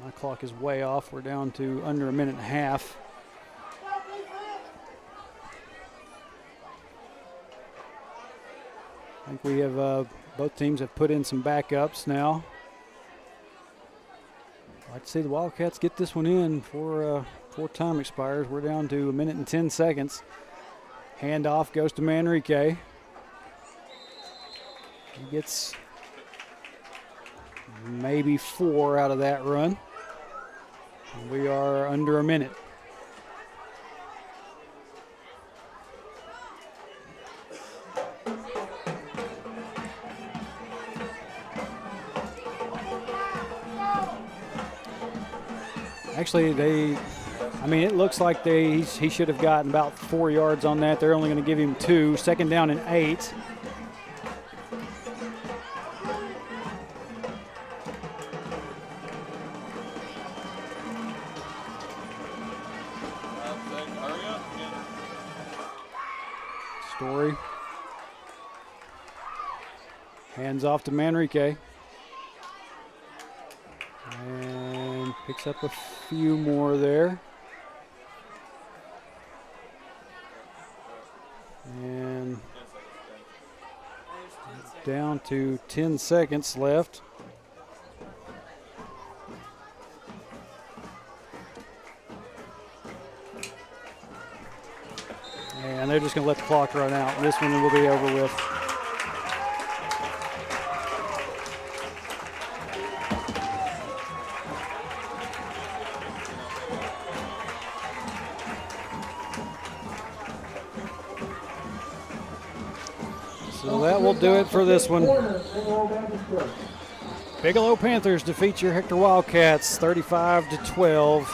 A: My clock is way off. We're down to under a minute and a half. I think we have both teams have put in some backups now. I'd like to see the Wildcats get this one in before time expires. We're down to a minute and 10 seconds. Handoff goes to Manrique. He gets maybe 4 out of that run. We are under a minute. Actually, it looks like he should have gotten about 4 yards on that. They're only going to give him 2. Second down and 8. Story. Hands off to Manrique. And picks up a few more there. And down to 10 seconds left. And they're just going to let the clock run out. This one will be over with. So that will do it for this one. Bigelow Panthers defeat your Hector Wildcats 35-12.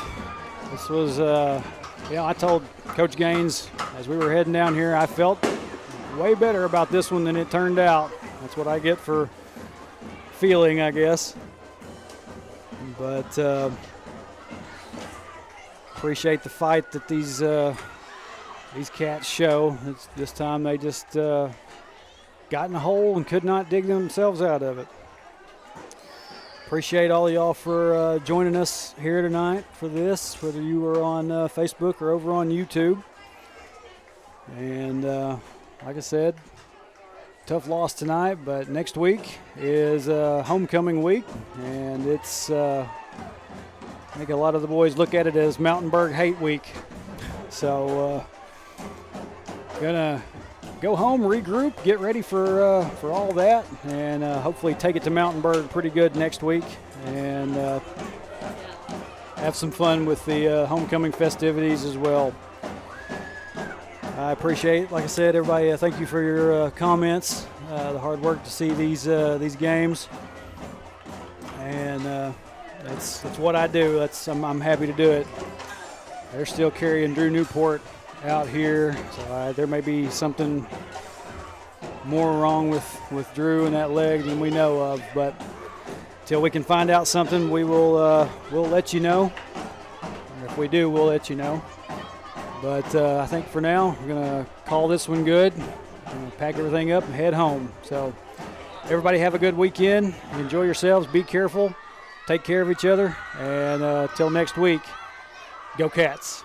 A: This was, I told Coach Gaines as we were heading down here, I felt way better about this one than it turned out. That's what I get for feeling, I guess. But appreciate the fight that these cats show. This time they just got in a hole and could not dig themselves out of it. Appreciate all of y'all for joining us here tonight for this, whether you were on Facebook or over on YouTube. And like I said, tough loss tonight, but next week is homecoming week, and it's I think a lot of the boys look at it as Mountainburg Hate Week. So gonna go home, regroup, get ready for all that, and hopefully take it to Mountainburg pretty good next week, and have some fun with the homecoming festivities as well. I appreciate, like I said, everybody. Thank you for your comments, the hard work to see these games, and that's what I do. I'm happy to do it. They're still carrying Drew Newport out here, so there may be something more wrong with Drew and that leg than we know of, but till we can find out something, we'll let you know. And if we do, we'll let you know. But I think for now, we're going to call this one good. pack everything up and head home. So everybody have a good weekend. Enjoy yourselves. Be careful. Take care of each other. And till next week, go Cats.